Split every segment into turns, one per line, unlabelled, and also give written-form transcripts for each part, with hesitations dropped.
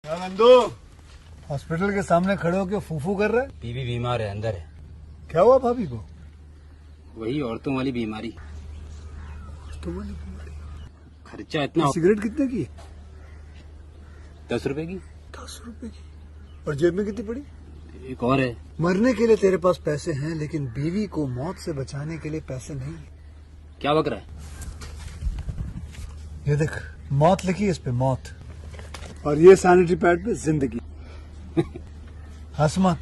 Nandu hospital के सामने खड़े होकर फूफू कर रहे?
बीवी बीमार है, अंदर है।
क्या हुआ भाभी को?
वही औरतों वाली बीमारी। खर्चा इतना।
सिगरेट कितने की?
10 रुपए की।
10 रुपए की। और जेब में कितनी पड़ी?
एक और है।
मरने के लिए तेरे पास पैसे हैं, लेकिन बीवी को मौत से बचाने के लिए पैसे नहीं है।
क्या बक रहा है?
ये देख, मौत लिखी है इस पे, मौत। और ये सैनिटरी पैड पे जिंदगी। हंस मत।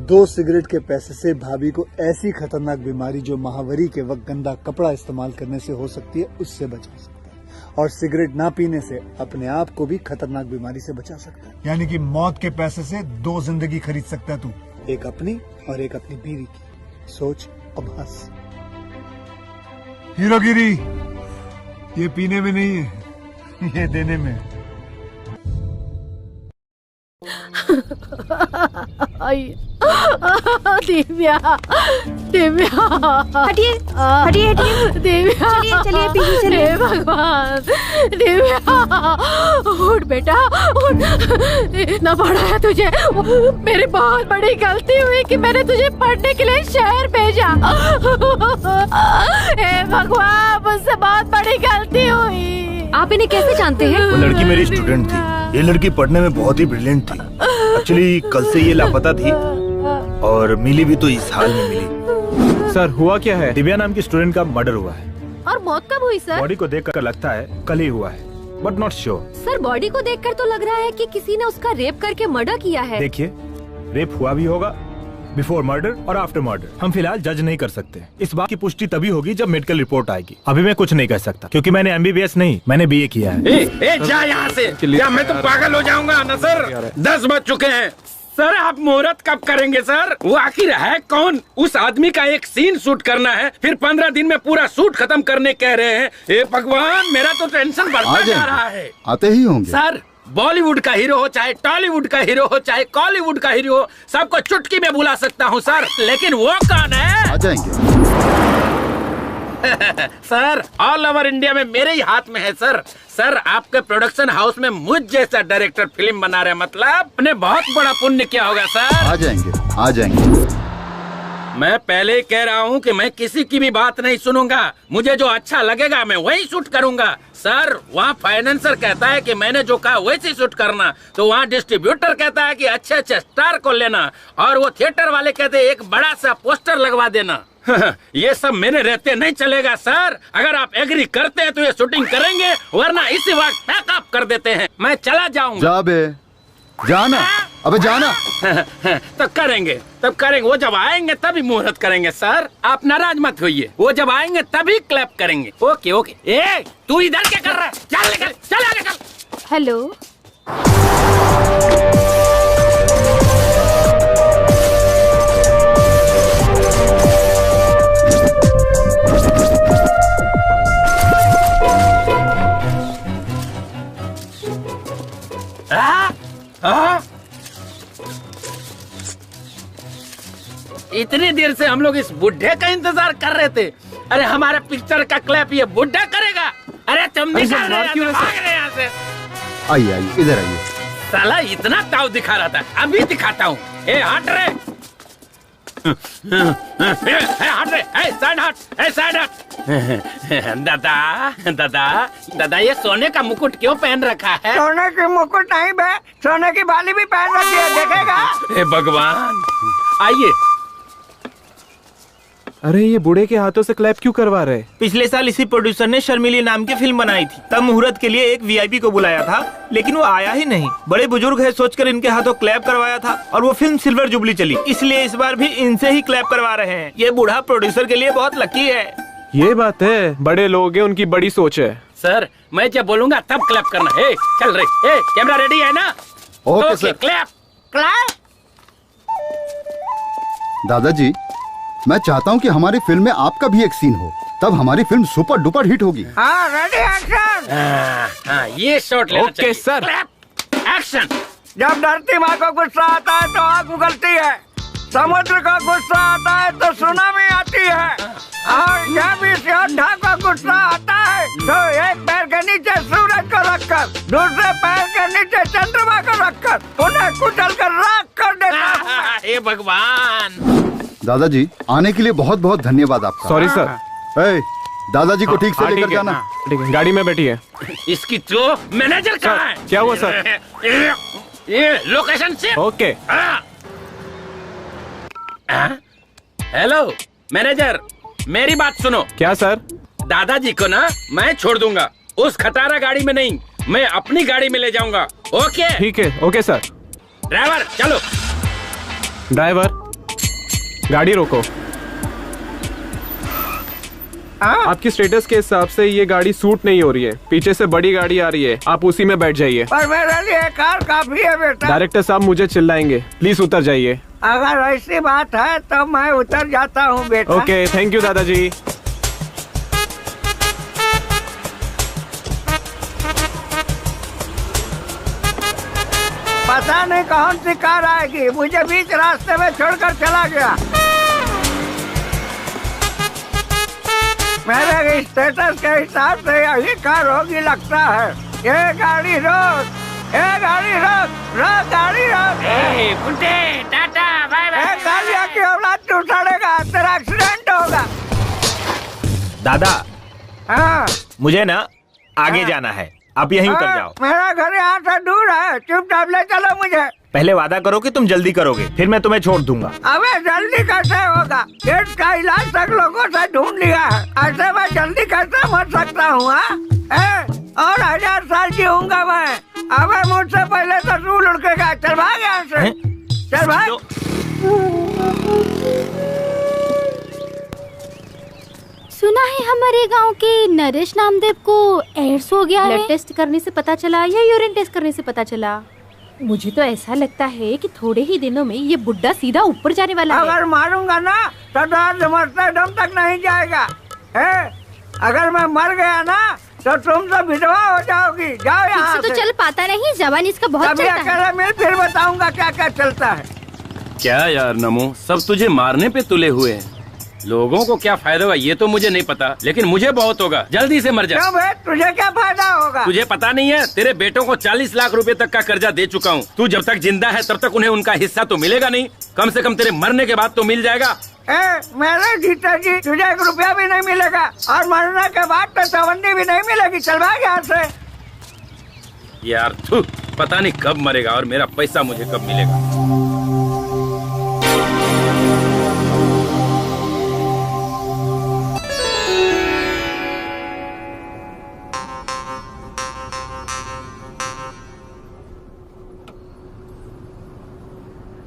2 सिगरेट के पैसे से भाभी को ऐसी खतरनाक बीमारी जो महावरी के वक्त गंदा कपड़ा इस्तेमाल करने से हो सकती है, उससे बचा सकता है। और सिगरेट ना पीने से अपने आप को भी खतरनाक बीमारी से बचा सकता है। यानी कि मौत के पैसे से 2 जिंदगी खरीद सकता है तू, एक अपनी और एक अपनी बीवी की। सोच, अब हंस। हीरोगिरी ये पीने में नहीं है, ये देने में है।
दिव्या, दिव्या,
हटिए हटिए हटिए।
दिव्या,
चलिए चलिए पीछे चलिए।
हे भगवान, दिव्या उठ बेटा उठ। इतना बड़ा है तुझे। मेरी बहुत बड़ी गलती हुई कि मैंने तुझे पढ़ने के लिए शहर भेजा। हे भगवान, मुझसे बहुत बड़ी गलती हुई।
आप इन्हें कैसे जानते हैं?
वो लड़की मेरी स्टूडेंट थी। ये लड़की पढ़ने में बहुत ही ब्रिलियंट थी। एक्चुअली कल से ये लापता थी और मिली भी तो इस हाल में मिली।
सर हुआ क्या है?
दिव्या नाम की स्टूडेंट का मर्डर हुआ है।
और मौत कब हुई सर?
बॉडी को देखकर लगता है कल ही हुआ है, but not sure.
Sir body को देखकर तो लग रहा है कि किसी ने उसका रेप करके मर्डर किया है।
देखिए, रेप हुआ भी होगा, बिफोर मर्डर और आफ्टर मर्डर। हम फिलहाल जज नहीं कर सकते। इस बात की पुष्टि तभी होगी जब मेडिकल रिपोर्ट आएगी। अभी मैं कुछ नहीं कह सकता क्योंकि मैंने MBBS नहीं, मैंने BA किया है।
जा यहाँ से। क्या मैं तो पागल हो जाऊंगा ना सर? 10 बज चुके हैं सर। आप मुहूर्त कब करेंगे सर? वो आखिर है कौन? उस आदमी का एक सीन शूट करना है, फिर 15 दिन में पूरा शूट खत्म करने कह रहे हैं। ए भगवान, मेरा तो टेंशन बढ़ता जा रहा है।
आते ही होंगे
सर। बॉलीवुड का हीरो हो, चाहे टॉलीवुड का हीरो हो, चाहे कॉलीवुड का हीरो हो, सबको चुटकी में बुला सकता हूँ सर। लेकिन वो कौन है?
आ जाएंगे
सर, ऑल ओवर इंडिया में मेरे ही हाथ में है सर। सर, आपके प्रोडक्शन हाउस में मुझ जैसा डायरेक्टर फिल्म बना रहे, मतलब आपने बहुत बड़ा पुण्य किया होगा सर।
आ जाएंगे आ जाएंगे।
मैं पहले ही कह रहा हूँ कि मैं किसी की भी बात नहीं सुनूंगा। मुझे जो अच्छा लगेगा मैं वही शूट करूंगा सर। वहाँ फाइनेंसर कहता है कि मैंने जो कहा वैसे शूट करना, तो वहाँ डिस्ट्रीब्यूटर कहता है कि अच्छे अच्छे स्टार को लेना, और वो थिएटर वाले कहते हैं एक बड़ा सा पोस्टर लगवा देना। ये सब मेरे रहते नहीं चलेगा सर। अगर आप एग्री करते हैं तो ये शूटिंग करेंगे, वरना इसी वक्त पैकअप कर देते हैं। मैं चला जाऊंगा।
जा बे, जाना। अबे जाना।
तो करेंगे, तब करेंगे। वो जब आएंगे तभी मुहूर्त करेंगे सर। आप नाराज मत होइए। वो जब आएंगे तभी क्लैप करेंगे। Okay okay. ए, तू इधर क्या कर रहा है? चल निकल, चल आगे चल।
हेलो।
इतनी देर से हम लोग इस बुढ़े का इंतजार कर रहे थे। अरे हमारे पिक्चर का क्लैप ये बुढ़ा करेगा? अरे तुम निकल रहे हो, भाग रहे यहाँ से।
आइए आइए, इधर आइए।
साला इतना ताव दिखा रहा था, अभी दिखाता हूँ। ए हट रे, हट रे, साइड हट, साइड हट। दादा दादा दादा, ये सोने का मुकुट क्यों पहन रखा है?
सोने की मुकुट नहीं बे, सोने की बाली भी पहन रखी है, देखेगा?
हे भगवान, आइए।
अरे ये बूढ़े के हाथों से क्लैप क्यों करवा रहे?
पिछले साल इसी प्रोड्यूसर ने शर्मिली नाम की फिल्म बनाई थी। तब मुहूर्त के लिए एक VIP को बुलाया था, लेकिन वो आया ही नहीं। बड़े बुजुर्ग है सोचकर इनके हाथों क्लैप करवाया था, और वो फिल्म सिल्वर जुबली चली। इसलिए इस बार भी इनसे ही क्लैप करवा रहे हैं। ये बूढ़ा प्रोड्यूसर के लिए बहुत लकी है।
ये बात है, बड़े लोग हैं, उनकी बड़ी सोच है।
सर, मैं जब बोलूंगा तब क्लैप करना है। चल रही। कैमरा रेडी है ना?
Okay sir.
Clap clap.
दादाजी, मैं चाहता हूँ कि हमारी फिल्म में आपका भी एक सीन हो, तब हमारी फिल्म सुपर डुपर हिट होगी।
हाँ, रेडी एक्शन।
ये शॉट लेना चाहिए।
Okay sir.
Clap action.
जब धरती माँ को गुस्सा आता है तो आग उगलती है, समुद्र का गुस्सा आता है तो सुनामी आती है, और जब इस योद्धा का गुस्सा आता है तो एक पैर के नीचे सूरज को रखकर, दूसरे पैर के नीचे चंद्रमा को रखकर
हे भगवान।
दादाजी आने के लिए बहुत बहुत धन्यवाद आपका।
Sorry sir.
ए, दादाजी को ठीक से
हाँ,
लेकर
ठीक है,
जाना।
ठीक है, गाड़ी में बैठिए।
इसकी तो मैनेजर कहाँ है?
क्या हुआ सर?
ये लोकेशन से।
ओके।
हेलो मैनेजर, मेरी बात सुनो।
क्या सर?
दादाजी को ना मैं छोड़ दूंगा, उस खटारा गाड़ी में नहीं, मैं अपनी गाड़ी में ले जाऊंगा। ओके?
ठीक है, ओके सर।
ड्राइवर चलो।
ड्राइवर गाड़ी रोको। आपकी स्टेटस के हिसाब से ये गाड़ी सूट नहीं हो रही है, पीछे से बड़ी गाड़ी आ रही है, आप उसी में बैठ जाइए।
पर मेरे लिए कार काफी है बेटा।
डायरेक्टर साहब मुझे चिल्लाएंगे, प्लीज उतर जाइए।
अगर ऐसी बात है तो मैं उतर जाता हूँ बेटा।
ओके, थैंक यू दादाजी।
पता नहीं कौन सी कार आएगी, मुझे बीच रास्ते में छोड़कर चला गया। मेरे स्टेटस के हिसाब से यही कार होगी लगता है। ये गाड़ी रोक, ये गाड़ी रोक, रोक गाड़ी रोक।
Kunte, tata, bye bye.
गाड़िया की औलाद तू उठाड़ेगा, तेरा एक्सीडेंट होगा।
दादा
हाँ
मुझे ना आगे जाना है, आप यहीं उतर जाओ।
मेरा घर यहाँ से दूर है, चुपचाप ले चलो मुझे।
पहले वादा करो कि तुम जल्दी करोगे, फिर मैं तुम्हें छोड़ दूंगा।
अबे जल्दी कैसे होगा? पेट का इलाज तक लोगों से ढूंढ लिया है, ऐसे मैं जल्दी कैसे मर सकता हूँ? और 1000 साल जीऊंगा मैं। अबे मुझसे पहले तो तू लुढ़केगा। चल भाग यहाँ से, चल भाग।
सुना है हमारे गांव के नरेश नामदेव को एड्स हो गया है।
ब्लड टेस्ट करने से पता चला या यूरिन टेस्ट करने से पता चला? मुझे तो ऐसा लगता है कि थोड़े ही दिनों में ये बुड्ढा सीधा ऊपर जाने वाला है।
अगर मारूंगा ना तो दर्द मरते दम तक नहीं जाएगा। अगर मैं मर गया ना तो तुम तो विधवा हो जाओगी। जाओ यहाँ से।
तो चल पाता नहीं, जवान इसका बहुत
कभी
चलता है।
अकेले मिल, फिर बताऊंगा क्या क्या चलता है।
क्या यार नमो, सब तुझे मारने पे तुले हुए हैं। लोगों को क्या फायदा होगा ये तो मुझे नहीं पता, लेकिन मुझे बहुत होगा। जल्दी से मर जा।
क्यों बे, तुझे क्या फायदा होगा?
तुझे पता नहीं है, तेरे बेटों को 40 लाख रुपए तक का कर्जा दे चुका हूँ। तू जब तक जिंदा है तब तक उन्हें उनका हिस्सा तो मिलेगा नहीं, कम से कम तेरे मरने के बाद तो मिल जाएगा।
मेरे जीते जी तुझे 1 रुपया भी नहीं मिलेगा, और मरने के बाद तो चवन्नी भी नहीं मिलेगी। चल भाग यहाँ से।
यार थू, पता नहीं कब मरेगा और मेरा पैसा मुझे कब मिलेगा।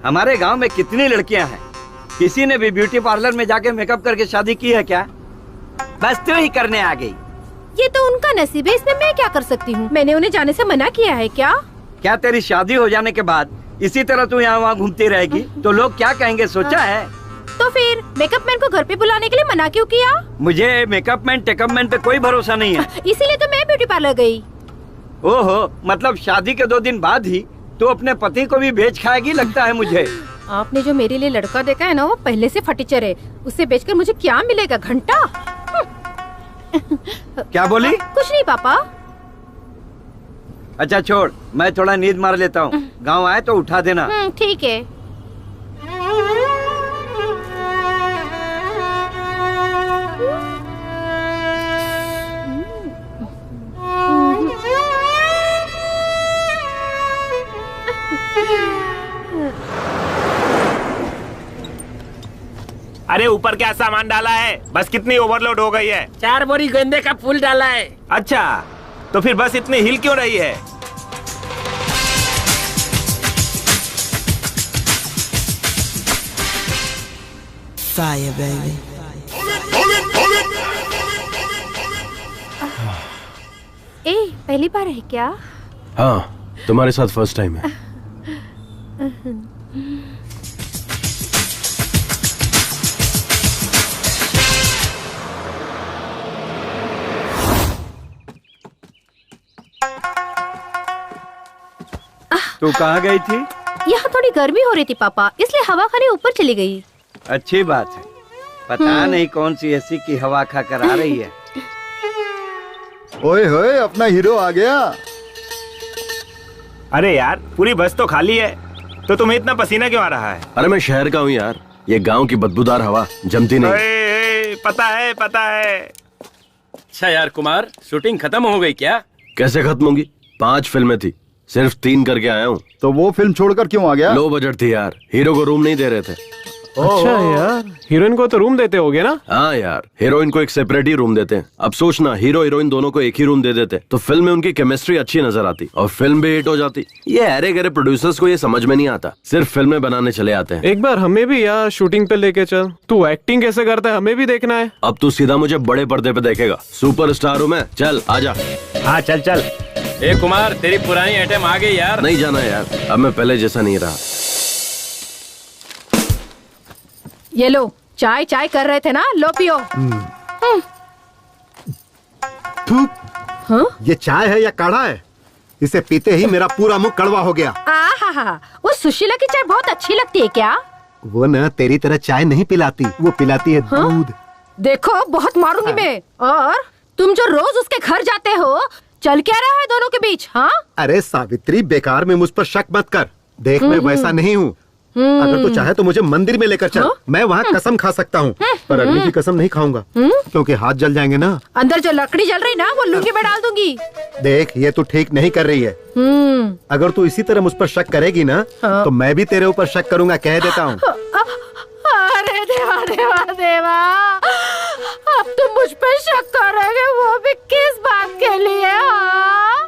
हमारे गांव में कितनी लड़कियां हैं, किसी ने भी ब्यूटी पार्लर में जाके मेकअप करके शादी की है क्या? बस तू ही करने आ गई।
ये तो उनका नसीब है, इसमें मैं क्या कर सकती हूँ? मैंने उन्हें जाने से मना किया है क्या?
क्या तेरी शादी हो जाने के बाद इसी तरह तू यहाँ वहाँ घूमती रहेगी तो लोग क्या कहेंगे, सोचा है?
तो फिर मेकअप मैन को घर पे बुलाने के लिए मना क्यों किया?
मुझे मेकअप मैन टेकअप मैन पे कोई भरोसा नहीं है।
इसीलिए तो मैं ब्यूटी पार्लर गई।
ओहो, मतलब शादी के 2 दिन बाद ही तो अपने पति को भी बेच खाएगी लगता है मुझे।
आपने जो मेरे लिए लड़का देखा है ना, वो पहले से फटीचर है। उसे बेचकर मुझे क्या मिलेगा? घंटा?
क्या बोली?
कुछ नहीं पापा।
अच्छा छोड़, मैं थोड़ा नींद मार लेता हूँ। गाँव आए तो उठा देना।
ठीक है।
अरे ऊपर क्या सामान डाला है? बस कितनी ओवरलोड हो गई है?
4 बोरी गेंदे का फूल डाला है।
अच्छा, तो फिर बस इतनी हिल क्यों रही है?
Fire, baby.
ए, पहली बार है क्या?
हाँ, तुम्हारे साथ फर्स्ट टाइम है।
तू कहाँ गई थी?
यहाँ थोड़ी गर्मी हो रही थी पापा, इसलिए हवा खाने ऊपर चली गई।
अच्छी बात है। पता नहीं कौन सी एसी की हवा खा कर आ रही है।
ओए होए, अपना हीरो आ गया।
अरे यार, पूरी बस तो खाली है।
तो तुम्हें इतना पसीना क्यों आ रहा है?
अरे मैं शहर का हूँ यार, ये गांव की बदबूदार हवा जमती नहीं।
पता है।
अच्छा यार कुमार, शूटिंग खत्म हो गई क्या?
कैसे खत्म होगी? 5 फिल्में थी, सिर्फ 3 करके आया हूँ।
तो वो फिल्म छोड़कर क्यों आ गया?
लो बजट थी यार, हीरो को रूम नहीं दे रहे थे।
अच्छा यार, हीरोइन को तो रूम देते होगे ना?
हाँ यार, हीरोइन को एक सेपरेट ही रूम देते हैं। अब सोचना, हीरो हीरोइन दोनों को एक ही रूम दे देते तो फिल्म में उनकी केमिस्ट्री अच्छी नजर आती और फिल्म भी हिट हो जाती। ये अरे गरे प्रोड्यूसर्स को ये समझ में नहीं आता, सिर्फ फिल्में बनाने चले आते हैं।
एक बार हमें भी यार शूटिंग पे लेके चल। तू एक्टिंग कैसे करता है हमें भी देखना है।
अब तू सीधा मुझे बड़े पर्दे पे देखेगा, सुपरस्टार हूँ मैं। चल आजा।
हाँ चल।
ए कुमार, तेरी पुरानी आइटम आ गई यार।
नहीं जाना यार, अब मैं पहले जैसा नहीं रहा।
ये लो, चाय कर रहे थे ना, लो पियो।
हाँ? ये चाय है या काढ़ा है? इसे पीते ही मेरा पूरा मुंह कड़वा हो गया।
आहा, वो सुशीला की चाय बहुत अच्छी लगती है क्या?
वो न तेरी तरह चाय नहीं पिलाती, वो पिलाती है दूध।
देखो बहुत मारूंगी मैं। और तुम जो रोज उसके घर जाते हो, चल क्या रहा है दोनों के बीच? हाँ?
अरे सावित्री, बेकार में मुझ पर शक मत कर। देख मैं वैसा नहीं हूँ। अगर तू चाहे तो मुझे मंदिर में लेकर चल। मैं वहाँ कसम खा सकता हूँ, पर अग्नि की कसम नहीं खाऊंगा, क्योंकि हाथ जल जाएंगे ना।
अंदर जो लकड़ी जल रही ना, वो लुंगी में डाल दूंगी।
देख, ये तू ठीक नहीं कर रही है। अगर तू इसी तरह मुझ पर शक करेगी ना, तो मैं भी तेरे ऊपर शक करूंगा, कह देता हूँ।
अरे देवा, अब तुम मुझ पर शक करोगे, वो भी किस बात के लिए?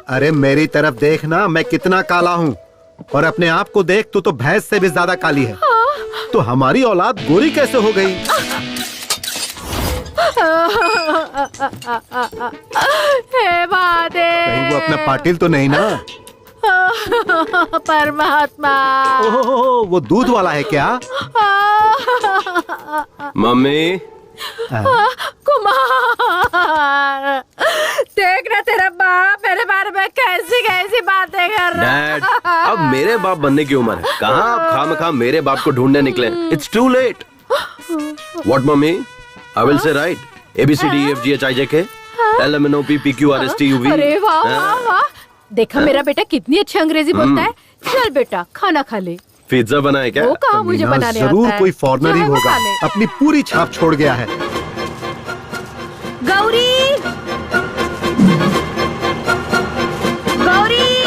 अरे मेरी तरफ देख ना, मैं कितना काला हूँ, और अपने आप को देख, तू तो भैंस से भी ज्यादा काली है। तो हमारी औलाद गोरी कैसे हो गई?
हे महादेव,
कहीं वो अपना पाटिल तो नहीं ना?
परमात्मा,
वो दूध वाला है क्या?
मम्मी।
कुमार, देख ना तेरा बाप मेरे बारे में कैसी बातें कर रहा है।
डैड, अब मेरे बाप बनने की उम्र है, कहाँ आप खामखा मेरे बाप को ढूंढने निकले? It's too late. What mummy? I will say right ABCDEFGHIJK LMNOPPQRSTUV।
अरे वाह, देखा मेरा बेटा कितनी अच्छी अंग्रेजी बोलता है। चल बेटा, खाना खा ले।
पिज्जा बनाए क्या?
वो कहाँ मुझे बनाने आता है?
जरूर कोई फॉरेनर ही होगा, अपनी पूरी छाप छोड़ गया है।
गौरी, गौरी,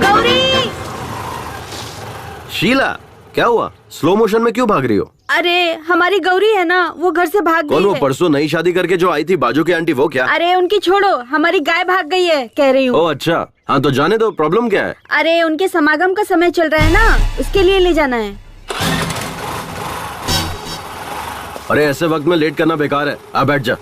गौरी।
शीला, क्या हुआ? स्लो मोशन में क्यों भाग रही हो?
अरे हमारी गौरी है ना, वो घर से भाग गई
कौन? वो
है।
परसों नई शादी करके जो आई थी बाजू की आंटी, वो क्या?
अरे उनकी छोड़ो, हमारी गाय भाग गई है कह रही हूँ।
ओह अच्छा, हाँ तो जाने दो, प्रॉब्लम क्या है?
अरे उनके समागम का समय चल रहा है ना, उसके लिए ले जाना है।
अरे ऐसे वक्त में लेट करना बेकार है, आ बैठ जा।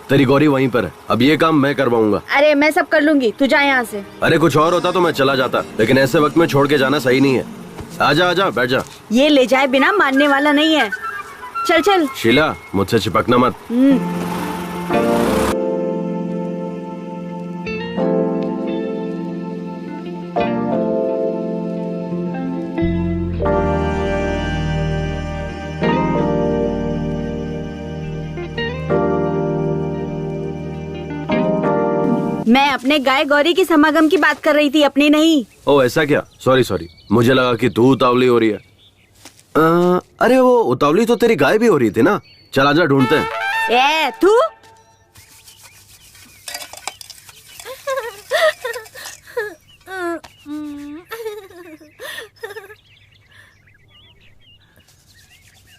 तेरी गौरी वहीं पर है, अब ये काम मैं करवाऊंगा।
अरे मैं सब कर लूंगी, तू जा यहाँ से।
अरे कुछ और होता तो मैं चला जाता, लेकिन ऐसे वक्त में छोड़ के जाना सही नहीं है। आजा बैठ जा।
ये ले जाए बिना मानने वाला नहीं है। चल।
शीला, मुझसे चिपकना मत।
मैं अपने गाय गौरी की समागम की बात कर रही थी, अपनी नहीं।
ओ ऐसा क्या? सॉरी, मुझे लगा कि तू उतावली हो रही है। अरे वो उतावली तो तेरी गाय भी हो रही थी ना। चल आजा, ढूंढते हैं।
तू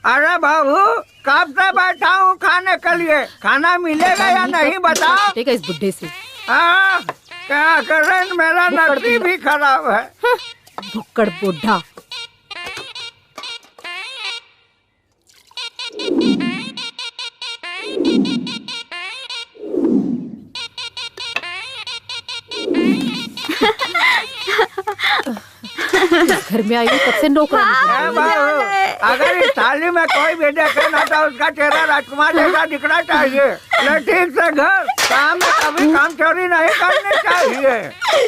अरे बाबू, कब से बैठा हूँ खाने के लिए, खाना मिलेगा या नहीं बताओ।
ठीक है इस बुड्ढे से।
क्या करें, मेरा नसीब भी खराब है।
भुक्कड़ बुढ़ा। घर में आई हूँ तब से नौकरानी बन गई।
अगर इस थाली में कोई भी देखे ना तो उसका चेहरा राजकुमार जैसा दिखना चाहिए। ठीक से घर काम में कभी काम चोरी नहीं करनी चाहिए।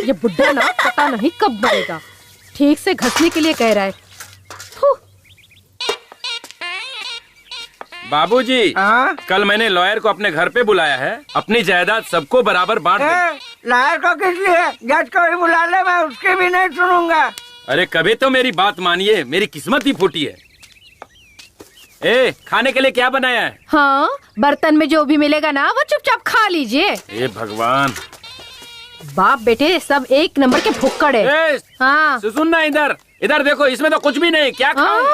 ये बुड्ढा ना पता नहीं कब मरेगा, ठीक से घसने के लिए कह रहा है।
बाबूजी, कल मैंने लॉयर को अपने घर पे बुलाया है, अपनी जायदाद सबको बराबर बांट दे।
लायर को किस लिए? जज को भी बुला ले, मैं उसकी भी नहीं सुनूंगा।
अरे कभी तो मेरी बात मानिए, मेरी किस्मत ही फूटी है। ए, खाने के लिए क्या बनाया है?
हाँ, बर्तन में जो भी मिलेगा ना वो चुपचाप खा लीजिए।
ए भगवान,
बाप बेटे सब एक नंबर के भुक्कड़ है। हाँ
सुनना, इधर इधर देखो, इसमें तो कुछ भी नहीं, क्या खाऊं?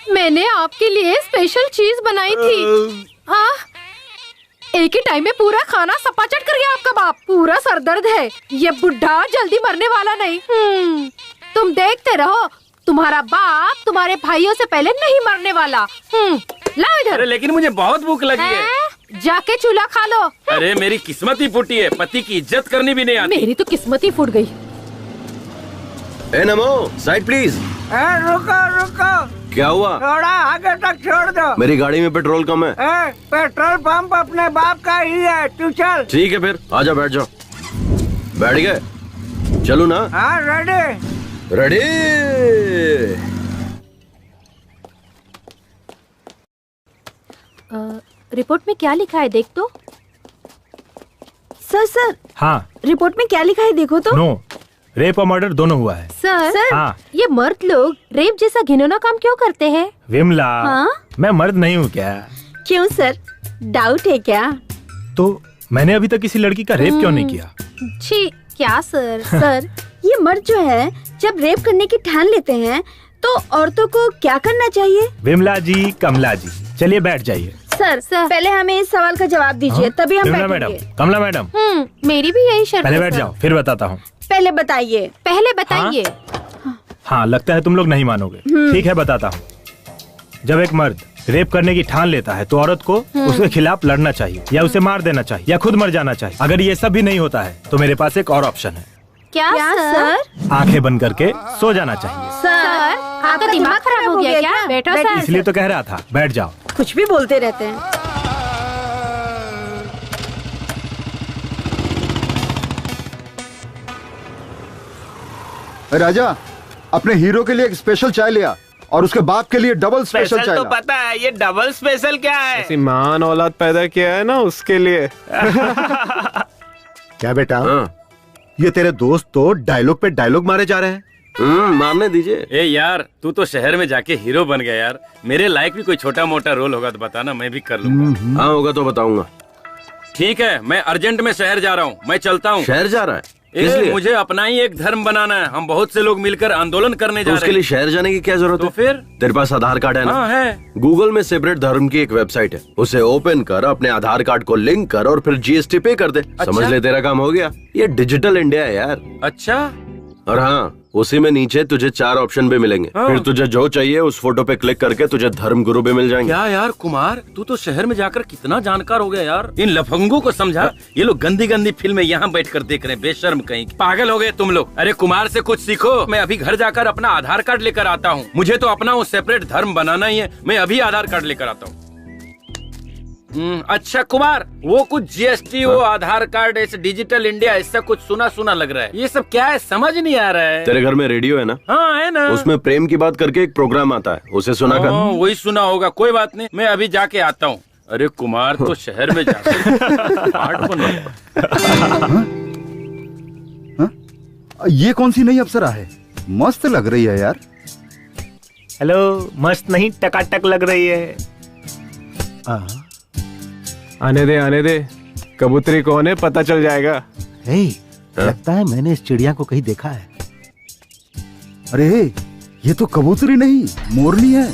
मैंने आपके लिए स्पेशल चीज बनाई थी। एक ही टाइम में पूरा खाना सपाचट कर गया आपका बाप। पूरा सरदर्द है, ये बुढ़ा जल्दी मरने वाला नहीं। तुम देखते रहो, तुम्हारा बाप तुम्हारे भाइयों से पहले नहीं मरने वाला। लाओ इधर।
अरे लेकिन मुझे बहुत भूख लगी है।
जाके चूल्हा खा लो।
अरे मेरी किस्मत ही फूटी है, पति की इज्जत करनी भी नहीं आती।
मेरी तो किस्मत ही फूट गई।
ए नमो, साइड प्लीज।
रुको रुको,
क्या हुआ?
थोड़ा आगे तक छोड़ दो।
मेरी गाड़ी में पेट्रोल कम है।
पेट्रोल पंप अपने बाप का ही है, तू चल।
ठीक है फिर, आजा बैठ जाओ। बैठ गए? चलूं ना?
हाँ रेडी।
रेडी।
रिपोर्ट में क्या लिखा है देख तो। सर
हाँ,
रिपोर्ट में क्या लिखा है देखो तो।
नो, रेप और मर्डर दोनों हुआ है।
सर
हाँ।
ये मर्द लोग रेप जैसा घिनौना काम क्यों करते हैं?
विमला,
हाँ?
मैं मर्द नहीं हूँ क्या?
क्यों सर, डाउट है क्या?
तो मैंने अभी तक किसी लड़की का रेप क्यों नहीं किया?
छी, क्या सर?
सर ये मर्द जो है जब रेप करने की ठान लेते हैं तो औरतों को क्या करना चाहिए?
विमला जी, कमला जी, चलिए बैठ जाइए।
सर पहले हमें इस सवाल का जवाब दीजिए, तभी हम
विमला
बैठेंगे।
मैडम, कमला मैडम,
मेरी भी यही शर्त
पहले
है
बैठ
सर।
जाओ, फिर बताता हूँ।
पहले बताइए।
पहले बताइए।
हाँ, लगता है तुम लोग नहीं मानोगे। ठीक है, बताता हूँ। जब एक मर्द रेप करने की ठान लेता है तो औरत को उसके खिलाफ लड़ना चाहिए, या उसे मार देना चाहिए, या खुद मर जाना चाहिए। अगर ये सब भी नहीं होता है तो मेरे पास एक और ऑप्शन है।
क्या सर?
आंखें बंद करके सो जाना चाहिए।
सर आपका दिमाग खराब हो गया क्या? बैठो सर।
इसलिए तो कह रहा था, बैठ जाओ।
कुछ भी बोलते रहते हैं।
राजा, अपने हीरो के लिए एक स्पेशल चाय लिया और उसके बाप के लिए डबल स्पेशल चाय
तो
ला।
पता है, ये डबल स्पेशल क्या है?
ऐसी मान औलाद पैदा किया है ना उसके लिए।
क्या बेटा, ये तेरे दोस्त तो डायलॉग पे डायलॉग मारे जा रहे हैं।
मारने दीजिए।
ए यार, तू तो शहर में जाके हीरो बन गया यार। मेरे लायक भी कोई छोटा मोटा रोल होगा तो बताना, मैं भी कर लूंगा।
हाँ होगा तो बताऊंगा।
ठीक है, मैं अर्जेंट में शहर जा रहा हूँ, मैं चलता हूँ।
शहर जा रहा है?
मुझे अपना ही एक धर्म बनाना है। हम बहुत से लोग मिलकर आंदोलन करने जा रहे हैं।
उसके लिए शहर जाने की क्या जरूरत है?
तो फिर
तेरे पास आधार कार्ड है ना?
हाँ है।
गूगल में सेपरेट धर्म की एक वेबसाइट है, उसे ओपन कर, अपने आधार कार्ड को लिंक कर और फिर जीएसटी पे कर दे। समझ ले, तेरा काम हो गया। ये डिजिटल इंडिया है यार।
अच्छा।
और हाँ, उसी में नीचे तुझे 4 ऑप्शन भी मिलेंगे। फिर तुझे जो चाहिए उस फोटो पे क्लिक करके तुझे धर्म गुरु भी मिल जाएंगे।
क्या यार कुमार, तू तो शहर में जाकर कितना जानकार हो गया यार। इन लफंगों को समझा, ये लोग गंदी गंदी फिल्में यहाँ बैठकर देख रहे हैं, बेशर्म कहीं। पागल हो गए तुम लोग। अरे कुमार से कुछ सीखो। मैं अभी घर जाकर अपना आधार कार्ड लेकर आता हूँ। मुझे तो अपना वो सेपरेट धर्म बनाना ही है। मैं अभी आधार कार्ड लेकर आता हूँ। अच्छा कुमार, वो कुछ जीएसटी, वो आधार कार्ड, ऐसे डिजिटल इंडिया, ऐसा कुछ सुना सुना लग रहा है। ये सब क्या है, समझ नहीं आ रहा है।
तेरे घर में रेडियो है ना?
हाँ है ना।
उसमें प्रेम की बात करके एक प्रोग्राम आता है, उसे सुना कर।
वही सुना होगा, कोई बात नहीं, मैं अभी जाके आता हूँ। अरे कुमार तो शहर में जाकर
ये कौन सी नई अप्सरा है? मस्त लग रही है यार।
हेलो, मस्त नहीं टकाटक लग रही है।
आने दे, कबूतरी कौन है पता चल जाएगा।
लगता है मैंने इस चिड़िया को कहीं देखा है।
अरे ये तो कबूतरी नहीं, मोरनी है।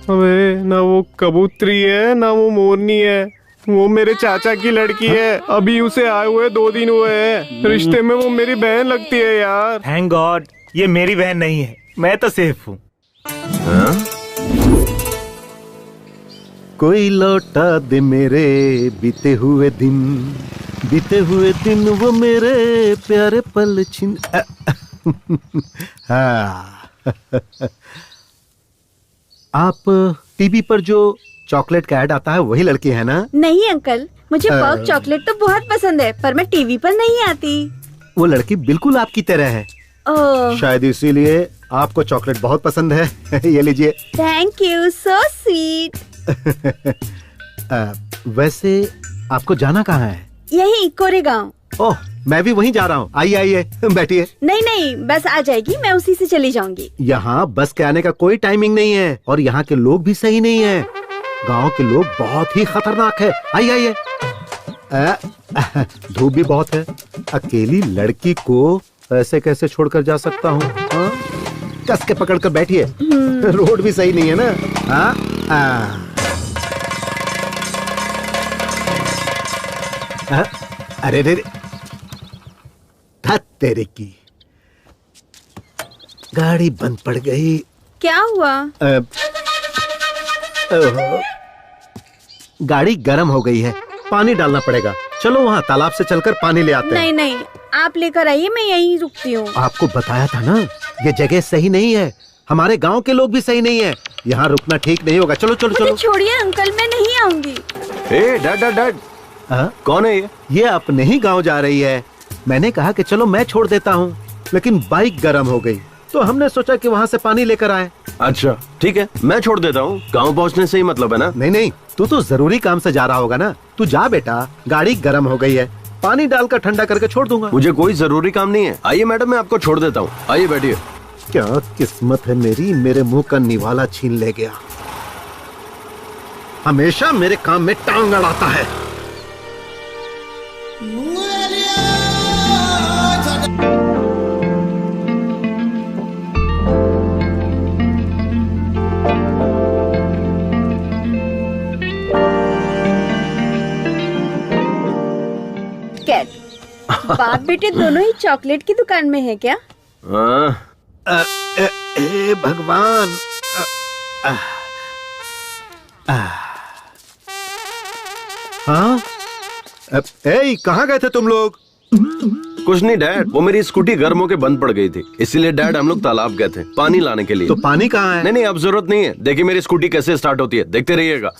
अबे ना वो कबूतरी है ना वो मोरनी है, वो मेरे चाचा की लड़की है। अभी उसे आए हुए 2 दिन हुए हैं। रिश्ते में वो मेरी बहन लगती है यार।
थैंक गॉड, ये मेरी बहन नहीं है, मैं तो सेफ हूँ।
कोई लौटा दे मेरे बीते हुए दिन वो मेरे प्यारे पल छिन। हाँ। आप टीवी पर जो चॉकलेट का ऐड आता है वही लड़की है ना?
नहीं अंकल, मुझे पर्क चॉकलेट तो बहुत पसंद है, पर मैं टीवी पर नहीं आती।
वो लड़की बिल्कुल आपकी तरह है। शायद इसीलिए आपको चॉकलेट बहुत पसंद है। ये लीजिए।
Thank you, so sweet.
वैसे आपको जाना कहाँ है?
यही कोरेगांव।
ओह, मैं भी वहीं जा रहा हूँ। आइए आइए, बैठिए।
नहीं नहीं, बस आ जाएगी, मैं उसी से चली जाऊंगी।
यहाँ बस के आने का कोई टाइमिंग नहीं है और यहाँ के लोग भी सही नहीं है। गांव के लोग बहुत ही खतरनाक है। आइए आइए। धूप भी बहुत है। अकेली लड़की को ऐसे कैसे छोड़कर जा सकता हूँ? कस के पकड़ कर बैठिए। रोड भी सही नहीं है ना। अरे रे, तेरे की गाड़ी बंद पड़ गई।
क्या हुआ?
गाड़ी गर्म हो गई है, पानी डालना पड़ेगा। चलो वहाँ तालाब से चलकर पानी ले आते हैं।
नहीं नहीं, आप लेकर आइए, मैं यहीं रुकती हूँ।
आपको बताया था ना, ये जगह सही नहीं है। हमारे गांव के लोग भी सही नहीं है। यहाँ रुकना ठीक नहीं होगा। चलो चलो चलो।
छोड़िए अंकल, मैं नहीं आऊंगी।
डैड कौन है ये?
ये अपने ही गांव जा रही है। मैंने कहा कि चलो मैं छोड़ देता हूँ, लेकिन बाइक गर्म हो गई तो हमने सोचा कि वहाँ से पानी लेकर आए।
अच्छा ठीक है, मैं छोड़ देता हूँ। गांव पहुँचने से ही मतलब है ना?
नहीं नहीं, तू तो जरूरी काम से जा रहा होगा ना। तू जा बेटा, गाड़ी गर्म हो गई है, पानी डालकर ठंडा करके छोड़ दूंगा।
मुझे कोई जरूरी काम नहीं है। आइए मैडम, मैं आपको छोड़ देता हूँ। आइए बैठिए।
क्या किस्मत है मेरी, मेरे मुंह का निवाला छीन ले गया। हमेशा मेरे काम में टांग अड़ाता है।
बाप बेटे दोनों ही चॉकलेट की दुकान में है क्या?
भगवान। हाँ, कहाँ गए थे तुम लोग?
कुछ नहीं डैड, वो मेरी स्कूटी गर्म होके बंद पड़ गई थी, इसीलिए डैड हम लोग तालाब गए थे पानी लाने के लिए।
तो पानी कहाँ है?
नहीं नहीं, अब जरूरत नहीं है। देखिए मेरी स्कूटी कैसे स्टार्ट होती है, देखते रहिएगा।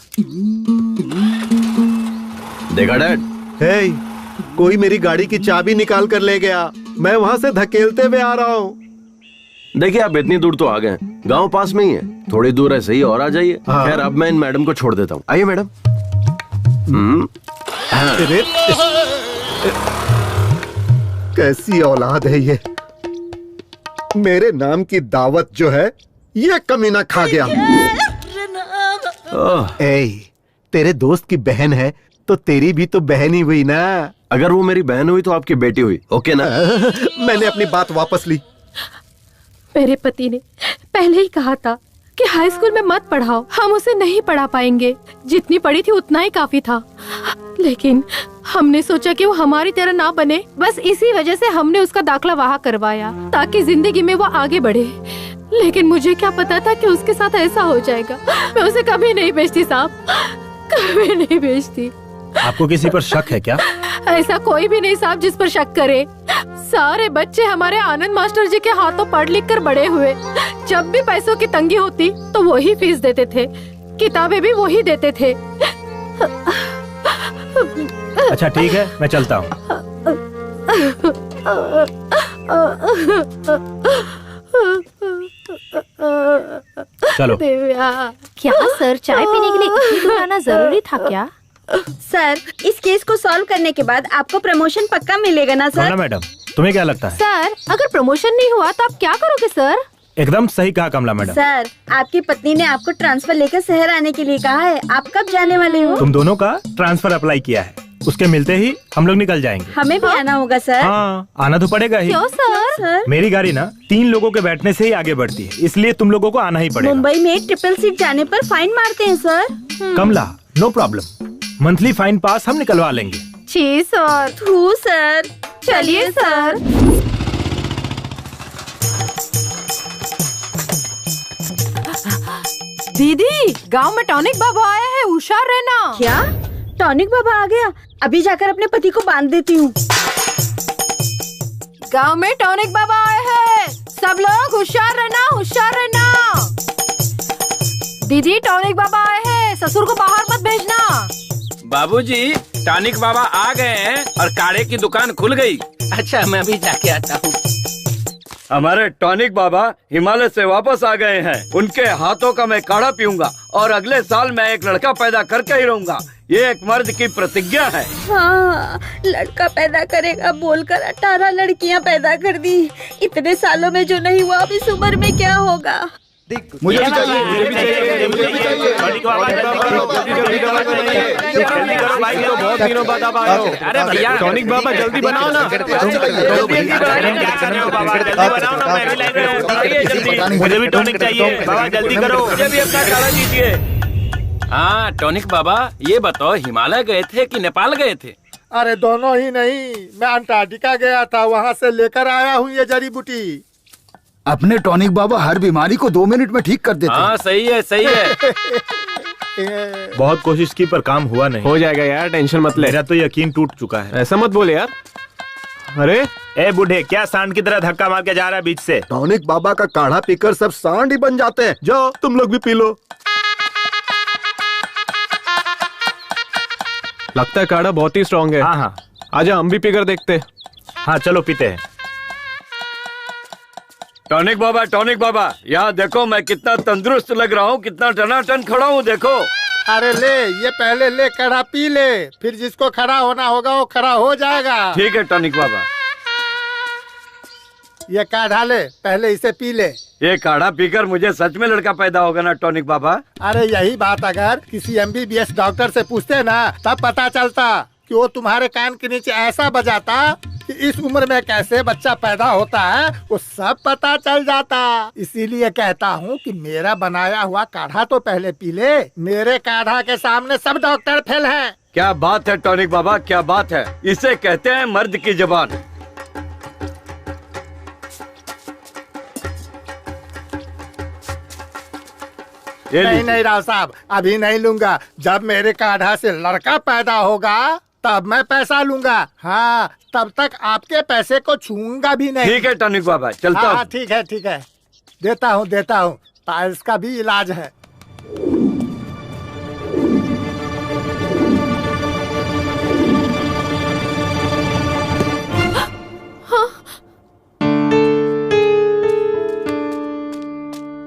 देखा डैड?
कोई मेरी गाड़ी की चाबी निकाल कर ले गया। मैं वहाँ से धकेलते हुए आ रहा हूँ।
देखिए आप इतनी दूर तो आ गए, गांव पास में ही है, थोड़ी दूर ऐसे ही और आ जाइए। खैर अब मैं इन मैडम को छोड़ देता हूँ। आइए मैडम।
कैसी औलाद है ये। मेरे नाम की दावत जो है ये कमीना खा गया। तेरे दोस्त की बहन है तो तेरी भी तो बहन ही हुई ना।
अगर वो मेरी बहन हुई तो आपकी बेटी हुई, ओके ना?
मैंने अपनी बात वापस ली।
मेरे पति ने पहले ही कहा था कि हाई स्कूल में मत पढ़ाओ, हम उसे नहीं पढ़ा पाएंगे। जितनी पढ़ी थी उतना ही काफी था, लेकिन हमने सोचा कि वो हमारी तरह ना बने, बस इसी वजह से हमने उसका दाखला वहाँ करवाया ताकि जिंदगी में वो आगे बढ़े। लेकिन मुझे क्या पता था कि उसके साथ ऐसा हो जाएगा। मैं उसे कभी नहीं भेजती साहब, कभी नहीं भेजती।
आपको किसी पर शक है क्या?
ऐसा कोई भी नहीं साहब जिस पर शक करे। सारे बच्चे हमारे आनंद मास्टर जी के हाथों पढ़ लिख कर बड़े हुए। जब भी पैसों की तंगी होती तो वो ही फीस देते थे, किताबें भी वो ही देते थे।
अच्छा ठीक है, मैं चलता हूँ। चलो।
क्या सर, चाय पीने के लिए इतनी दूर आना जरूरी था क्या?
सर, इस केस को सॉल्व करने के बाद आपको प्रमोशन पक्का मिलेगा ना सर?
मैडम, तुम्हें क्या लगता है?
सर, अगर प्रमोशन नहीं हुआ तो आप क्या करोगे सर?
एकदम सही कहा कमला मैडम।
सर, आपकी पत्नी ने आपको ट्रांसफर लेकर शहर आने के लिए कहा है। आप कब जाने वाले हो?
तुम दोनों का ट्रांसफर अप्लाई किया है, उसके मिलते ही हम लोग निकल जाएंगे।
हमें भी आना होगा सर।
हाँ, आना तो पड़ेगा ही।
क्यों सर?
मेरी गाड़ी ना 3 लोगों के बैठने से ही आगे बढ़ती है, इसलिए तुम लोगों को आना ही पड़ेगा।
मुंबई में ट्रिपल सीट जाने पर फाइन मारते हैं सर।
कमला, नो प्रॉब्लम, मंथली फाइन पास हम निकलवा लेंगे।
जी सर।
थू सर।
चलिए सर। दीदी, गांव में टॉनिक बाबा आया है, होशियार रहना।
क्या? टॉनिक बाबा आ गया? अभी जाकर अपने पति को बांध देती हूँ।
गांव में टॉनिक बाबा आए हैं, सब लोग होशियार रहना, होशियार रहना। दीदी, टॉनिक बाबा आए हैं, ससुर को बाहर मत भेजना।
बाबूजी, टॉनिक बाबा आ गए हैं और काढ़े की दुकान खुल गई। अच्छा, मैं अभी जाके आता हूँ।
हमारे टॉनिक बाबा हिमालय से वापस आ गए हैं। उनके हाथों का मैं काढ़ा पीऊंगा और अगले साल मैं एक लड़का पैदा करके ही रहूंगा। ये एक मर्द की प्रतिज्ञा है।
हाँ, लड़का पैदा करेगा बोलकर 18 लड़कियां पैदा कर दी। इतने सालों में जो नहीं हुआ अब इस उम्र में क्या होगा?
मुझे भी चाहिए, मुझे भी चाहिए, मुझे भी चाहिए।
बहुत दिनों बाद आप आए हो।
अरे भैया
टॉनिक बाबा जल्दी बनाओ ना।
मुझे भी टॉनिक चाहिए बाबा, जल्दी करो।
मुझे भी अपना काढ़ा दीजिए।
हाँ टॉनिक बाबा, ये बताओ हिमालय गए थे कि नेपाल गए थे?
अरे दोनों ही नहीं, मैं अंटार्कटिका गया था, वहाँ से लेकर आया हूँ ये जड़ी बूटी।
अपने टॉनिक बाबा हर बीमारी को 2 मिनट में ठीक कर देते हैं।
हाँ सही है सही है।
बहुत कोशिश की पर काम हुआ नहीं।
हो जाएगा यार, टेंशन मत ले।
मेरा तो यकीन टूट चुका है।
ऐसा मत बोले यार। अरे
ए बूढ़े, क्या सांड की तरह धक्का मार के जा रहा है बीच से?
टॉनिक बाबा का काढ़ा पीकर सब सांड ही बन जाते हैं। जाओ तुम लोग भी पी लो।
लगता है काढ़ा बहुत ही स्ट्रांग है।
हाँ हाँ,
आजा हम भी पीकर देखते।
हाँ चलो पीते हैं।
टॉनिक बाबा, यहाँ देखो मैं कितना तंदुरुस्त लग रहा हूँ, कितना टनाटन खड़ा हूँ, देखो।
अरे ले, ये पहले ले काढ़ा पी ले, फिर जिसको खड़ा होना होगा वो खड़ा हो जाएगा।
ठीक है टॉनिक बाबा।
ये काढ़ा ले, पहले इसे पी ले।
ये काढ़ा पीकर मुझे सच में लड़का पैदा होगा ना टॉनिक बाबा?
अरे यही बात अगर किसी MBBS डॉक्टर से पूछते ना, तब पता चलता कि वो तुम्हारे कान के नीचे ऐसा बजाता कि इस उम्र में कैसे बच्चा पैदा होता है वो सब पता चल जाता। इसीलिए कहता हूँ कि मेरा बनाया हुआ काढ़ा तो पहले पी ले। मेरे काढ़ा के सामने सब डॉक्टर फेल हैं।
क्या बात है टॉनिक बाबा, क्या बात है। इसे कहते हैं मर्द की जबान।
नहीं राव साहब, अभी नहीं लूंगा। जब मेरे काढ़ा से लड़का पैदा होगा तब मैं पैसा लूंगा। हाँ, तब तक आपके पैसे को छूंगा भी नहीं।
ठीक है टॉनिक बाबा, चलता हूँ।
हाँ ठीक है देता हूँ। टाइल्स का भी इलाज है।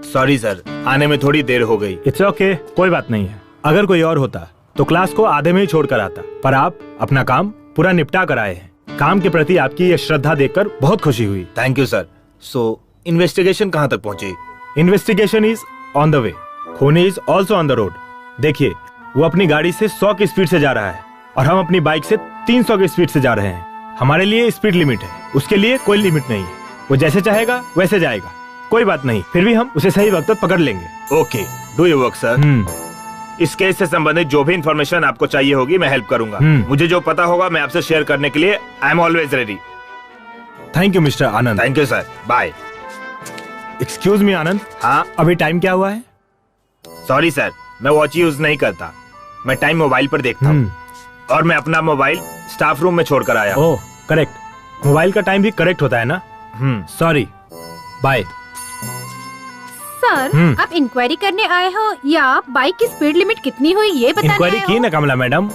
सॉरी सर, आने में थोड़ी देर हो गई। इट्स ओके, कोई बात नहीं है। अगर कोई और होता तो क्लास को आधे में ही छोड़ कर आता, पर आप अपना काम पूरा निपटा कर आए हैं। काम के प्रति आपकी ये श्रद्धा देखकर बहुत खुशी हुई।
Thank you sir. So investigation कहाँ तक पहुँची?
Investigation is on the way, खूनी is also on the road. देखिए, वो अपनी गाड़ी से 100 की स्पीड से जा रहा है और हम अपनी बाइक से 300 की स्पीड से जा रहे हैं। हमारे लिए स्पीड लिमिट है, उसके लिए कोई लिमिट नहीं है। वो जैसे चाहेगा वैसे जाएगा, कोई बात नहीं, फिर भी हम उसे सही वक्त पर पकड़ लेंगे।
Okay, do your work sir. इस केस से संबंधित जो भी इन्फॉर्मेशन आपको चाहिए होगी मैं हेल्प करूंगा। मुझे जो पता होगा मैं आपसे शेयर करने के लिए I am always ready.
Thank you mister Anand.
Thank you sir, bye.
Excuse me Anand.
हाँ,
अभी टाइम क्या हुआ है?
सॉरी सर, मैं वॉच यूज नहीं करता, मैं टाइम मोबाइल पर देखता हूँ और मैं अपना मोबाइल स्टाफ रूम में छोड़कर आया।
ओह करेक्ट, मोबाइल का टाइम भी करेक्ट होता है ना। Sorry, bye.
सर, आप इंक्वायरी करने आए हो या आप बाइक की स्पीड लिमिट कितनी हुई ये बताने
इंक्वायरी
आए
की
हो?
ना कमला मैडम।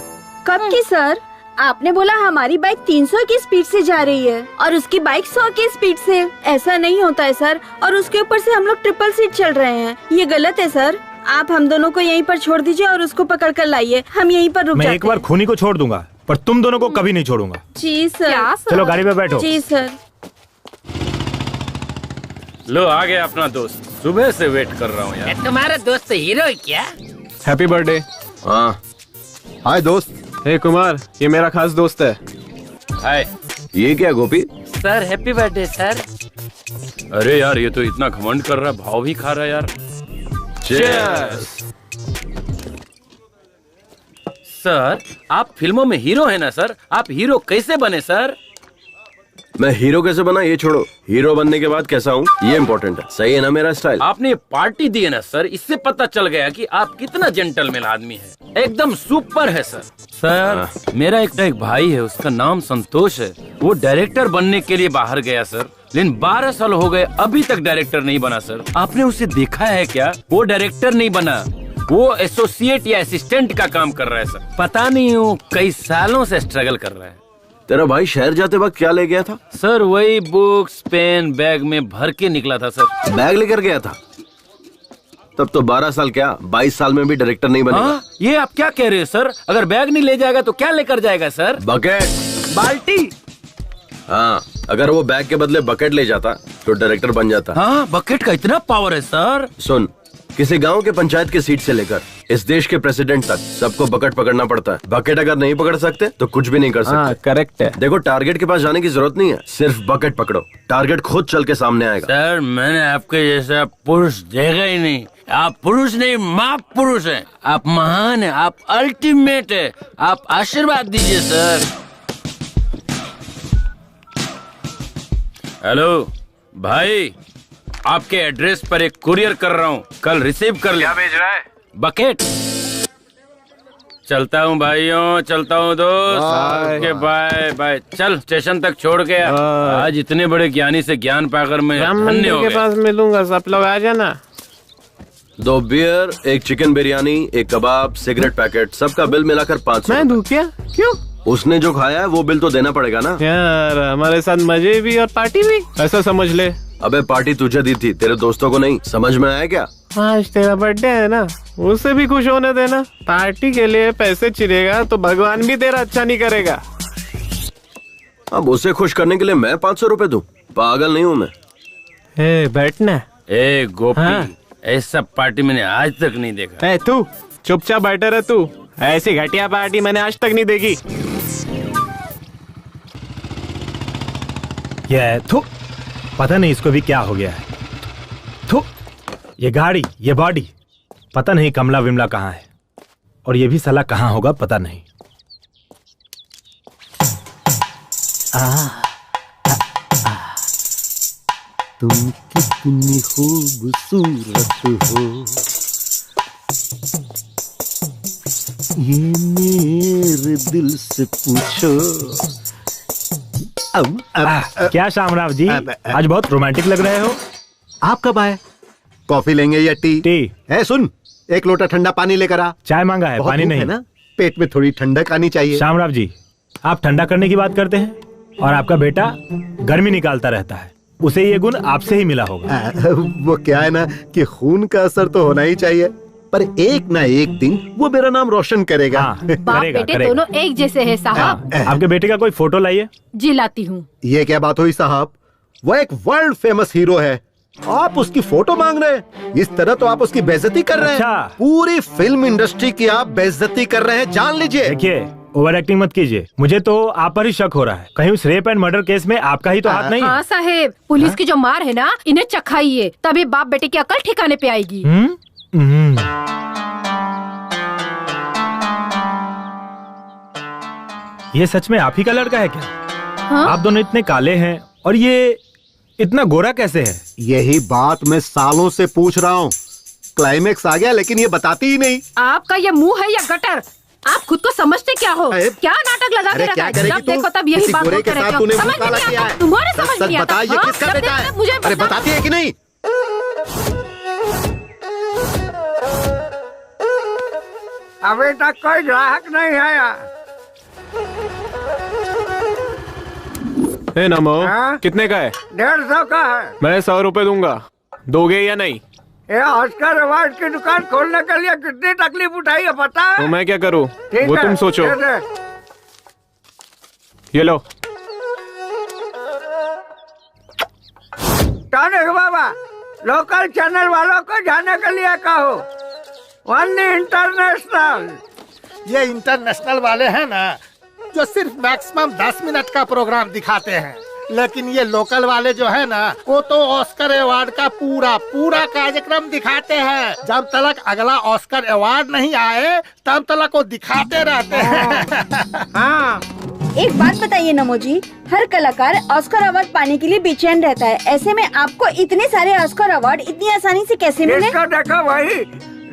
कब की सर? आपने बोला हमारी बाइक 300 की स्पीड से जा रही है और उसकी बाइक 100 की स्पीड से। ऐसा नहीं होता है सर, और उसके ऊपर से हम लोग ट्रिपल सीट चल रहे हैं, ये गलत है सर। आप हम दोनों को यहीं पर छोड़ दीजिए और उसको पकड़ कर लाइए, हम यहीं पर रुक जाते हैं।
मैं एक बार खूनी को छोड़ दूंगा, पर तुम दोनों को कभी नहीं छोड़ूंगा।
जी सर।
क्या सर?
चलो गाड़ी में बैठो।
जी सर।
लो आ गया अपना दोस्त, सुबह से वेट कर रहा हूँ यार।
तुम्हारा दोस्त हीरो है क्या?
Happy birthday.
हाँ,
हाय दोस्त।
हे कुमार, ये मेरा खास दोस्त है।
हाय।
ये क्या Gopi?
Sir happy birthday sir.
अरे यार ये तो इतना घमंड कर रहा, भाव भी खा रहा यार। सर आप फिल्मों में हीरो है ना सर, आप हीरो कैसे बने सर?
मैं हीरो कैसे बना ये छोड़ो, हीरो बनने के बाद कैसा हूँ ये इम्पोर्टेंट है। सही है ना मेरा स्टाइल?
आपने पार्टी दी है ना सर, इससे पता चल गया कि आप कितना जेंटलमैन आदमी है। एकदम सुपर है सर। सर मेरा एक भाई है, उसका नाम संतोष है, वो डायरेक्टर बनने के लिए बाहर गया सर, लेकिन 12 साल हो गए अभी तक डायरेक्टर नहीं बना सर। आपने उसे देखा है क्या? वो डायरेक्टर नहीं बना, वो एसोसिएट या असिस्टेंट का काम कर रहा है सर। पता नहीं वो कई सालों से स्ट्रगल कर रहा है।
तेरा भाई शहर जाते वक्त क्या ले गया था?
सर वही बुक्स पेन बैग में भर के निकला था सर।
बैग लेकर गया था? तब तो 12 साल क्या 22 साल में भी डायरेक्टर नहीं बनेगा।
हाँ? ये आप क्या कह रहे हैं सर? अगर बैग नहीं ले जाएगा तो क्या लेकर जाएगा सर?
बकेट।
बाल्टी।
हाँ, अगर वो बैग के बदले बकेट ले जाता तो डायरेक्टर बन जाता।
हाँ, बकेट का इतना पावर है सर।
सुन, किसी गांव के पंचायत की सीट से लेकर इस देश के प्रेसिडेंट तक सबको बकेट पकड़ना पड़ता है। बकेट अगर नहीं पकड़ सकते तो कुछ भी नहीं कर सकते।
हाँ, करेक्ट है।
देखो, टारगेट के पास जाने की जरूरत नहीं है, सिर्फ बकेट पकड़ो, टारगेट खुद चल के सामने आएगा।
सर, मैंने आपके जैसा पुरुष देखा ही नहीं। आप पुरुष नहीं, महापुरुष हैं। आप महान हैं, आप अल्टीमेट है। आप आशीर्वाद दीजिए सर। हेलो भाई, आपके एड्रेस पर एक कुरियर कर रहा हूँ, कल रिसीव कर ले।
क्या भेज रहा है?
बकेट। चलता हूँ भाइयों, चलता हूँ दोस्त। Okay, bye bye. चल स्टेशन तक छोड़ के आ। आज इतने बड़े ज्ञानी से ज्ञान पाकर मैं धन्य हो
के
गया।
पास मिलूंगा, सब लोग आ जाना।
2 बियर, 1 चिकन बिरयानी, 1 कबाब, सिगरेट पैकेट, सबका बिल मिलाकर 500।
मैं दूं क्या? क्यों?
उसने जो खाया है वो बिल तो देना पड़ेगा ना
यार। हमारे साथ मजे भी और पार्टी भी, ऐसा समझ ले।
अबे पार्टी तुझे दी थी, तेरे दोस्तों को नहीं। समझ में आया क्या?
आज तेरा बर्थडे है ना, उसे भी खुश होने देना। पार्टी के लिए पैसे चिरेगा तो भगवान भी तेरा अच्छा नहीं करेगा।
अब उसे खुश करने के लिए मैं 500 रुपए दूं? पागल नहीं हूँ मैं।
बैठना।
ए गोपी, ऐसा पार्टी मैंने आज तक नहीं देखा।
तू चुपचाप बैठे रह। तू ऐसी घटिया पार्टी मैंने आज तक नहीं देखी।
ये थू, पता नहीं इसको भी क्या हो गया है। थू, ये गाड़ी, ये बॉडी, पता नहीं कमला विमला कहाँ है, और ये भी साला कहाँ होगा पता नहीं।
तुम कितनी खूबसूरत हो, ये मेरे दिल से पूछो।
क्या शामराव जी, आज बहुत रोमांटिक लग रहे हो।
आप कब आए? कॉफी लेंगे या टी?
टी।
है, सुन, 1 लोटा ठंडा पानी लेकर आ।
चाय मांगा है, पानी नहीं।
है ना, पेट में थोड़ी ठंडक आनी चाहिए।
शामराव जी, आप ठंडा करने की बात करते हैं और आपका बेटा गर्मी निकालता रहता है। उसे ये गुण आपसे ही मिला होगा।
वो क्या है ना कि खून का असर तो होना ही चाहिए, पर एक ना एक दिन वो मेरा नाम रोशन करेगा।
बाप बेटे दोनों एक जैसे हैं साहब।
आपके बेटे का कोई फोटो लाइए।
जी लाती हूँ।
ये क्या बात हुई साहब? वो एक वर्ल्ड फेमस हीरो है, आप उसकी फोटो मांग रहे हैं? इस तरह तो आप उसकी बेइज्जती कर रहे हैं। पूरी फिल्म इंडस्ट्री की आप बेइज्जती कर रहे हैं, जान लीजिए।
देखिए, ओवर एक्टिंग मत कीजिए। मुझे तो आप पर ही शक हो रहा है। कहीं उस रेप एंड मर्डर केस में आपका ही तो हाथ नहीं है?
हाँ साहेब, पुलिस की जो मार है ना, इन्हें चखाइए, तभी बाप बेटे की अकल ठिकाने पे आएगी।
ये सच में आप ही का लड़का है क्या?
हाँ?
आप दोनों इतने काले हैं और ये इतना गोरा कैसे है?
यही बात मैं सालों से पूछ रहा हूँ। क्लाइमेक्स आ गया लेकिन ये बताती ही नहीं।
आपका ये मुंह है या गटर? आप खुद को समझते क्या हो? क्या नाटक लगा के रखा है? जब देखो तब यही बात बोलते रहते हो। समझ में नहीं आता? तुम्हारे समझ नहीं आता?
ये किसका बेटा है?
मुझे
अरे बताती है कि नहीं?
अभी तक कोई ग्राहक नहीं आया।
ए नमो, कितने का है?
150 का है।
मैं 100 रुपए दूंगा, दोगे या नहीं?
ये ऑस्कर अवार्ड की दुकान खोलने के लिए कितनी तकलीफ उठाई है पता है?
तो मैं क्या करूं?
ठीक
वो
है,
तुम सोचो।
दे दे।
ये लो।
टॉनिक बाबा, लोकल चैनल वालों को जाने के लिए कहो, वन्नी इंटरनेशनल।
ये इंटरनेशनल वाले हैं ना, जो सिर्फ मैक्सिमम 10 मिनट का प्रोग्राम दिखाते हैं, लेकिन ये लोकल वाले जो है ना, वो तो ऑस्कर अवार्ड का पूरा कार्यक्रम दिखाते हैं। जब तक अगला ऑस्कर अवार्ड नहीं आए तब तक वो दिखाते रहते हैं।
हाँ।
एक बात बताइए नमो जी, हर कलाकार ऑस्कर अवार्ड पाने के लिए बेचैन रहता है, ऐसे में आपको इतने सारे ऑस्कर अवार्ड इतनी आसानी से कैसे मिले?
इसको देखो, वही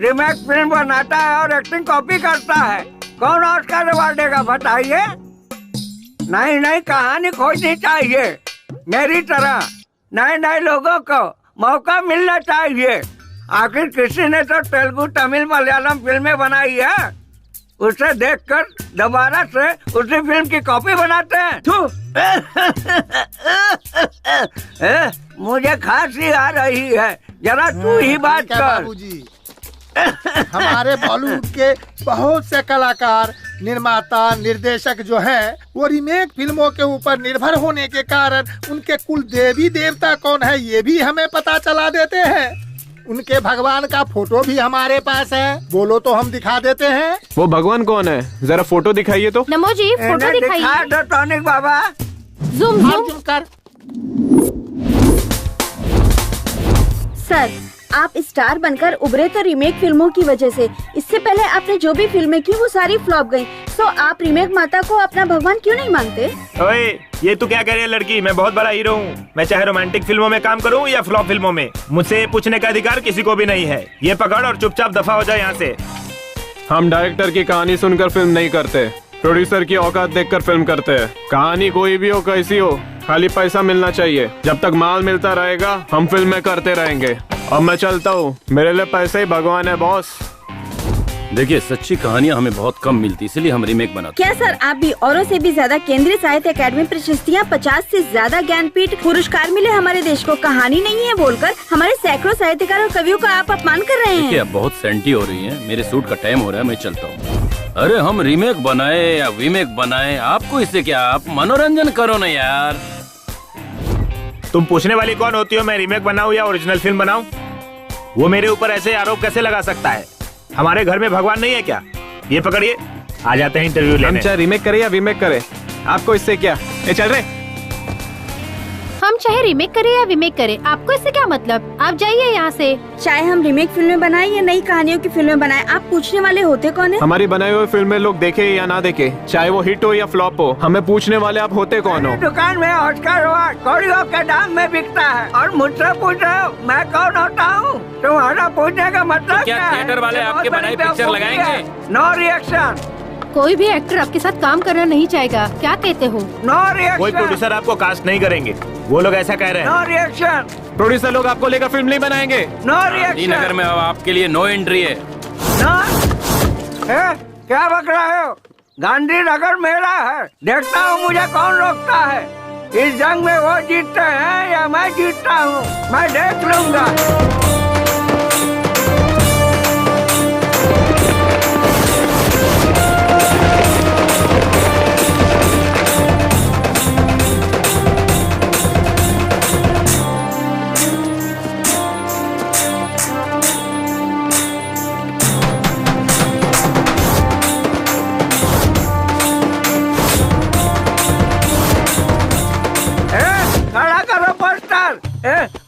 रीमेक फिल्म बनाता है और एक्टिंग कॉपी करता है। कौन ऑस्कर अवार्ड देगा बताइए? नई नई कहानी खोजनी चाहिए, मेरी तरह नए नए लोगों को मौका मिलना चाहिए। आखिर किसी ने तो तेलुगु, तमिल, मलयालम फिल्में बनाई है, उसे देखकर दोबारा से उसी फिल्म की कॉपी बनाते हैं। मुझे खांसी आ रही है, जरा तू ही बात कर।
हमारे बॉलीवुड के बहुत से कलाकार, निर्माता, निर्देशक जो हैं, वो रीमेक फिल्मों के ऊपर निर्भर होने के कारण उनके कुल देवी देवता कौन है ये भी हमें पता चला देते हैं। उनके भगवान का फोटो भी हमारे पास है, बोलो तो हम दिखा देते हैं।
वो भगवान कौन है, जरा फोटो दिखाइए तो।
नमो जी, फोटो दिखाइए।
दो टॉनिक बाबा।
जूम
कर।
सर, आप स्टार बनकर उभरे तो रीमेक फिल्मों की वजह से। इससे पहले आपने जो भी फिल्में की वो सारी फ्लॉप गयी। तो आप रीमेक माता को अपना भगवान क्यों नहीं मानते?
ओए, ये तू क्या कह रही है लड़की? मैं बहुत बड़ा हीरो हूँ। मैं चाहे रोमांटिक फिल्मों में काम करूँ या फ्लॉप फिल्मों में, मुझसे पूछने का अधिकार किसी को भी नहीं है। ये पकड़ और चुपचाप दफा हो जाए यहाँ से।
हम डायरेक्टर की कहानी सुनकर फिल्म नहीं करते, प्रोड्यूसर की औकात देखकर फिल्म करते हैं। कहानी कोई भी हो, कैसी हो, खाली पैसा मिलना चाहिए। जब तक माल मिलता रहेगा हम फिल्में करते रहेंगे। अब मैं चलता हूँ, मेरे लिए पैसे ही भगवान है बॉस।
देखिए, सच्ची कहानियाँ हमें बहुत कम मिलती, इसलिए हम रीमेक बनाते।
क्या सर, आप भी औरों से भी ज्यादा केंद्रीय साहित्य अकादमी प्रशस्तियाँ, 50 से ज्यादा ज्ञानपीठ पुरस्कार मिले हमारे देश को, कहानी नहीं है बोलकर हमारे सैकड़ों साहित्यकार और कवियों का आप अपमान कर रहे हैं।
देखिए, अब बहुत सेंटी हो रही है, मेरे सूट का टाइम हो रहा है, मैं चलता हूँ। अरे हम रीमेक बनाए या वीमेक बनाए, आपको इससे क्या? आप मनोरंजन करो ना यार।
तुम पूछने वाली कौन होती हो मैं रीमेक बनाऊं या ओरिजिनल फिल्म बनाऊं? वो मेरे ऊपर ऐसे आरोप कैसे लगा सकता है? हमारे घर में भगवान नहीं है क्या? ये पकड़िए, आ जाते हैं इंटरव्यू लेने।
हम चाहे रीमेक करे या वीमेक करे, आपको इससे क्या? ये चल रहे।
हम चाहे रीमेक करें या वीमेक करें, आपको इससे क्या मतलब? आप जाइए यहाँ से।
चाहे हम रीमेक फिल्में बनाएं या नई कहानियों की फिल्में बनाएं, आप पूछने वाले होते कौन है?
हमारी बनाई हुई फिल्में लोग देखे या ना देखे, चाहे वो हिट हो या फ्लॉप हो, हमें पूछने वाले आप होते कौन हो?
दुकान में ऑस्कर अवार्ड कौड़ियों के दाम में बिकता है और मुझसे पूछ रहे हो मैं कौन होता हूँ? तुम्हारा पूछने का मतलब
क्या थिएटर वाले आपके बनाई पिक्चर लगाएंगे?
No reaction.
कोई भी एक्टर आपके साथ काम करना नहीं चाहेगा, क्या कहते हो?
No reaction.
कोई प्रोड्यूसर आपको कास्ट नहीं करेंगे, वो लोग ऐसा कह रहे हैं।
No reaction.
प्रोड्यूसर लोग आपको लेकर फिल्म नहीं बनाएंगे।
No reaction.
नगर में अब आपके लिए नो एंट्री है।
क्या बक रहे हो? गांधी नगर मेरा है, देखता हूँ मुझे कौन रोकता है। इस जंग में वो जीतते हैं या मैं जीतता हूँ, मैं देख लूंगा।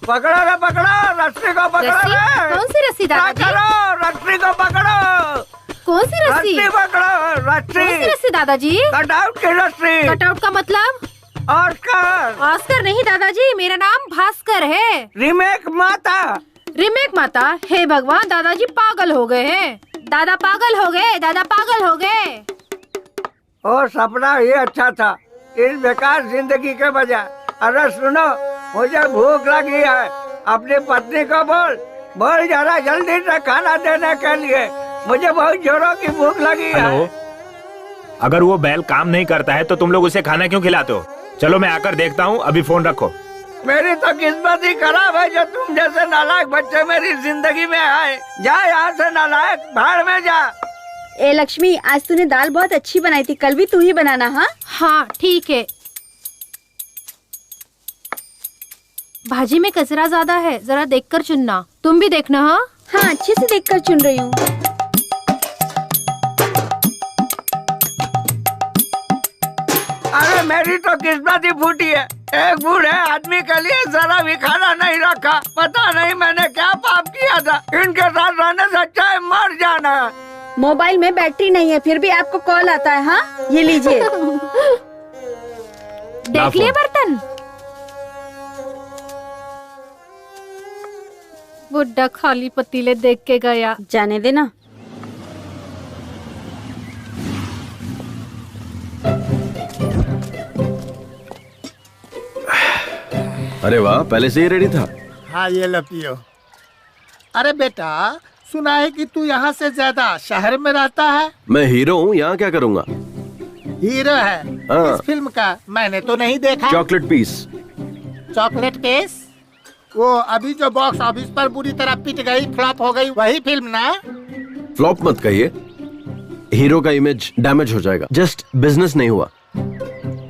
पकड़ो रे, पकड़ो रस्सी को, पकड़ो रे।
कौन सी रस्सी दादाजी?
रस्सी को पकड़ो।
कौन सी रस्सी?
पकड़ो रस्सी।
कौन सी रस्सी दादाजी?
कटआउट की रस्सी।
कटआउट का मतलब?
ऑस्कर।
ऑस्कर नहीं दादाजी, मेरा नाम भास्कर है।
रीमेक माता।
रीमेक माता? हे भगवान, दादाजी पागल हो गए हैं। दादा पागल हो गए, दादा पागल हो गए।
ओ सपना ये अच्छा था इस बेकार जिंदगी के बजाय। अरे सुनो, मुझे भूख लगी है, अपनी पत्नी को बोल जरा जल्दी से खाना देने के लिए, मुझे बहुत जोरों की भूख लगी है।
अगर वो बैल काम नहीं करता है तो तुम लोग उसे खाना क्यों खिलाते हो? चलो मैं आकर देखता हूँ, अभी फोन रखो।
मेरी तो किस्मत ही खराब है जो तुम जैसे नालायक बच्चे मेरी जिंदगी में आए। जा यहाँ से नालायक, भाड़ में जा।
ए लक्ष्मी, आज तूने दाल बहुत अच्छी बनाई थी, कल भी तू ही बनाना। हाँ
हाँ ठीक है। भाजी में कचरा ज्यादा है, जरा देखकर चुनना। तुम भी देखना। हाँ
हाँ, अच्छे से देखकर चुन रही हूँ।
अरे मेरी तो किस्मत ही फूटी है, एक बूढ़े आदमी के लिए जरा भी खाना नहीं रखा। पता नहीं मैंने क्या पाप किया था, इनके साथ रहने से अच्छा है मर जाना।
मोबाइल में बैटरी नहीं है, फिर भी आपको कॉल आता है। हाँ ये लीजिए।
देख लिए बर्तन? बुड्ढा खाली पतीले देख के गया।
जाने देना।
अरे वाह, पहले से ही रेडी था।
हाँ ये लो पियो। अरे बेटा, सुना है कि तू यहाँ से ज्यादा शहर में रहता है।
मैं हीरो हूँ, यहाँ क्या करूँगा?
हीरो है
हाँ।
इस फिल्म का मैंने तो नहीं देखा।
Chocolate piece.
Chocolate piece? वो अभी जो बॉक्स ऑफिस पर बुरी तरह पिट गई, फ्लॉप हो गई, वही फिल्म ना?
फ्लॉप मत कहिए, हीरो का इमेज डैमेज हो जाएगा। जस्ट बिजनेस नहीं हुआ,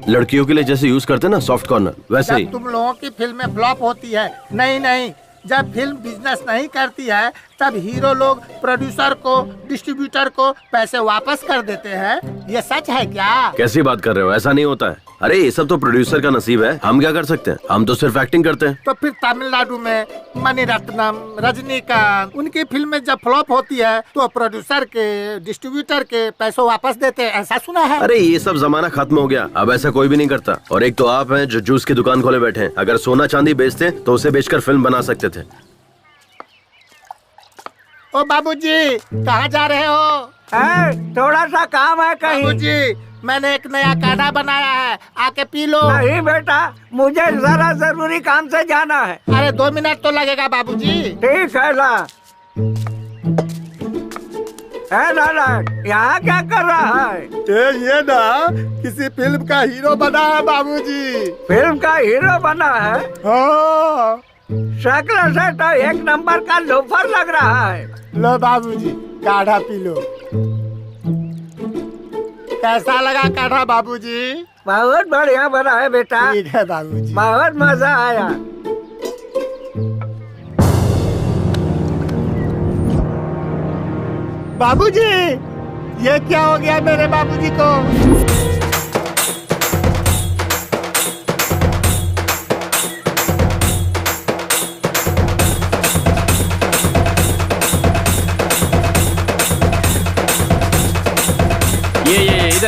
लड़कियों के लिए जैसे यूज करते हैं ना सॉफ्ट कॉर्नर, वैसे ही।
जब तुम लोगों की फिल्में फ्लॉप होती है, नहीं, जब फिल्म बिजनेस नहीं करती है तब हीरो लोग प्रोड्यूसर को, डिस्ट्रीब्यूटर को पैसे वापस कर देते हैं। ये सच है क्या?
कैसी बात कर रहे हो, ऐसा नहीं होता है। अरे ये सब तो प्रोड्यूसर का नसीब है, हम क्या कर सकते हैं, हम तो सिर्फ एक्टिंग करते हैं।
तो फिर तमिलनाडु में मणिरत्नम, रजनीकांत, उनकी फिल्में जब फ्लॉप होती है तो प्रोड्यूसर के, डिस्ट्रीब्यूटर के पैसों वापस देते हैं, ऐसा सुना है।
अरे ये सब जमाना खत्म हो गया, अब ऐसा कोई भी नहीं करता। और एक तो आप हैं जो जूस की दुकान खोले बैठे हैं, अगर सोना चांदी बेचते तो उसे बेचकर फिल्म बना सकते थे।
ओ बाबूजी, कहाँ जा रहे हो?
थोड़ा सा काम है कहीं।
बाबूजी, मैंने एक नया काढ़ा बनाया है, आके पी लो।
नहीं बेटा, मुझे जरा जरूरी काम से जाना है।
अरे 2 मिनट तो लगेगा बाबूजी।
ठीक है ला। लाला, यहाँ क्या कर रहा है?
ये ना किसी फिल्म का हीरो बना है बाबूजी।
फिल्म का हीरो बना है?
हाँ।
शक्ल से तो एक नंबर का लोफर लग रहा है।
लो बाबूजी, काढ़ा पी लो। कैसा लगा काढ़ा बाबूजी?
बहुत बढ़िया बना है बेटा।
ठीक है बाबूजी।
बहुत मजा आया।
बाबूजी, ये क्या हो गया मेरे बाबूजी को?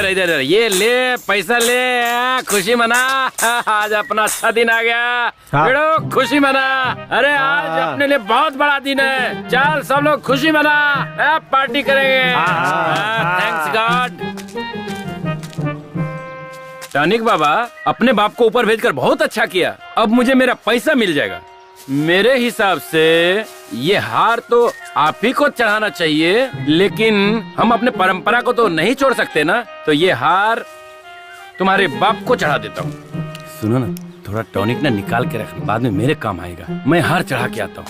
इधर ये ले, पैसा ले, खुशी मना। आज अपना अच्छा दिन आ गया। बेड़ो खुशी मना। अरे आज अपने लिए बहुत बड़ा दिन है। चल सब लोग खुशी मना, पार्टी करेंगे। Thanks God. टॉनिक बाबा, अपने बाप को ऊपर भेजकर बहुत अच्छा किया। अब मुझे मेरा पैसा मिल जाएगा। मेरे हिसाब से ये हार तो आप ही को चढ़ाना चाहिए, लेकिन हम अपने परंपरा को तो नहीं छोड़ सकते ना। तो ये हार तुम्हारे बाप को चढ़ा देता हूँ। सुनो ना, थोड़ा टॉनिक ना निकाल के रखना, बाद में मेरे काम आएगा। मैं हार चढ़ा के आता हूँ।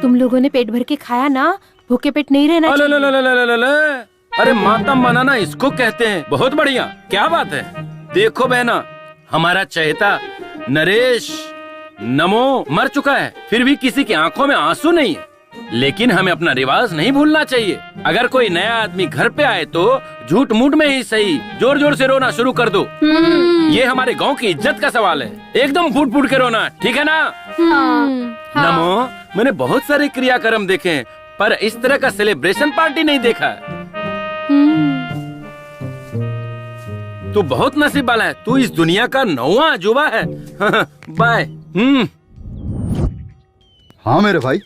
तुम लोगों ने पेट भर के खाया ना, भूखे पेट नहीं रहना चाहिए।
अरे मातम मनाना इसको कहते हैं। बहुत बढ़िया, क्या बात है। देखो बहना, हमारा चहेता नरेश नमो मर चुका है, फिर भी किसी की आंखों में आंसू नहीं है। लेकिन हमें अपना रिवाज नहीं भूलना चाहिए। अगर कोई नया आदमी घर पे आए तो झूठ मूठ में ही सही जोर जोर से रोना शुरू कर दो। ये हमारे गांव की इज्जत का सवाल है। एकदम फूट फूट के रोना, ठीक है ना? नमो, मैंने बहुत सारे क्रियाक्रम देखे हैं, पर इस तरह का सेलिब्रेशन पार्टी नहीं देखा। तू बहुत नसीब वाला है, तू इस दुनिया का 9वां अजूबा है। बाय।
हाँ मेरे भाई,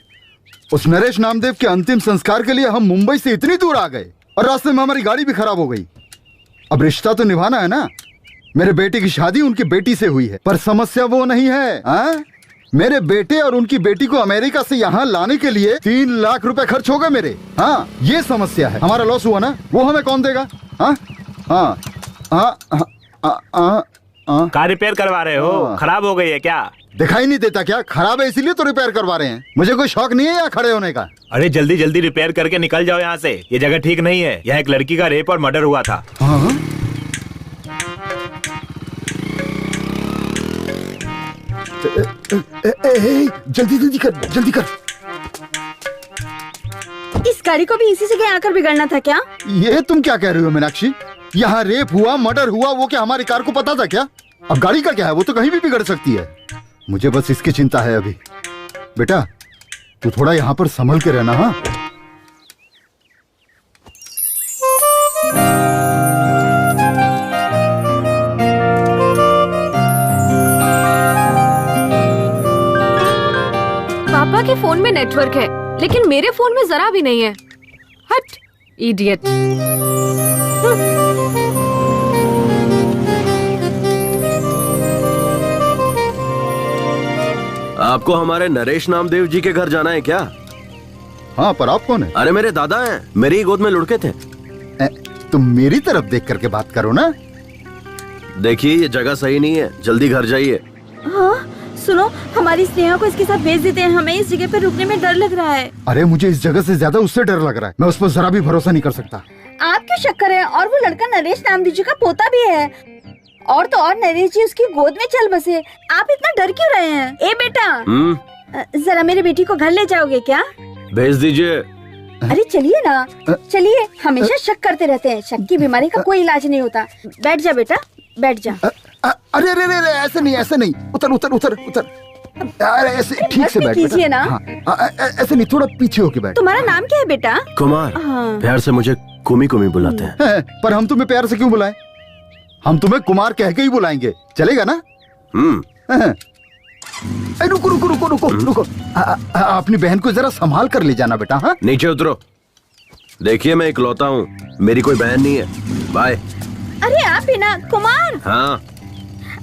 उस नरेश नामदेव के अंतिम संस्कार के लिए हम मुंबई से इतनी दूर आ गए और रास्ते में हमारी गाड़ी भी खराब हो गई। अब रिश्ता तो निभाना है ना। मेरे बेटे की शादी उनकी बेटी से हुई है, पर समस्या वो नहीं है। मेरे बेटे और उनकी बेटी को अमेरिका से यहाँ लाने के लिए 3 लाख रुपए खर्च हो गए मेरे। हाँ, ये समस्या है। हमारा लॉस हुआ ना, वो हमें कौन देगा?
कार रिपेयर करवा रहे हो? खराब हो गई है क्या?
दिखाई नहीं देता क्या? खराब है इसीलिए तो रिपेयर करवा रहे हैं। मुझे कोई शौक नहीं है यहाँ खड़े होने का।
अरे जल्दी जल्दी रिपेयर करके निकल जाओ यहाँ से। ये जगह ठीक नहीं है। यहाँ एक लड़की का रेप और मर्डर हुआ था।
जल्दी जल्दी कर, जल्दी कर।
इस गाड़ी को भी इसी जगह आकर बिगड़ना था क्या?
ये तुम क्या कह रही हो मीनाक्षी? यहाँ रेप हुआ, मर्डर हुआ, वो क्या हमारी कार को पता था क्या? अब गाड़ी का क्या है, वो तो कहीं भी बिगड़ सकती है। मुझे बस इसकी चिंता है अभी। बेटा तू थोड़ा यहाँ पर संभल के रहना। हाँ,
पापा के फोन में नेटवर्क है, लेकिन मेरे फोन में जरा भी नहीं है। हट, इडियट।
आपको हमारे नरेश नामदेव जी के घर जाना है क्या?
हाँ, पर आप कौन है?
अरे मेरे दादा हैं, मेरी गोद में लुढ़के थे।
तुम मेरी तरफ देख करके बात करो ना।
देखिए ये जगह सही नहीं है, जल्दी घर जाइए।
हाँ, सुनो, हमारी स्नेहा को इसके साथ भेज देते हैं, हमें इस जगह पर रुकने में डर लग रहा है।
अरे मुझे इस जगह से ज्यादा उससे डर लग रहा है, मैं उस पर जरा भी भरोसा नहीं कर सकता।
आप क्यों शक कर रहे हैं? और वो लड़का नरेश नामदेव जी का पोता भी है, और तो और नरेश जी उसकी गोद में चल बसे। आप इतना डर क्यों रहे हैं? ए बेटा, जरा मेरी बेटी को घर ले जाओगे क्या?
भेज दीजिए।
अरे चलिए ना, चलिए। हमेशा शक करते रहते हैं, शक की बीमारी का कोई इलाज नहीं होता। बैठ जा बेटा, बैठ जा।
अरे अरे अरे ऐसे नहीं, ऐसे नहीं, उतर उतर उतर उतर। अरे ऐसे ठीक से बैठ
कीजिए ना।
हाँ, ऐसे नहीं, थोड़ा पीछे होके बैठ।
तुम्हारा नाम क्या है बेटा?
कुमार।
हाँ।
प्यार से मुझे कुमी कुमी बुलाते हैं।
पर हम तुम्हें प्यार से क्यों बुलाएं? हम तुम्हें कुमार कह के ही बुलाएंगे, चलेगा ना? रुको रुको रुको रुको रुको, अपनी बहन को जरा संभाल कर ले जाना बेटा। हाँ,
नीचे उतरो। देखिए मैं इकलौता हूँ, मेरी कोई बहन नहीं है। बाय।
अरे आप भी ना कुमार।
हाँ,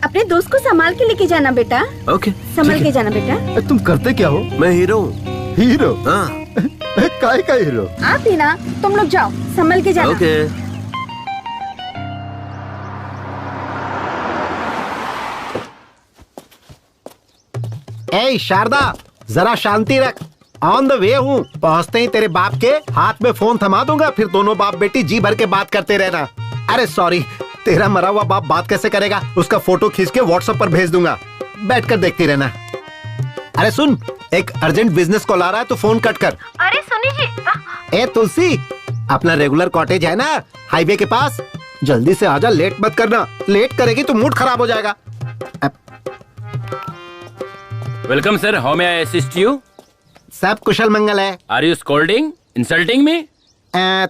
अपने दोस्त को संभाल के लेके जाना बेटा।
ओके,
संभाल के जाना बेटा।
तुम करते क्या हो?
मैं हीरो हूँ।
हीरो?
हाँ।
काय का हीरो?
आप भी ना, तुम लोग जाओ, संभाल के जाना।
ओके।
ए शारदा, जरा शांति रख। ऑन द वे हूँ, पहुँचते ही तेरे बाप के हाथ में फोन थमा दूंगा, फिर दोनों बाप बेटी जी भर के बात करते रहना। अरे सॉरी, तेरा मरा हुआ बाप बात कैसे करेगा? उसका फोटो खींच के व्हाट्सएप पर भेज दूंगा, बैठकर देखती रहना। अरे सुन, एक अर्जेंट बिजनेस कॉल आ रहा है तो फोन कट कर।
अरे सुनी जी।
ए तुलसी, अपना रेगुलर कॉटेज है ना हाईवे के पास, जल्दी से आजा, लेट मत करना। लेट करेगी तो मूड खराब हो जाएगा।
Welcome sir, how may I assist you?
सब कुशल मंगल है।
Are you scolding, insulting me?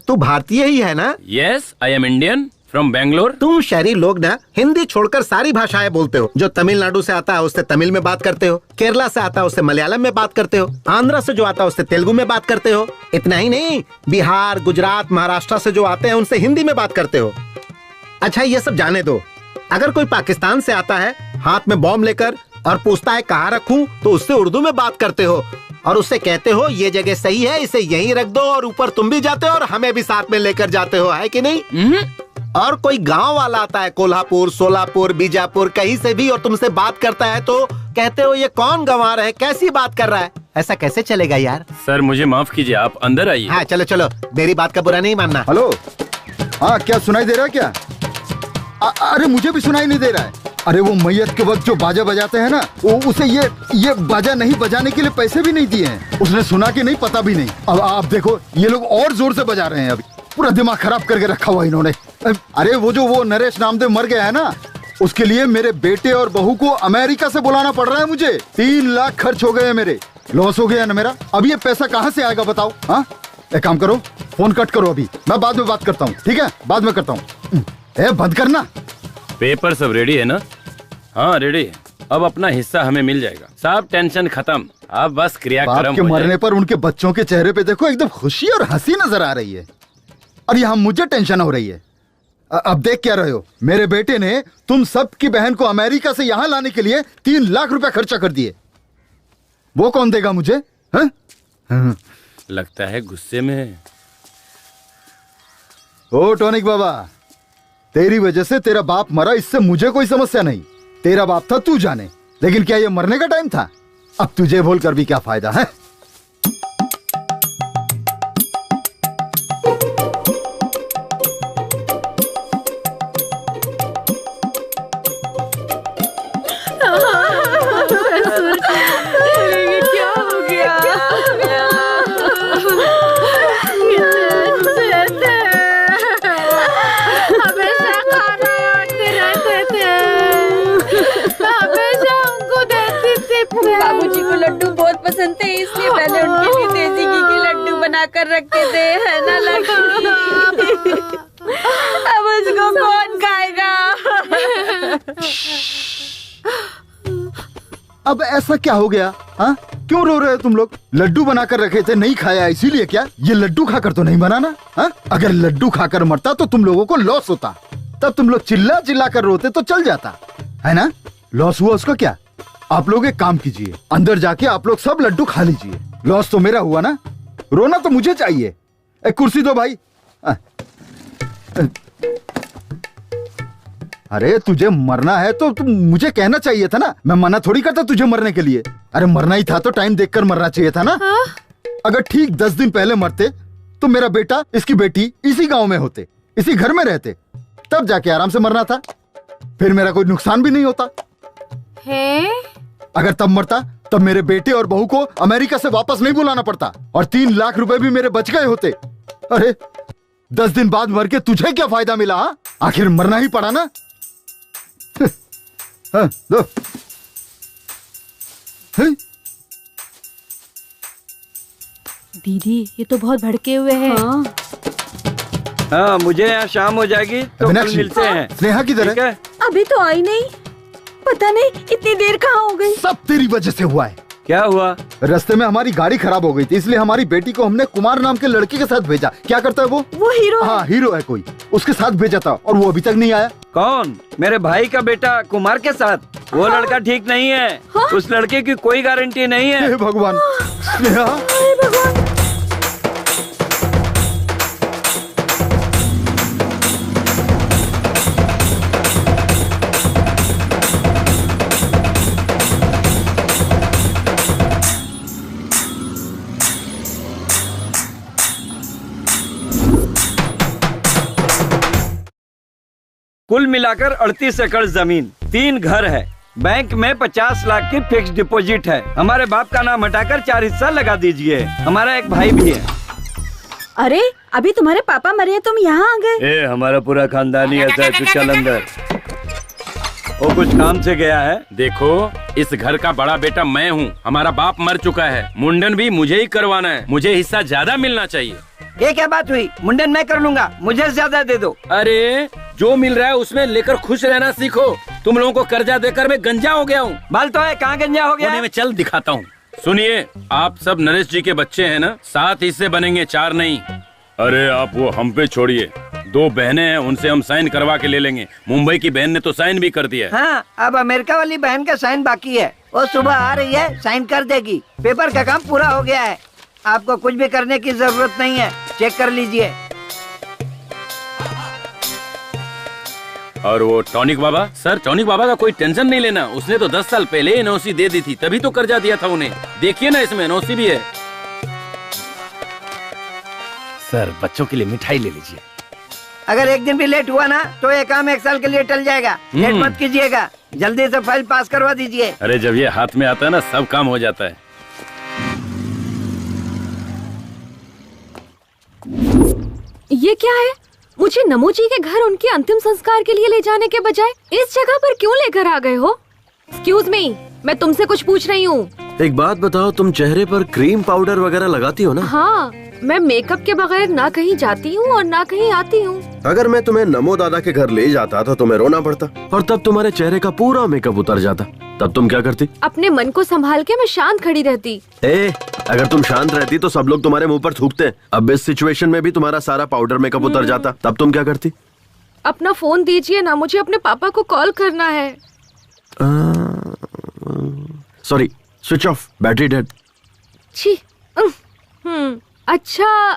तू भारतीय ही है ना?
Yes, I am Indian from Bangalore.
तुम शहरी लोग ना हिंदी छोड़कर सारी भाषाएं बोलते हो। जो तमिलनाडु से आता है उससे तमिल में बात करते हो, केरला से आता है उससे मलयालम में बात करते हो, आंध्रा से जो आता है उससे तेलुगु में बात करते हो। इतना ही नहीं, बिहार, गुजरात, महाराष्ट्र से जो आते हैं उनसे हिंदी में बात करते हो। अच्छा ये सब जाने दो, अगर कोई पाकिस्तान से आता है हाथ में बॉम्ब लेकर और पूछता है कहाँ रखूं, तो उससे उर्दू में बात करते हो और उससे कहते हो ये जगह सही है, इसे यहीं रख दो, और ऊपर तुम भी जाते हो और हमें भी साथ में लेकर जाते हो, है कि नहीं? और कोई गांव वाला आता है कोल्हापुर, सोलापुर, बीजापुर, कहीं से भी, और तुमसे बात करता है तो कहते हो ये कौन गंवार है, कैसी बात कर रहा है। ऐसा कैसे चलेगा यार?
सर मुझे माफ कीजिए, आप अंदर आइए।
हाँ चलो चलो, मेरी बात का बुरा नहीं मानना।
हेलो, हाँ क्या सुनाई दे रहा है क्या? अरे मुझे भी सुनाई नहीं दे रहा है। अरे वो मैयत के वक्त जो बाजा बजाते हैं ना, वो उसे ये बाजा नहीं बजाने के लिए पैसे भी नहीं दिए हैं। उसने सुना कि नहीं पता भी नहीं। अब आप देखो ये लोग और जोर से बजा रहे हैं, अभी पूरा दिमाग खराब करके रखा हुआ इन्होंने। अरे वो नरेश नामदेव मर गया है ना, उसके लिए मेरे बेटे और बहू को अमेरिका से बुलाना पड़ रहा है मुझे। 3 लाख खर्च हो गए हैं मेरे, लॉस हो गया ना मेरा। अब ये पैसा कहाँ से आएगा बताओ? हाँ एक काम करो, फोन कट करो, अभी मैं बाद में बात करता हूँ। ठीक है, बाद में करता हूँ। बंद करना।
पेपर सब रेडी है ना? हाँ रेडी। अब अपना हिस्सा हमें मिल जाएगा। सब टेंशन खत्म, अब बस क्रियाक्रम
बाप के मरने पर उनके बच्चों के चेहरे पे देखो एकदम खुशी और हंसी नजर आ रही है, और यहाँ मुझे टेंशन हो रही है। अब देख क्या रहे हो, मेरे बेटे ने तुम सब की बहन को अमेरिका से यहाँ लाने के लिए 3 लाख रुपया खर्चा कर दिए। वो कौन देगा मुझे?
लगता है गुस्से में।
ओ टॉनिक बाबा, तेरी वजह से तेरा बाप मरा, इससे मुझे कोई समस्या नहीं। तेरा बाप था तू जाने, लेकिन क्या ये मरने का टाइम था? अब तुझे बोलकर भी क्या फायदा है?
बाबूजी को लड्डू बहुत पसंद थे, इसलिए मैंने उनके लिए देसी घी के लड्डू बनाकर रखे थे, है ना लड्डू? अब उसको कौन खाएगा?
अब ऐसा क्या हो गया? हाँ क्यों रो रहे हो तुम लोग? लड्डू बनाकर रखे थे, नहीं खाया इसीलिए क्या? ये लड्डू खाकर तो नहीं बनाना। हाँ अगर लड्डू खाकर मरता तो तुम लोगों को लॉस होता, तब तुम लोग चिल्ला चिल्ला कर रोते तो चल जाता, है ना? लॉस हुआ उसका क्या? आप लोग एक काम कीजिए, अंदर जाके आप लोग सब लड्डू खा लीजिए। लॉस तो मेरा हुआ ना, रोना तो मुझे चाहिए। एक कुर्सी दो भाई। अरे तुझे मरना है तो तुम मुझे कहना चाहिए था ना, मैं मना थोड़ी करता तुझे मरने के लिए। अरे मरना ही था तो टाइम देखकर मरना चाहिए था ना। अगर ठीक 10 दिन पहले मरते तो मेरा बेटा इसकी बेटी इसी गांव में होते, इसी घर में रहते, तब जाके आराम से मरना था, फिर मेरा कोई नुकसान भी नहीं होता
है?
अगर तब मरता तब मेरे बेटे और बहू को अमेरिका से वापस नहीं बुलाना पड़ता और 3 लाख रुपए भी मेरे बच गए होते। अरे 10 दिन बाद मर के तुझे क्या फायदा मिला? हा? आखिर मरना ही पड़ा ना। हाँ, दो।
दीदी ये तो बहुत भड़के हुए हैं।
हाँ, मुझे यहाँ शाम हो जाएगी तो कल मिलते हैं।
स्नेहा किधर है?
अभी तो आई नहीं, पता नहीं इतनी देर कहाँ हो गई।
सब तेरी वजह से हुआ है।
क्या हुआ?
रास्ते में हमारी गाड़ी खराब हो गई थी, इसलिए हमारी बेटी को हमने कुमार नाम के लड़के के साथ भेजा। क्या करता है वो?
हीरो।
हाँ हीरो है कोई, उसके साथ भेजा था और वो अभी तक नहीं आया।
कौन? मेरे भाई का बेटा कुमार के साथ? वो लड़का ठीक नहीं है। उस लड़के की कोई गारंटी नहीं है।
हे भगवान। स्नेहा।
भगवान।
कुल मिलाकर 38 एकड़ जमीन, 3 घर है, बैंक में 50 लाख की फिक्स डिपॉजिट है। हमारे बाप का नाम हटाकर 4 हिस्सा लगा दीजिए। हमारा एक भाई भी है।
अरे अभी तुम्हारे पापा मरे हैं, तुम यहाँ आ गए?
हमारा पूरा खानदान ही ऐसा है। तू चल अंदर। वो कुछ काम से गया है।
देखो, इस घर का बड़ा बेटा मैं हूँ। हमारा बाप मर चुका है, मुंडन भी मुझे ही करवाना है। मुझे हिस्सा ज्यादा मिलना चाहिए।
ये क्या बात हुई? मुंडन मैं कर लूंगा, मुझे ज्यादा दे दो।
अरे जो मिल रहा है उसमें लेकर खुश रहना सीखो। तुम लोगों को कर्जा देकर मैं गंजा हो गया हूँ।
बाल तो है, कहाँ गंजा हो गया?
में चल दिखाता हूँ। सुनिए, आप सब नरेश जी के बच्चे हैं ना? 7 हिस्से बनेंगे, 4 नहीं। अरे आप वो हम पे छोड़िए, 2 बहनें हैं, उनसे हम साइन करवा के ले लेंगे। मुंबई की बहन ने तो साइन भी कर दिया है।
हाँ, अब अमेरिका वाली बहन का साइन बाकी है। वो सुबह आ रही है, साइन कर देगी। पेपर का काम पूरा हो गया है। आपको कुछ भी करने की जरूरत नहीं है, चेक कर लीजिए।
और वो टॉनिक बाबा, सर टॉनिक बाबा का कोई टेंशन नहीं लेना। उसने तो 10 साल पहले एनओसी दे दी थी, तभी तो कर्जा दिया था उन्हें। देखिए ना, इसमें एनओसी भी है। सर बच्चों के लिए मिठाई ले लीजिए।
अगर एक दिन भी लेट हुआ ना तो ये काम 1 साल के लिए टल जाएगा। लेट मत कीजिएगा, जल्दी से फाइल पास करवा दीजिए।
अरे जब ये हाथ में आता है ना, सब काम हो जाता है।
ये क्या है? मुझे नमो जी के घर उनके अंतिम संस्कार के लिए ले जाने के बजाय इस जगह पर क्यों लेकर आ गए हो? एक्सक्यूज मी, मैं तुमसे कुछ पूछ रही हूँ।
एक बात बताओ, तुम चेहरे पर क्रीम पाउडर वगैरह लगाती हो ना?
हाँ, मैं मेकअप के बगैर ना कहीं जाती हूँ और ना कहीं आती हूँ।
अगर मैं तुम्हें नमो दादा के घर ले जाता तो तुम्हें रोना पड़ता और तब तुम्हारे चेहरे का पूरा मेकअप उतर जाता, तब तुम क्या करती?
अपने मन को संभाल के मैं शांत खड़ी रहती।
अगर तुम शांत रहती तो सब लोग तुम्हारे मुंह पर थूकते। अब इस सिचुएशन में भी तुम्हारा सारा पाउडर मेकअप उतर जाता, तब तुम क्या करती?
अपना फोन दीजिए ना, मुझे अपने पापा को कॉल करना है।
Sorry, switch off, battery dead.
छी। अच्छा,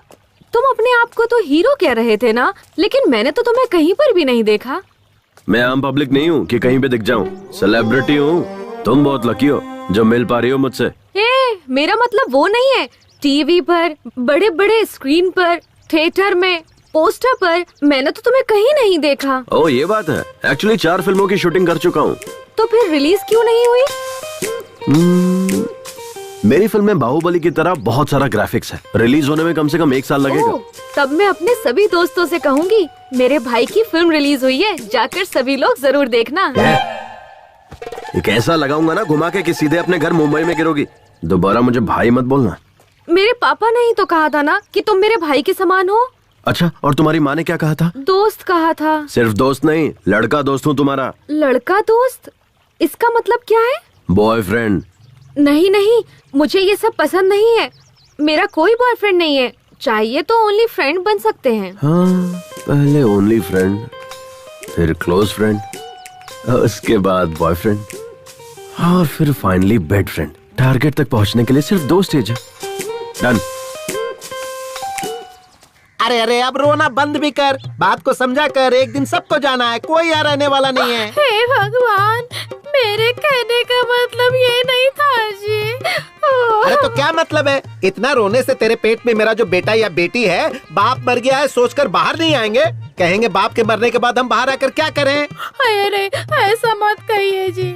तुम अपने आप को तो हीरो कह रहे थे ना, लेकिन मैंने तो तुम्हें कहीं पर भी नहीं देखा।
मैं आम पब्लिक नहीं हूँ कि कहीं पे दिख जाऊँ, सेलिब्रिटी हूँ। तुम बहुत लकी हो जो मिल पा रही हो मुझसे।
मेरा मतलब वो नहीं है। टीवी पर, बड़े बड़े स्क्रीन पर, थिएटर में, पोस्टर पर, मैंने तो तुम्हें कहीं नहीं देखा।
ओह ये बात है। एक्चुअली 4 फिल्मों की शूटिंग कर चुका हूँ।
तो फिर रिलीज क्यों नहीं हुई?
मेरी फिल्म में बाहुबली की तरह बहुत सारा ग्राफिक्स है। रिलीज होने में कम से कम 1 साल लगेगा।
तब मैं अपने सभी दोस्तों से कहूँगी, मेरे भाई की फिल्म रिलीज हुई है, जाकर सभी लोग जरूर देखना।
एक ऐसा लगाऊंगा ना घुमा के कि सीधे अपने घर मुंबई में गिरोगी। दोबारा मुझे भाई मत बोलना।
मेरे पापा ने ही तो कहा था ना कि तुम मेरे भाई के समान हो।
अच्छा, और तुम्हारी माँ ने क्या कहा था?
दोस्त कहा था।
सिर्फ दोस्त नहीं, लड़का दोस्त हूँ तुम्हारा।
लड़का दोस्त? इसका मतलब क्या है?
बॉयफ्रेंड।
नहीं नहीं, मुझे ये सब पसंद नहीं है। मेरा कोई बॉयफ्रेंड नहीं है। चाहिए तो ओनली फ्रेंड बन सकते हैं।
हाँ, पहले ओनली फ्रेंड, फिर क्लोज फ्रेंड, उसके बाद बॉयफ्रेंड, और फिर फाइनली बेड फ्रेंड। टारगेट तक पहुंचने के लिए सिर्फ 2 स्टेज है। डन।
अरे अरे अब रोना बंद भी कर, बात को समझा कर। एक दिन सबको जाना है, कोई यहाँ रहने वाला नहीं है।
हे भगवान, मेरे कहने का मतलब ये नहीं था जी।
अरे तो क्या मतलब है? इतना रोने से तेरे पेट में मेरा जो बेटा या बेटी है, बाप मर गया है सोचकर बाहर नहीं आएंगे? कहेंगे बाप के मरने के बाद हम बाहर आकर क्या करें?
अरे ऐसा मत कहिए जी,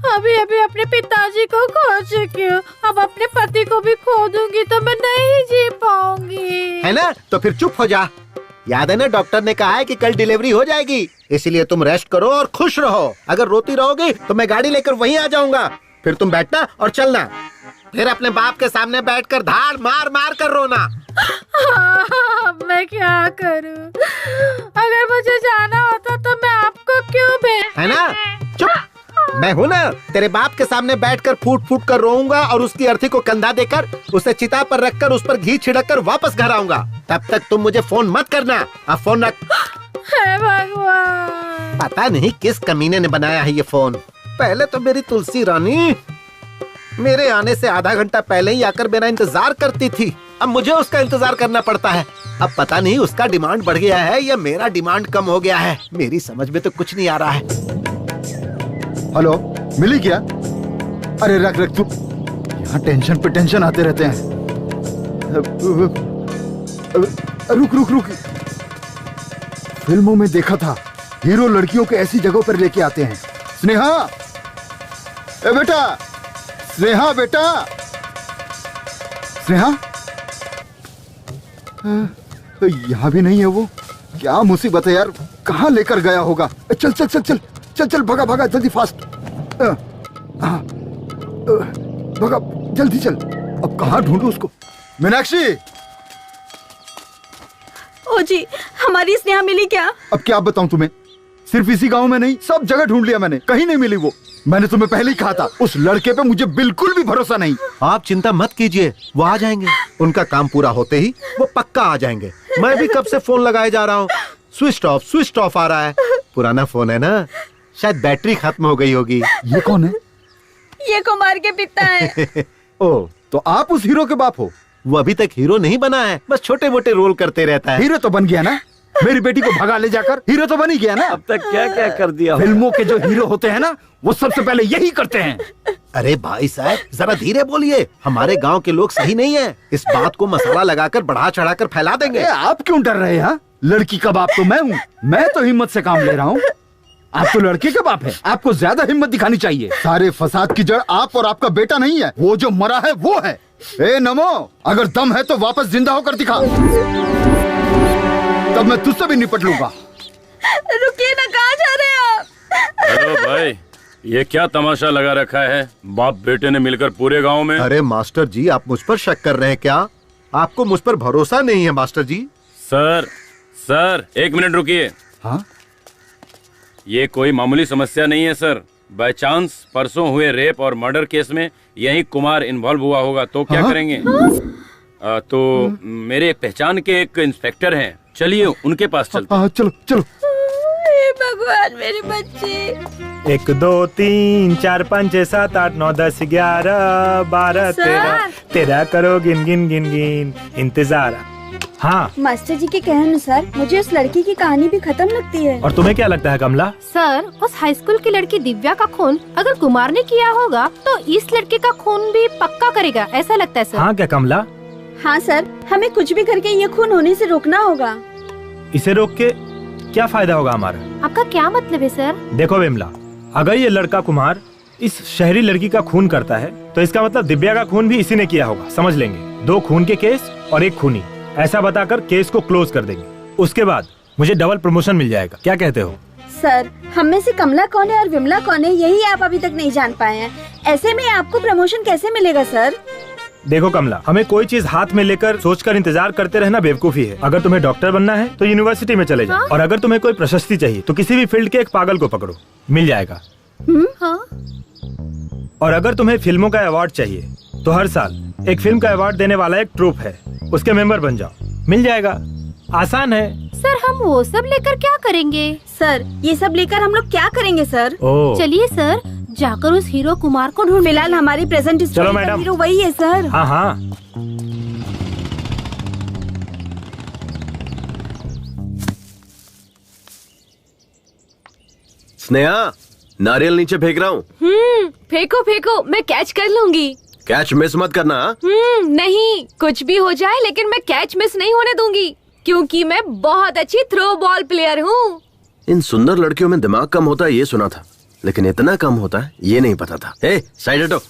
अभी अभी अपने पिताजी को खो चुकी हूँ, अब अपने पति को भी खो दूंगी तो मैं नहीं जी पाऊंगी।
है ना? तो फिर चुप हो जा। याद है ना, डॉक्टर ने कहा है कि कल डिलीवरी हो जाएगी, इसलिए तुम रेस्ट करो और खुश रहो। अगर रोती रहोगी तो मैं गाड़ी लेकर वहीं आ जाऊंगा, फिर तुम बैठना और चलना, फिर अपने बाप के सामने बैठकर धाड़ मार मार कर रोना।
मैं क्या करूं? अगर मुझे जाना होता तो मैं आपको क्यों भेज?
है ना? चुप, मैं हूँ ना, तेरे बाप के सामने बैठकर फूट फूट कर रोऊंगा और उसकी अर्थी को कंधा देकर उसे चिता पर रखकर उस पर घी छिड़क कर वापस घर आऊंगा। तब तक तुम मुझे फोन मत करना। अब फोन रख।
हे भगवान,
पता नहीं किस कमीने ने बनाया है ये फोन। पहले तो मेरी तुलसी रानी मेरे आने से आधा घंटा पहले ही आकर मेरा इंतजार करती थी, अब मुझे उसका इंतजार करना पड़ता है। अब पता नहीं उसका डिमांड बढ़ गया है या मेरा डिमांड कम हो गया है, मेरी समझ में तो कुछ नहीं आ रहा है।
हेलो, मिली क्या? अरे रख रख तू, यहाँ टेंशन पे टेंशन आते रहते हैं। रुक रुक रुक, फिल्मों में देखा था हीरो लड़कियों को ऐसी जगहों पर लेके आते हैं। स्नेहा, ए बेटा, स्नेहा बेटा, स्नेहा, यहाँ भी नहीं है वो। क्या मुसीबत है यार, कहाँ लेकर गया होगा? चल चल चल चल चल चल, भगा भगा जल्दी, फास्ट भगा जल्दी चल। अब कहाँ ढूंढूं उसको? मीनाक्षी!
ओ जी, हमारी स्नेहा मिली क्या?
अब क्या बताऊं तुम्हें, सिर्फ इसी गांव में नहीं, सब जगह ढूंढ लिया मैंने, कहीं नहीं मिली वो। मैंने तुम्हें पहले ही कहा था, उस लड़के पे मुझे बिल्कुल भी भरोसा नहीं।
आप चिंता मत कीजिए, वो आ जाएंगे। उनका काम पूरा होते ही वो पक्का आ जाएंगे। मैं भी कब से फोन लगाए जा रहा हूँ, स्विच ऑफ आ रहा है। पुराना फोन है ना, शायद बैटरी खत्म हो गई होगी।
ये कौन है?
ये कुमार के पिता है।
ओ, तो आप उस हीरो के बाप हो?
वो अभी तक हीरो नहीं बना है, बस छोटे मोटे रोल करते रहता है।
हीरो तो बन गया ना, मेरी बेटी को भगा ले जाकर हीरो तो बन ही गया ना।
अब तक क्या क्या कर दिया।
फिल्मों के जो हीरो होते हैं ना, वो सबसे पहले यही करते हैं।
अरे भाई साहब, जरा धीरे बोलिए, हमारे गांव के लोग सही नहीं है। इस बात को मसाला लगाकर बढ़ा चढ़ा कर फैला देंगे।
आप क्यों डर रहे हैं? लड़की का बाप तो मैं हूँ, मैं तो हिम्मत से काम ले रहा हूँ। आप तो लड़के का बाप है, आपको ज्यादा हिम्मत दिखानी चाहिए। सारे फसाद की जड़ आप और आपका बेटा नहीं है, वो जो मरा है वो है। ए नमो, अगर दम है तो वापस जिंदा होकर दिखा, तब मैं तुझसे भी निपट लूंगा।
रुकिए ना, कहाँ जा रहे हैं आप?
हेलो भाई, ये क्या तमाशा लगा रखा है? बाप बेटे ने मिलकर पूरे गांव में।
अरे मास्टर जी, आप मुझ पर शक कर रहे हैं क्या? आपको मुझ पर भरोसा नहीं है मास्टर जी?
सर एक मिनट रुकिए।
हाँ?
ये कोई मामूली समस्या नहीं है सर। बाय चांस परसों हुए रेप और मर्डर केस में यही कुमार इन्वॉल्व हुआ होगा तो क्या करेंगे? तो मेरे एक पहचान के एक इंस्पेक्टर हैं, चलिए उनके पास चलते हैं।
चलो चलो।
भगवान, मेरे बच्चे।
1 2 3 4 5 6 7 8 9 10 11 12 13 करो गिन गिन गिन गिन इंतजार। हाँ
मास्टर जी के कहने अनुसार मुझे उस लड़की की कहानी भी खत्म लगती है।
और तुम्हें क्या लगता है कमला?
सर, उस हाई स्कूल की लड़की दिव्या का खून अगर कुमार ने किया होगा तो इस लड़के का खून भी पक्का करेगा, ऐसा लगता है सर।
हाँ क्या कमला?
हाँ सर, हमें कुछ भी करके ये खून होने से रोकना होगा।
इसे रोक के क्या फायदा होगा हमारा?
आपका क्या मतलब है सर?
देखो विमला, अगर ये लड़का कुमार इस शहरी लड़की का खून करता है तो इसका मतलब दिव्या का खून भी इसी ने किया होगा, समझ लेंगे। 2 खून के केस और 1 खूनी, ऐसा बताकर केस को क्लोज कर देंगे। उसके बाद मुझे डबल प्रमोशन मिल जाएगा, क्या कहते हो?
सर, हम में से कमला कौन है और विमला कौन है, यही आप अभी तक नहीं जान पाए हैं। ऐसे में आपको प्रमोशन कैसे मिलेगा सर?
देखो कमला, हमें कोई चीज हाथ में लेकर सोचकर इंतजार करते रहना बेवकूफी है। अगर तुम्हें डॉक्टर बनना है तो यूनिवर्सिटी में चले जाओ, और अगर तुम्हें कोई प्रशस्ति चाहिए तो किसी भी फील्ड के एक पागल को पकड़ो, मिल जाएगा।
हाँ?
और अगर तुम्हें फिल्मों का अवार्ड चाहिए तो हर साल एक फिल्म का अवार्ड देने वाला एक ट्रूप है, उसके मेंबर बन जाओ, मिल जाएगा। आसान है।
सर, हम वो सब लेकर क्या करेंगे?
सर, ये सब लेकर हम लोग क्या करेंगे सर?
चलिए सर, जाकर उस हीरो कुमार को ढूंढ।
फिलहाल हमारी प्रेजेंट
चलो मैडम,
हीरो वही है सर।
हाँ हाँ।
स्नेहा, नारियल नीचे फेंक रहा हूँ।
फेंको फेंको, मैं कैच कर लूंगी।
कैच मिस मत करना।
नहीं, कुछ भी हो जाए लेकिन मैं कैच मिस नहीं होने दूंगी, क्योंकि मैं बहुत अच्छी थ्रो बॉल प्लेयर हूँ।
इन सुंदर लड़कियों में दिमाग कम होता है ये सुना था, लेकिन इतना कम होता है ये नहीं पता था। ए, साइड हटो।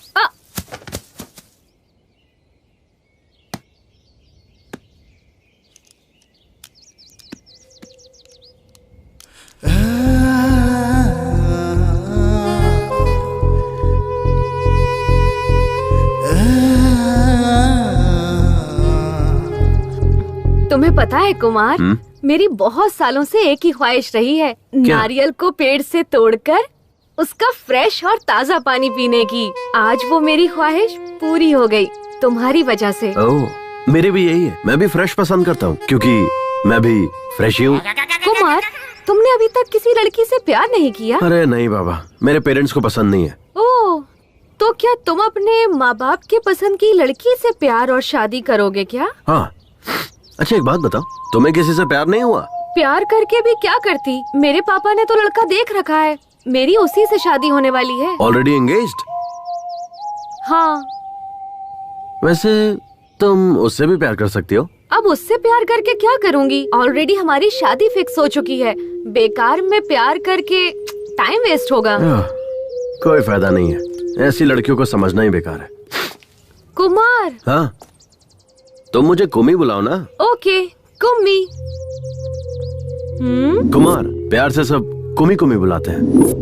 तुम्हें पता है कुमार, मेरी बहुत सालों से एक ही ख्वाहिश रही है, नारियल को पेड़ से तोड़कर उसका फ्रेश और ताज़ा पानी पीने की। आज वो मेरी ख्वाहिश पूरी हो गई तुम्हारी वजह से।
ओह, मेरी भी यही है। मैं भी फ्रेश पसंद करता हूँ क्योंकि मैं भी फ्रेश ही हूँ।
कुमार, तुमने अभी तक किसी लड़की से प्यार नहीं किया?
अरे नहीं बाबा, मेरे पेरेंट्स को पसंद नहीं है।
ओह, तो क्या तुम अपने माँ बाप के पसंद की लड़की से प्यार और शादी करोगे क्या?
हाँ। अच्छा एक बात बताओ, तुम्हें किसी से प्यार नहीं हुआ?
प्यार करके भी क्या करती, मेरे पापा ने तो लड़का देख रखा है, मेरी उसी से शादी होने वाली है।
Already engaged?
हाँ।
वैसे तुम उससे भी प्यार कर सकती हो।
अब उससे प्यार करके क्या करूँगी, ऑलरेडी हमारी शादी फिक्स हो चुकी है। बेकार में प्यार करके टाइम वेस्ट होगा।
कोई फायदा नहीं है, ऐसी लड़कियों को समझना ही बेकार है।
कुमार।
हाँ, तुम मुझे कुमी बुलाओ ना।
ओके, कुम्मी।
कुमार, प्यार से सब कुमी कुमी बुलाते हैं।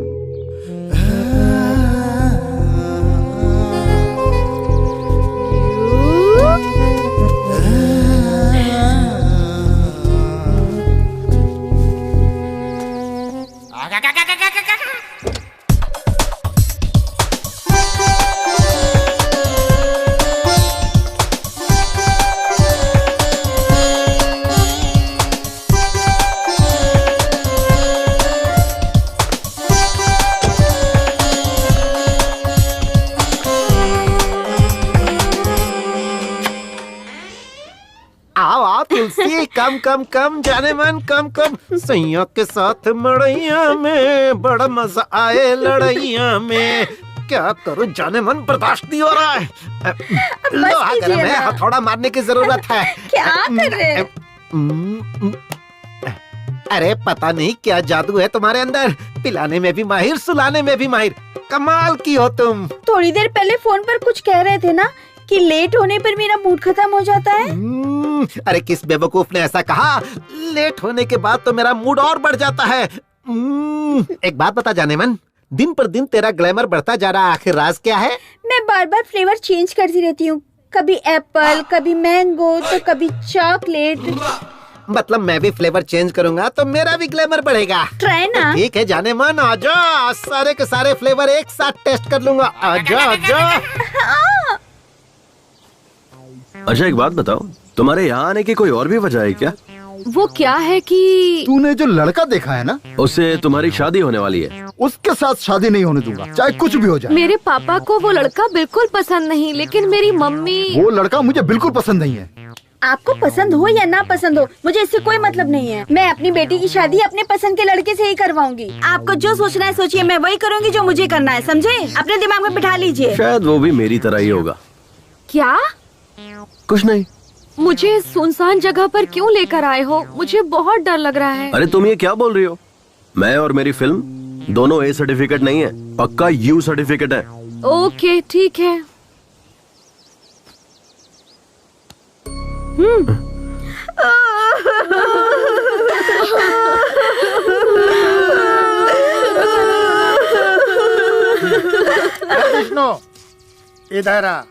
कम कम कम जाने मन कम कम, सैया के साथ मड़ैया में बड़ा मजा आए लड़ैया में। क्या करूं जाने मन, बर्दाश्त नहीं हो रहा है। लोहा गर्म है, हथौड़ा मारने की जरूरत है।
क्या कर रहे हैं?
अरे पता नहीं क्या जादू है तुम्हारे अंदर, पिलाने में भी माहिर, सुलाने में भी माहिर। कमाल की हो तुम।
थोड़ी देर पहले फोन पर कुछ कह रहे थे ना कि लेट होने पर मेरा मूड खत्म हो जाता है।
अरे किस बेवकूफ ने ऐसा कहा? लेट होने के बाद तो मेरा मूड और बढ़ जाता है। एक बात बता जाने मन, दिन पर दिन तेरा ग्लैमर बढ़ता जा रहा है, आखिर राज क्या है?
मैं बार बार फ्लेवर चेंज करती रहती हूँ, कभी एप्पल, कभी मैंगो, तो कभी चॉकलेट।
मतलब मैं भी फ्लेवर चेंज करूंगा तो मेरा भी ग्लैमर बढ़ेगा।
ट्राई ना।
ठीक है जाने मन, आजा, सारे के सारे फ्लेवर एक साथ टेस्ट कर लूंगा। आजा आजा।
अच्छा एक बात बताओ, तुम्हारे यहाँ आने की कोई और भी वजह है क्या?
वो क्या है कि
तूने जो लड़का देखा है ना,
उससे तुम्हारी शादी होने वाली है।
उसके साथ शादी नहीं होने दूंगा, चाहे कुछ भी हो जाए।
मेरे पापा को वो लड़का बिल्कुल पसंद नहीं, लेकिन मेरी मम्मी।
वो लड़का मुझे बिल्कुल पसंद नहीं है।
आपको पसंद हो या ना पसंद हो, मुझे इससे कोई मतलब नहीं है। मैं अपनी बेटी की शादी अपने पसंद के लड़के से ही करवाऊंगी। आपको जो सोचना है सोचिए, मैं वही करूंगी जो मुझे करना है, समझे? अपने दिमाग में बिठा लीजिए।
शायद वो भी मेरी तरह ही होगा।
क्या?
कुछ नहीं।
मुझे सुनसान जगह पर क्यों लेकर आए हो? मुझे बहुत डर लग रहा है।
अरे तुम ये क्या बोल रही हो? मैं और मेरी फिल्म दोनों ए सर्टिफिकेट नहीं है, पक्का यू सर्टिफिकेट है।
ओके ठीक है।
विष्णु इधर आ।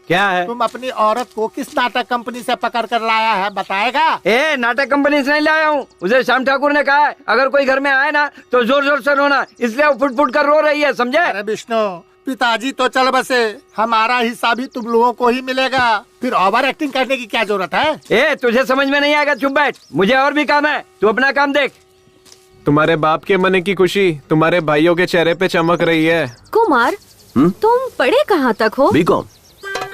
क्या है?
तुम अपनी औरत को किस नाटक कंपनी से पकड़ कर लाया है, बताएगा?
ए, नाटक कंपनी से नहीं लाया हूँ। उसे श्याम ठाकुर ने कहा है अगर कोई घर में आए ना तो जोर जोर से रोना, इसलिए वो फुट फुट कर रो रही है, समझे?
अरे विष्णु, पिताजी तो चल बसे, हमारा हिस्सा भी तुम लोगों को ही मिलेगा, फिर ओवर एक्टिंग करने की क्या जरूरत है?
ए, तुझे समझ में नहीं आएगा, चुप बैठ, मुझे और भी काम है, तू अपना काम देख।
तुम्हारे बाप के मन की खुशी तुम्हारे भाइयों के चेहरे पे चमक रही है।
कुमार, तुम पढ़े कहाँ तक हो?
बीकॉम।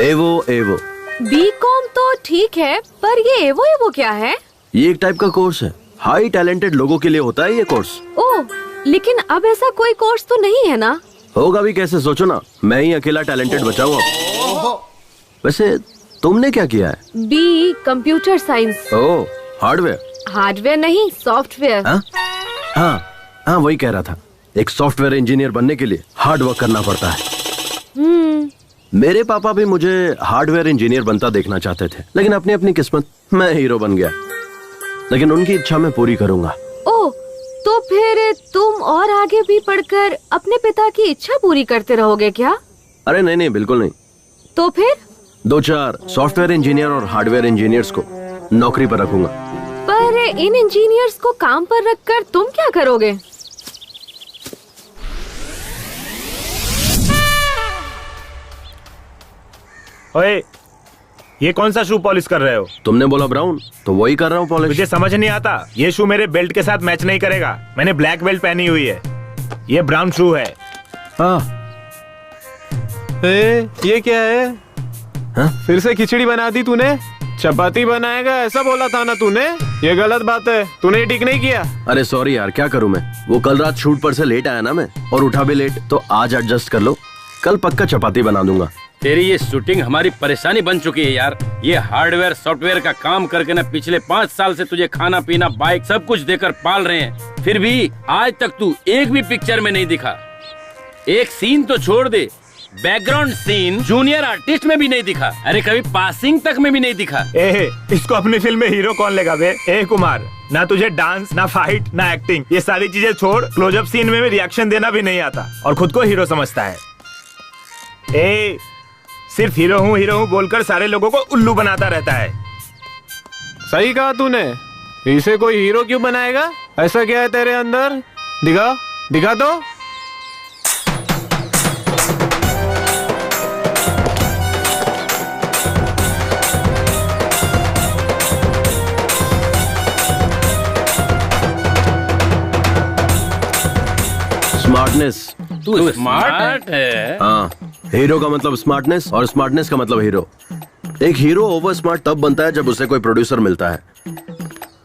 एवो एवो।
बीकॉम तो ठीक है, पर ये एवो क्या है?
ये एक टाइप का कोर्स है, हाई टैलेंटेड लोगों के लिए होता है ये कोर्स।
ओह, लेकिन अब ऐसा कोई कोर्स तो नहीं है ना?
होगा भी कैसे, सोचो ना, मैं ही अकेला टैलेंटेड बचा हूँ अब। वैसे तुमने क्या किया है?
B computer science.
Oh, hardware?
Hardware नहीं, सॉफ्टवेयर।
हाँ, वही कह रहा था। एक सॉफ्टवेयर इंजीनियर बनने के लिए हार्ड वर्क करना पड़ता है। मेरे पापा भी मुझे हार्डवेयर इंजीनियर बनता देखना चाहते थे, लेकिन अपनी अपनी किस्मत, मैं हीरो बन गया। लेकिन उनकी इच्छा मैं पूरी करूंगा।
ओह, तो फिर तुम और आगे भी पढ़कर अपने पिता की इच्छा पूरी करते रहोगे क्या?
अरे नहीं, बिल्कुल नहीं।
तो फिर
2-4 सॉफ्टवेयर इंजीनियर और हार्डवेयर इंजीनियर्स को नौकरी पर रखूंगा।
पर इन इंजीनियर्स को काम पर रखकर तुम क्या करोगे?
ओए, ये कौन सा शू पॉलिश कर रहे हो?
तुमने बोला ब्राउन, तो वही कर रहा हूँ पॉलिश।
मुझे समझ नहीं आता, ये शू मेरे बेल्ट के साथ मैच नहीं करेगा। मैंने ब्लैक बेल्ट पहनी हुई है, ये ब्राउन शू है।
ये क्या है? फिर से खिचड़ी बना दी तूने? चपाती बनाएगा ऐसा बोला था ना तूने? ये गलत बात है, तूने ठीक नहीं किया।
अरे सॉरी यार, क्या करूँ मैं, वो कल रात शूट पर से लेट आया ना मैं, और उठा भी लेट, तो आज एडजस्ट कर लो, कल पक्का चपाती बना दूंगा।
तेरी ये शूटिंग हमारी परेशानी बन चुकी है यार। ये हार्डवेयर सॉफ्टवेयर का काम करके ना पिछले 5 साल से तुझे खाना पीना बाइक सब कुछ देकर पाल रहे हैं, फिर भी आज तक तू एक भी पिक्चर में नहीं दिखा। एक सीन तो छोड़ दे, बैकग्राउंड सीन जूनियर आर्टिस्ट में भी नहीं दिखा। अरे कभी पासिंग तक में भी नहीं दिखा।
इसको अपनी फिल्म में हीरो कौन लेगा बे? कुमार, ना तुझे डांस, ना फाइट, ना एक्टिंग, ये सारी चीजें छोड़, क्लोजअप सीन में रिएक्शन देना भी नहीं आता और खुद को हीरो समझता है। सिर्फ हीरो हूँ बोलकर सारे लोगों को उल्लू बनाता रहता है।
सही कहा तूने, इसे कोई हीरो क्यों बनाएगा? ऐसा क्या है तेरे अंदर? दिखा तो।
स्मार्टनेस।
तू स्मार्ट है?
हाँ, हीरो का मतलब स्मार्टनेस और स्मार्टनेस का मतलब हीरो। एक हीरो ओवर स्मार्ट तब बनता है जब उसे कोई प्रोड्यूसर मिलता है,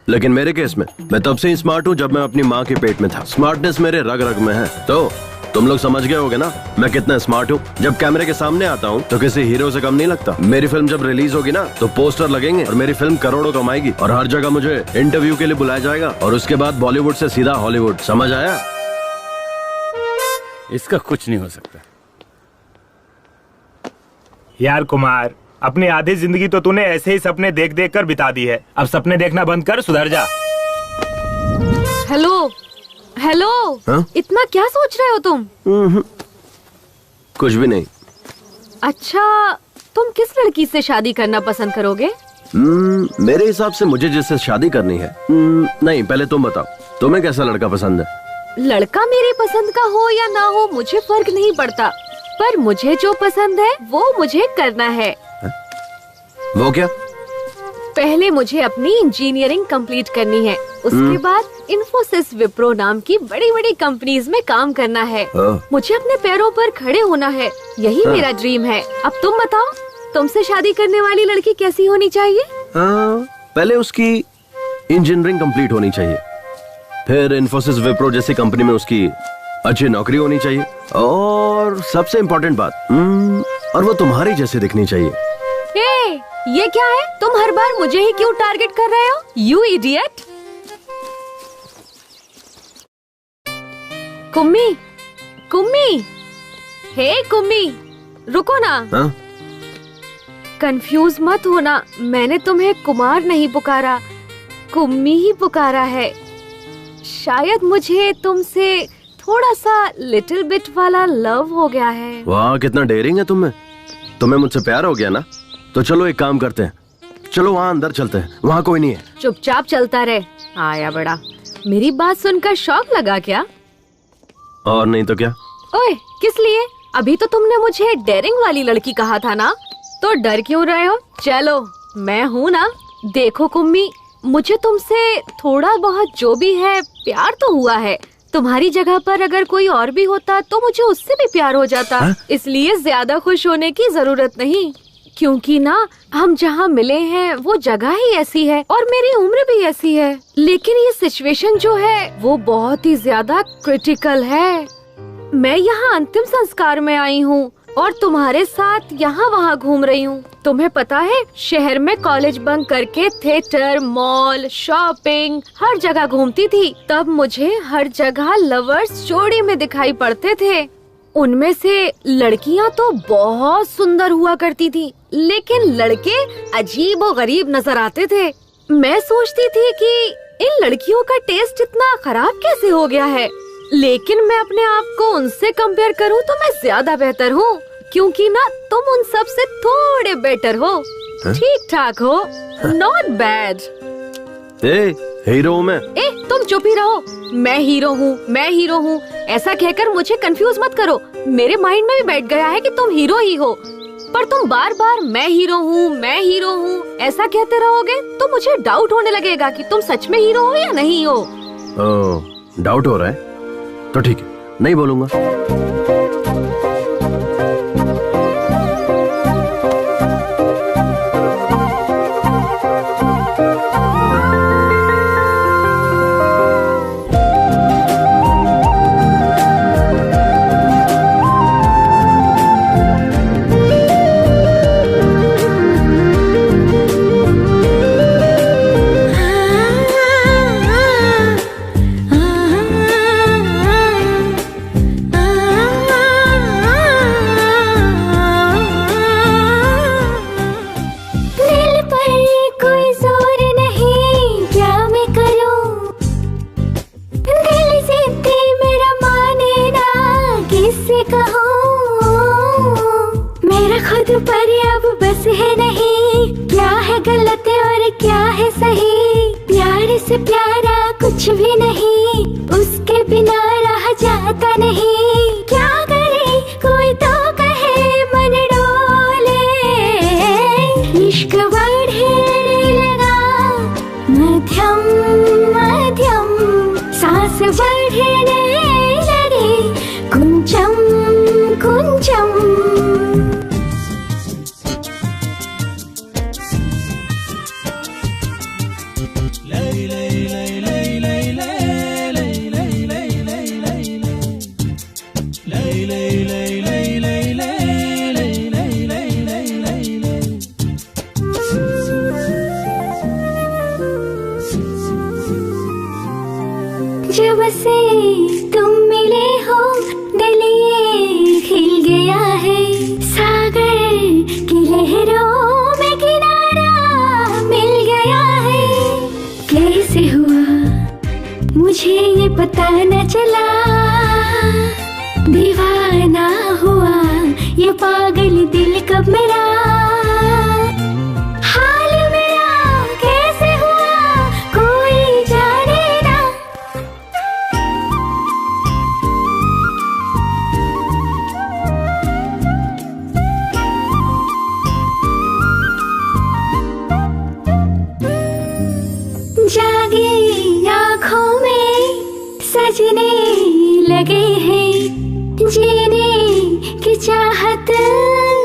लेकिन मेरे केस में मैं तब से ही स्मार्ट हूँ जब मैं अपनी माँ के पेट में था। स्मार्टनेस मेरे रग रग में है। तो तुम लोग समझ गए होगे ना मैं कितना स्मार्ट हूँ। जब कैमरे के सामने आता हूँ तो किसी हीरो से कम नहीं लगता। मेरी फिल्म जब रिलीज होगी ना तो पोस्टर लगेंगे और मेरी फिल्म करोड़ों कमाएगी और हर जगह मुझे इंटरव्यू के लिए बुलाया जाएगा और उसके बाद बॉलीवुड से सीधा हॉलीवुड। समझ आया?
इसका कुछ नहीं हो सकता।
यार कुमार, अपनी आधी जिंदगी तो तूने ऐसे ही सपने देख देख कर बिता दी है। अब सपने देखना बंद कर, सुधर जा।
हेलो, इतना क्या सोच रहे हो तुम?
कुछ भी नहीं।
अच्छा, तुम किस लड़की से शादी करना पसंद करोगे?
मेरे हिसाब से मुझे जिससे शादी करनी है। नहीं, पहले तुम बताओ, तुम्हें कैसा लड़का पसंद है?
लड़का मेरी पसंद का हो या ना हो मुझे फर्क नहीं पड़ता, पर मुझे जो पसंद है वो मुझे करना है।
वो क्या?
पहले मुझे अपनी इंजीनियरिंग कंप्लीट करनी है, उसके बाद इन्फोसिस, विप्रो नाम की बड़ी बड़ी कंपनीज में काम करना है। मुझे अपने पैरों पर खड़े होना है, यही मेरा ड्रीम है। अब तुम बताओ, तुमसे शादी करने वाली लड़की कैसी होनी चाहिए?
पहले उसकी इंजीनियरिंग कंप्लीट होनी चाहिए, फिर इन्फोसिस, विप्रो जैसी कंपनी में उसकी अच्छी नौकरी होनी चाहिए, और सबसे इम्पोर्टेंट बात, और वो तुम्हारी जैसी दिखनी चाहिए।
ये क्या है? तुम हर बार मुझे ही क्यों टारगेट कर रहे हो? You idiot! Kummi, hey Kummi, रुको ना। कंफ्यूज मत होना, मैंने तुम्हें कुमार नहीं पुकारा, कुम्मी ही पुकारा है। शायद मुझे तुमसे थोड़ा सा लिटिल बिट वाला लव हो गया है।
वाह, कितना डेयरिंग है तुम्हें मुझसे प्यार हो गया ना? तो चलो एक काम करते हैं, चलो वहाँ अंदर चलते हैं, वहाँ कोई नहीं है।
चुपचाप चलता रहे, आया बड़ा। मेरी बात सुनकर शौक लगा क्या?
और नहीं तो क्या?
ओए, किस लिए? अभी तो तुमने मुझे डेयरिंग वाली लड़की कहा था ना, तो डर क्यों रहे हो? चलो, मैं हूँ ना। देखो कुम्मी, मुझे तुमसे थोड़ा बहुत जो भी है प्यार तो हुआ है। तुम्हारी जगह पर अगर कोई और भी होता तो मुझे उससे भी प्यार हो जाता। इसलिए ज्यादा खुश होने की जरूरत नहीं। क्योंकि ना हम जहाँ मिले हैं वो जगह ही ऐसी है और मेरी उम्र भी ऐसी है। लेकिन ये सिचुएशन जो है वो बहुत ही ज्यादा क्रिटिकल है। मैं यहाँ अंतिम संस्कार में आई हूँ और तुम्हारे साथ यहाँ वहाँ घूम रही हूँ। तुम्हें पता है, शहर में कॉलेज बंक करके थिएटर, मॉल, शॉपिंग हर जगह घूमती थी। तब मुझे हर जगह लवर्स जोड़ी में दिखाई पड़ते थे। उनमें से लड़कियाँ तो बहुत सुंदर हुआ करती थी, लेकिन लड़के अजीब और गरीब नजर आते थे। मैं सोचती थी कि इन लड़कियों का टेस्ट इतना खराब कैसे हो गया है, लेकिन मैं अपने आप को उनसे कंपेयर करूँ तो मैं ज्यादा बेहतर हूँ, क्योंकि ना तुम उन सब से थोड़े बेटर हो, ठीक ठाक हो, नॉट बैड।
हीरो हूँ मैं।
तुम चुप ही रहो। मैं हीरो हूँ, मैं हीरो हूँ, ऐसा कहकर मुझे कंफ्यूज मत करो। मेरे माइंड में भी बैठ गया है कि तुम हीरो ही हो, पर तुम बार बार मैं हीरो हूँ, मैं हीरो हूँ ऐसा कहते रहोगे तो मुझे डाउट होने लगेगा कि तुम सच में हीरो हो या नहीं हो।
डाउट हो रहा है तो ठीक है, नहीं बोलूंगा।
जब से तुम मिले हो दिल ये खिल गया है, सागर की लहरों में किनारा मिल गया है। कैसे हुआ मुझे ये पता न चला, दीवाना हुआ ये पागल दिल कब मेरा। हाल मेरा कैसे हुआ कोई जाने ना। जागी आँखों में सजने लगे हैं, जीने की चाहत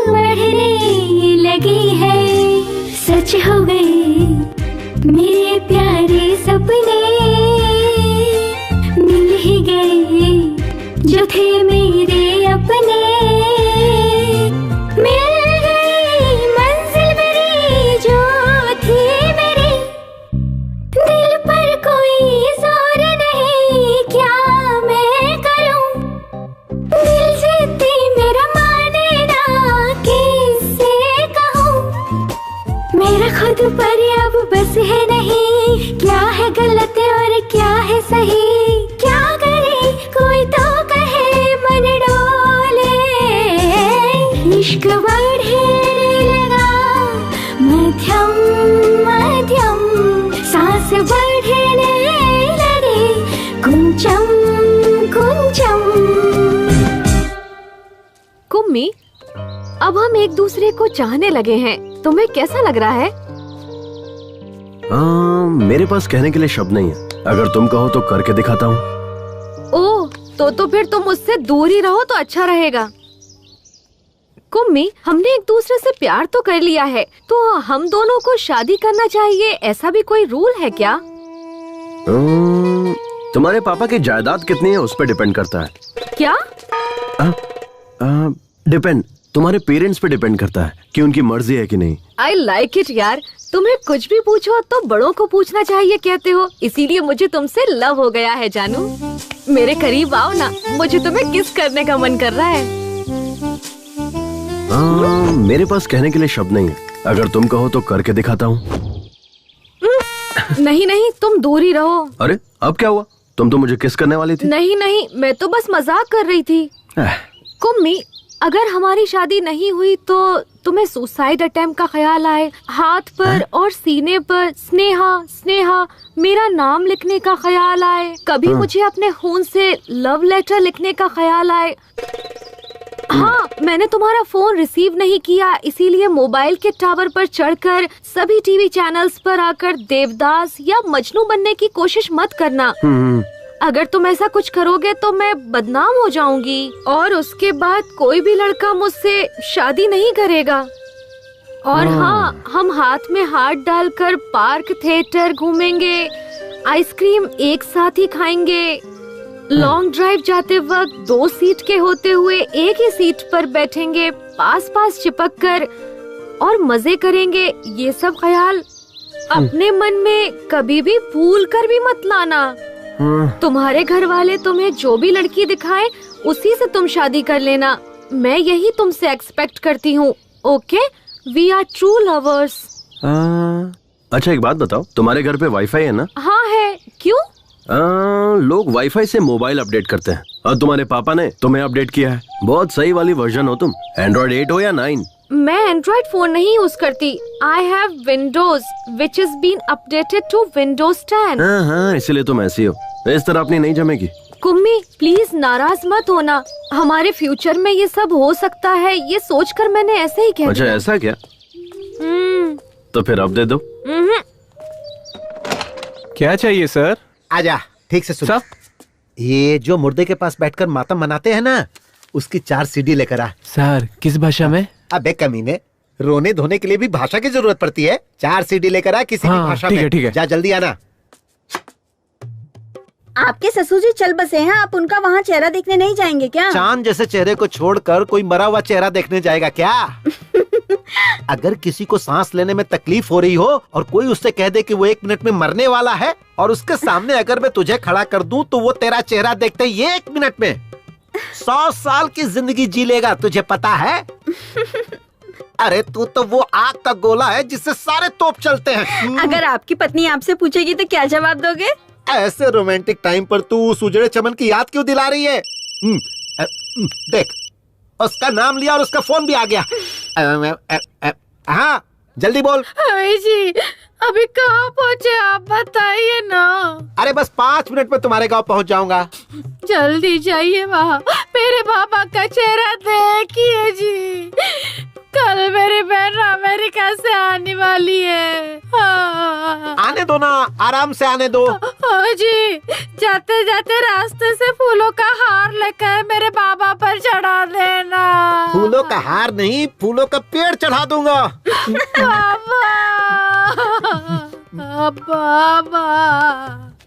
बढ़ने लगी है। सच हो गए मेरे प्यारे सपने, मिल ही गए जो थे मेरे अपने। मिल गई मंजिल मेरी जो थी मेरी, दिल पर कोई जोर नहीं क्या मैं करूं। दिल जीती मेरा माने ना किससे कहूं, मेरा खुद पर अब बस है नहीं, क्या है गलत और क्या है सही। क्या करे कोई तो कहे मन डोले, इश्क बढ़ने लगा मध्यम मध्यम, सांस बढ़ने लगे कुंचम कुंचम।
कुम्मी, अब हम एक दूसरे को चाहने लगे हैं, तुम्हें कैसा लग रहा है?
मेरे पास कहने के लिए शब्द नहीं है, अगर तुम कहो तो करके दिखाता हूँ।
ओह, तो फिर तुम मुझसे दूर ही रहो तो अच्छा रहेगा। कुम्मी, हमने एक दूसरे से प्यार तो कर लिया है, तो हम दोनों को शादी करना चाहिए, ऐसा भी कोई रूल है क्या?
तुम्हारे पापा की जायदाद कितनी है उस पर डिपेंड करता है।
क्या?
डिपेंड, तुम्हारे पेरेंट्स पे डिपेंड करता है कि उनकी मर्जी है कि नहीं।
I like it यार, तुम्हें कुछ भी पूछो तो बड़ों को पूछना चाहिए कहते हो, इसीलिए मुझे तुमसे लव हो गया है जानू। मेरे करीब आओ ना, मुझे तुम्हें किस करने का मन कर रहा है।
मेरे पास कहने के लिए शब्द नहीं है, अगर तुम कहो तो करके दिखाता हूँ।
नहीं नहीं, तुम दूर ही रहो।
अरे अब क्या हुआ, तुम तो मुझे किस करने वाली थी।
नहीं नहीं, मैं तो बस मजाक कर रही थी। कुम्मी, अगर हमारी शादी नहीं हुई तो तुम्हें सुसाइड अटेम्प्ट का ख्याल आए, हाथ पर और सीने पर स्नेहा स्नेहा मेरा नाम लिखने का ख्याल आए, कभी मुझे अपने खून से लव लेटर लिखने का ख्याल आए। हाँ, मैंने तुम्हारा फोन रिसीव नहीं किया, इसीलिए मोबाइल के टावर पर चढ़कर सभी टीवी चैनल्स पर आकर देवदास या मजनू बनने की कोशिश मत करना। अगर तुम ऐसा कुछ करोगे तो मैं बदनाम हो जाऊंगी और उसके बाद कोई भी लड़का मुझसे शादी नहीं करेगा। और हाँ, हम हाथ में हाथ डालकर पार्क थिएटर घूमेंगे, आइसक्रीम एक साथ ही खाएंगे, लॉन्ग ड्राइव जाते वक्त 2 सीट के होते हुए एक ही सीट पर बैठेंगे, पास पास चिपक कर और मजे करेंगे। ये सब ख्याल अपने मन में कभी भी भूल कर भी मत लाना। तुम्हारे घर वाले तुम्हें जो भी लड़की दिखाएं, उसी से तुम शादी कर लेना। मैं यही तुमसे एक्सपेक्ट करती हूँ। Okay, we are true lovers.
अच्छा एक बात बताओ, तुम्हारे घर पे वाईफाई है ना?
हाँ है, क्यों?
लोग वाईफाई से मोबाइल अपडेट करते हैं और तुम्हारे पापा ने तुम्हें अपडेट किया है। बहुत सही वाली वर्जन हो तुम, एंड्रॉइड 8 हो या 9?
मैं एंड्रॉइड फोन नहीं यूज करती। I have Windows, which has been updated to Windows 10।
हाँ, इसीलिए तुम ऐसी हो, इस तरह अपनी नहीं जमेगी।
कुम्मी, प्लीज नाराज मत होना, हमारे फ्यूचर में ये सब हो सकता है, ये सोचकर मैंने ऐसे ही कह
अच्छा
दिया।
ऐसा क्या? तो फिर अब दे दो।
क्या चाहिए सर?
आजा, ठीक से सुन। ये जो मुर्दे के पास बैठकर मातम मनाते हैं ना, उसकी 4 CD लेकर आ।
सर किस भाषा में?
अबे कमीने, रोने धोने के लिए भी भाषा की जरूरत पड़ती है। 4 CD लेकर आ किसी भी भाषा में।
ठीक है।
जा जल्दी आना।
आपके ससुर जी चल बसे हैं, आप उनका वहाँ चेहरा देखने नहीं जाएंगे क्या?
चांद जैसे चेहरे को छोड़कर कोई मरा हुआ चेहरा देखने जाएगा क्या? अगर किसी को सांस लेने में तकलीफ हो रही हो और कोई उससे कह दे कि वो 1 मिनट में मरने वाला है, और उसके सामने अगर मैं तुझे खड़ा कर दूं तो वो तेरा चेहरा देखते ही 1 मिनट में 100 साल की जिंदगी जी लेगा, तुझे पता है? अरे तू तो वो आग का गोला है जिससे सारे तोप चलते हैं।
अगर आपकी पत्नी आपसे पूछेगी तो क्या जवाब दोगे?
ऐसे रोमांटिक टाइम पर तू उस उजड़े चमन की याद क्यों दिला रही है? देख, उसका नाम लिया और उसका फोन भी आ गया। हाँ जल्दी बोल।
जी, अभी कहाँ पहुँचे आप बताइए ना।
अरे बस 5 मिनट में तुम्हारे गांव पहुँच जाऊंगा।
जल्दी जाइए वहाँ, मेरे पापा का चेहरा देखिए जी। कल मेरी बहन अमेरिका से आने वाली है। हाँ।
आने दो ना, आराम से आने दो।
जी, जाते जाते रास्ते से फूलों का हार लेकर मेरे बाबा पर चढ़ा देना।
फूलों का हार नहीं, फूलों का पेड़ चढ़ा दूंगा।
बाबा।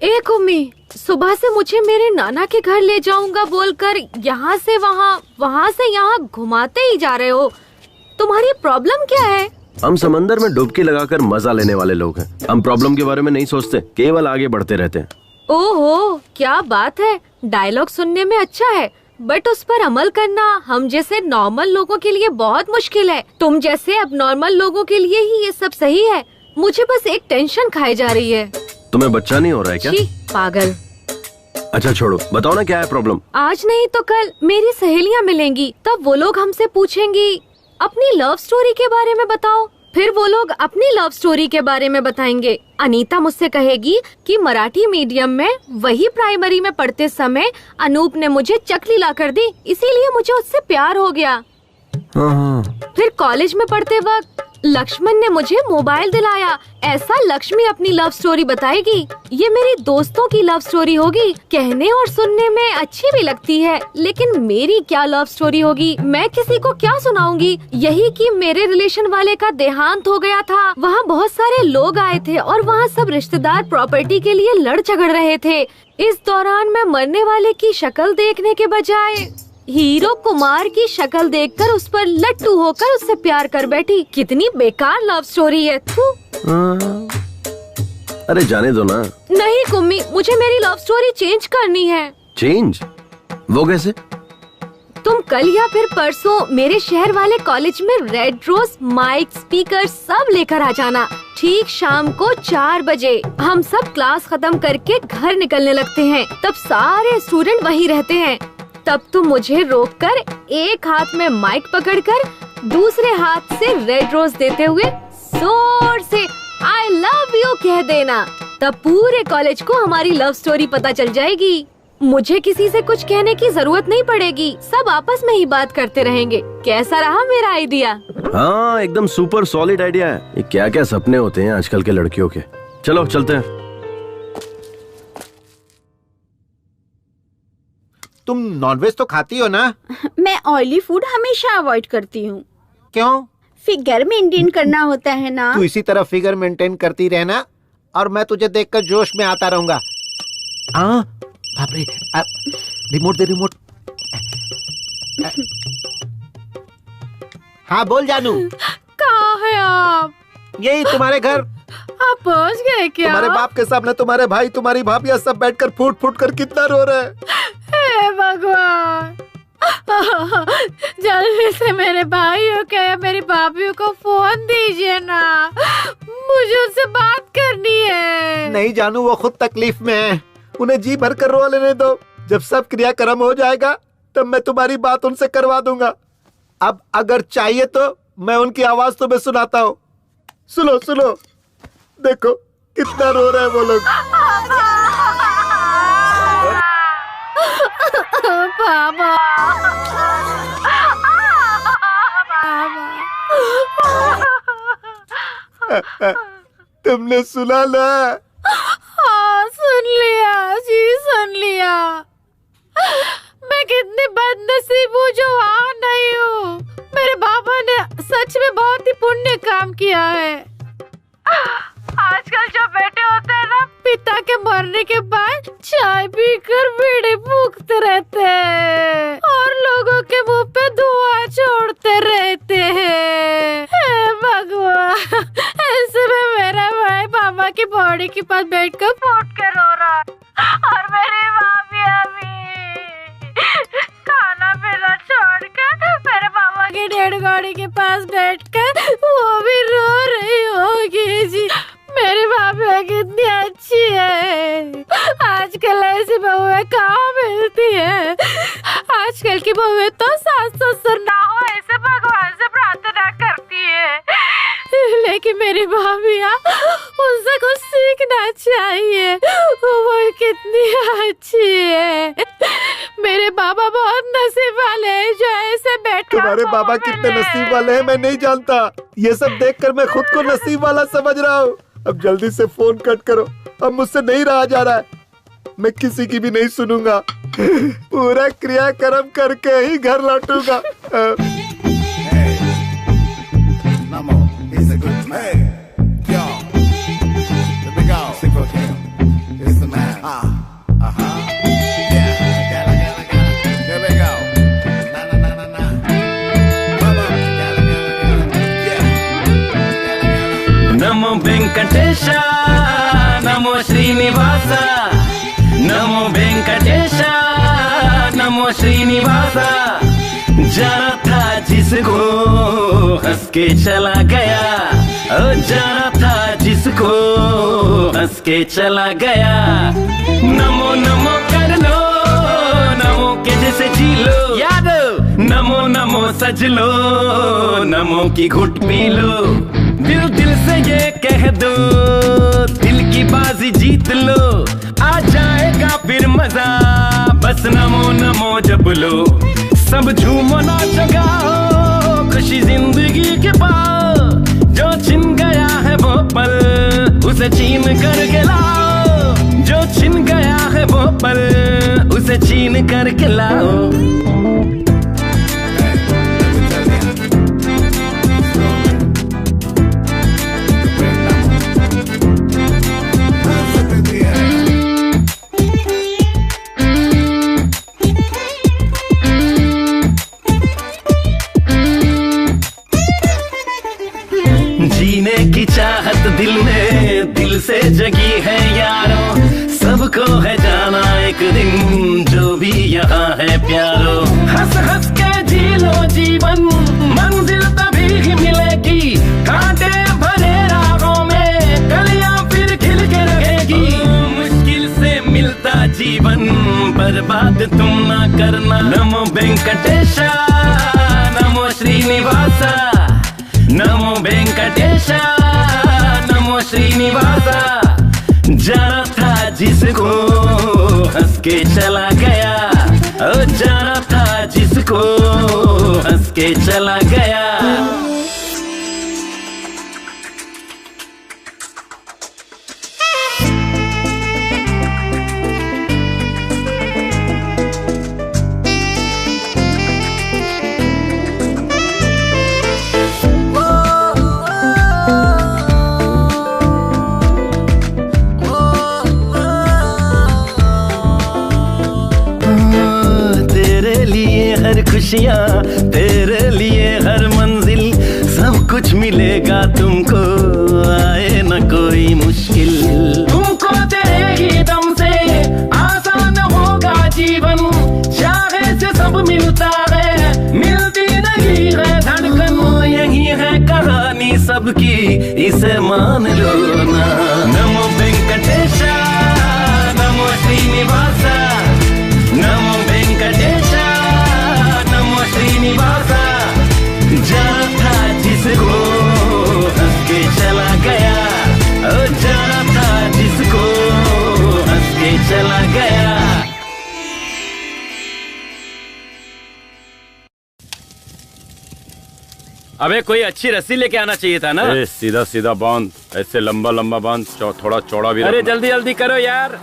एक उम्मी, सुबह से मुझे मेरे नाना के घर ले जाऊंगा बोलकर यहाँ से वहाँ, वहाँ से यहाँ घुमाते ही जा रहे हो। तुम्हारी प्रॉब्लम क्या है?
हम समंदर में डुबकी लगाकर मजा लेने वाले लोग हैं। हम प्रॉब्लम के बारे में नहीं सोचते, केवल आगे बढ़ते रहते हैं।
ओहो, क्या बात है। डायलॉग सुनने में अच्छा है, बट उस पर अमल करना हम जैसे नॉर्मल लोगों के लिए बहुत मुश्किल है। तुम जैसे अब नॉर्मल लोगों के लिए ही ये सब सही है। मुझे बस एक टेंशन खाई जा रही है।
तुम्हें बच्चा नहीं हो रहा है क्या?
पागल।
अच्छा छोड़ो, बताओ ना क्या है प्रॉब्लम।
आज नहीं तो कल मेरी सहेलियाँ मिलेंगी, तब वो लोग हमसे पूछेंगी अपनी लव स्टोरी के बारे में बताओ। फिर वो लोग अपनी लव स्टोरी के बारे में बताएंगे। अनीता मुझसे कहेगी कि मराठी मीडियम में वही प्राइमरी में पढ़ते समय अनूप ने मुझे चकली ला कर दी, इसीलिए मुझे उससे प्यार हो गया। फिर कॉलेज में पढ़ते वक्त लक्ष्मण ने मुझे मोबाइल दिलाया। ऐसा लक्ष्मी अपनी लव स्टोरी बताएगी। ये मेरी दोस्तों की लव स्टोरी होगी। कहने और सुनने में अच्छी भी लगती है, लेकिन मेरी क्या लव स्टोरी होगी? मैं किसी को क्या सुनाऊंगी? यही कि मेरे रिलेशन वाले का देहांत हो गया था। वहाँ बहुत सारे लोग आए थे और वहाँ सब रिश्तेदार प्रॉपर्टी के लिए लड़ झगड़ रहे थे। इस दौरान मैं मरने वाले की शक्ल देखने के बजाय हीरो कुमार की शक्ल देखकर उस पर लट्टू होकर उससे प्यार कर बैठी। कितनी बेकार लव स्टोरी है।
अरे जाने दो ना।
नहीं कुम्मी, मुझे मेरी लव स्टोरी चेंज करनी है।
चेंज? वो कैसे?
तुम कल या फिर परसों मेरे शहर वाले कॉलेज में रेड रोज, माइक, स्पीकर सब लेकर आ जाना। ठीक शाम को 4 बजे हम सब क्लास खत्म करके घर निकलने लगते हैं। तब सारे स्टूडेंट वहीं रहते हैं। तब तुम मुझे रोककर एक हाथ में माइक पकड़कर दूसरे हाथ से रेड रोज देते हुए जोर से आई लव यू कह देना। तब पूरे कॉलेज को हमारी लव स्टोरी पता चल जाएगी। मुझे किसी से कुछ कहने की जरूरत नहीं पड़ेगी। सब आपस में ही बात करते रहेंगे। कैसा रहा मेरा आइडिया?
हाँ, एकदम सुपर सॉलिड आइडिया है। ये क्या क्या सपने होते हैं आजकल के लड़कियों के। चलो चलते हैं।
तुम नॉनवेज तो खाती हो ना?
मैं ऑयली फूड हमेशा अवॉइड करती हूँ।
क्यों?
फिगर मेंटेन करना होता है ना।
तू इसी तरह फिगर मेंटेन करती रहना और मैं तुझे देखकर जोश में आता रहूंगा। बाप रे, रिमोट दे रिमोट। हाँ बोल जानू।
कहाँ है आप?
यही तुम्हारे घर।
आप पहुँच गए क्या?
तुम्हारे बाप के सामने तुम्हारे भाई, तुम्हारी भाभी सब बैठकर फूट फूट कर कितना रो रहे हैं।
हे भगवान, जल्दी से मेरे भाइयों को या मेरी भाभीयों को फोन दीजिए ना। मुझे उनसे बात करनी है।
नहीं जानू, वो खुद तकलीफ में है। उन्हें जी भर कर रो लेने दो। जब सब क्रियाक्रम हो जाएगा तब मैं तुम्हारी बात उनसे करवा दूंगा। अब अगर चाहिए तो मैं उनकी आवाज तुम्हें सुनाता हूँ। सुनो सुनो, देखो कितना रो रहे हैं वो लोग।
बाबा,
तुमने सुना ना?
हाँ सुन लिया जी, सुन लिया। मैं कितनी बदनसीब हूँ जो वहाँ नहीं हूँ। मेरे बाबा ने सच में बहुत ही पुण्य काम किया है। आजकल जो बेटे होते हैं ना, पिता के मरने के बाद चाय पीकर बीड़ी फूकते रहते हैं और लोगों के मुंह पे धुआं छोड़ते रहते हैं। हे भगवान, ऐसे में मेरा भाई पापा की बॉडी के पास बैठकर फूट के रो रहा और मेरी भाभी अभी खाना पीना छोड़कर मेरे पापा की डेड गाड़ी के पास बैठकर वो भी रो रही होगी जी। मेरी भाभी कितनी अच्छी है। आजकल ऐसी बहुएं कहाँ मिलती है। आजकल की बहुएं तो सास ससुर ना हो ऐसे भगवान से प्रार्थना करती है, लेकिन मेरी भाभियाँ उनसे कुछ सीखना चाहिए। वो कितनी अच्छी है। मेरे बाबा बहुत नसीब वाले हैं जो ऐसे बैठे।
तुम्हारे बाबा कितने नसीब वाले हैं मैं नहीं जानता। ये सब देखकर मैं खुद को नसीब वाला समझ रहा हूँ। अब जल्दी से फोन कट करो। अब मुझसे नहीं रहा जा रहा है। मैं किसी की भी नहीं सुनूंगा। पूरा क्रियाक्रम करके ही घर लौटूंगा।
नमो वेंकटेश, नमो श्रीनिवास, नमो वेंकटेश, नमो श्रीनिवास। जाना था जिसको हंस के चला गया, जाना था जिसको हंस के चला गया। नमो नमो कर लो, नमो के जैसे जी लो याद। नमो नमो सज लो, नमो की घुट पी लो। दिल दिल से ये कह दो, दिल की बाजी जीत लो। आ जाएगा फिर मजा, बस नमो नमो जप लो। सब झूमो नाचो गाओ, खुशी जिंदगी के पाओ।
उसे छीन करके लाओ, जो छिन गया है वो पल उसे छीन करके लाओ। जीने की चाहत दिल में दिल से जगी है यारो, सबको है जाना एक दिन जो भी यहाँ है प्यारो। हंस हंस के जी लो जीवन, मंजिल तभी ही मिलेगी, कांटे भरे राहों में कलियां फिर खिल के रहेगी। मुश्किल से मिलता जीवन बर्बाद तुम ना करना। नमो वेंकटेशा नमो श्रीनिवासा, नमो वेंकटेशा नमो श्रीनिवासा। जाना था जिसको हंस के चला गया, ओ जाना था जिसको हंस के चला गया। खुशियाँ तेरे लिए हर मंजिल, सब कुछ मिलेगा तुमको आए न कोई मुश्किल। तुमको तेरे ही दम से आसान होगा जीवन, चाहे से सब मिलता है मिलती नहीं है धड़कन। यही है कहानी सबकी इसे मान लो ना। नमो वेंकटेशा नमो श्रीनिवासा, नमो वेंकटेशा श्रीनिवासा। जाना था जिसको हंस के चला गया, ओ जाना था जिसको हंस के चला गया।
अबे कोई अच्छी रस्सी लेके आना चाहिए था ना। सीधा सीधा बांध, ऐसे लंबा लंबा बांध, थोड़ा चौड़ा भी। अरे जल्दी जल्दी करो यार।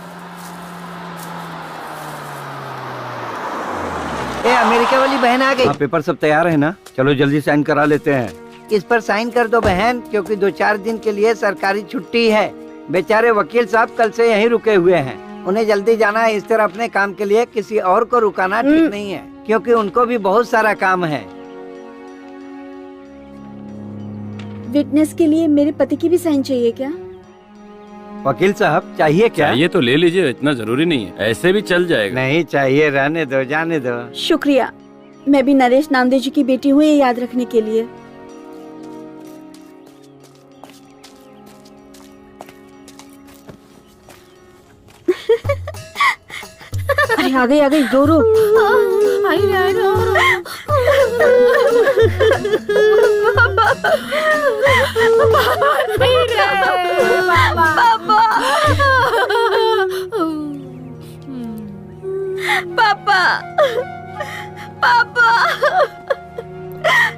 अमेरिका वाली बहन आ गई।
हाँ, पेपर सब तैयार है ना? चलो जल्दी साइन करा लेते हैं।
इस पर साइन कर दो बहन, क्योंकि 2-4 दिन के लिए सरकारी छुट्टी है। बेचारे वकील साहब कल से यहीं रुके हुए हैं, उन्हें जल्दी जाना है। इस तरह अपने काम के लिए किसी और को रुकाना ठीक नहीं है, क्योंकि उनको भी बहुत सारा काम है।
विटनेस के लिए मेरे पति की भी साइन चाहिए क्या?
वकील साहब चाहिए क्या?
चाहिए तो ले लीजिए, इतना जरूरी नहीं है, ऐसे भी चल जाएगा।
नहीं चाहिए, रहने दो, जाने दो।
शुक्रिया, मैं भी नरेश नामदेव जी की बेटी हूँ, ये याद रखने के लिए। अरे आ गई रो रो।
पापा पापा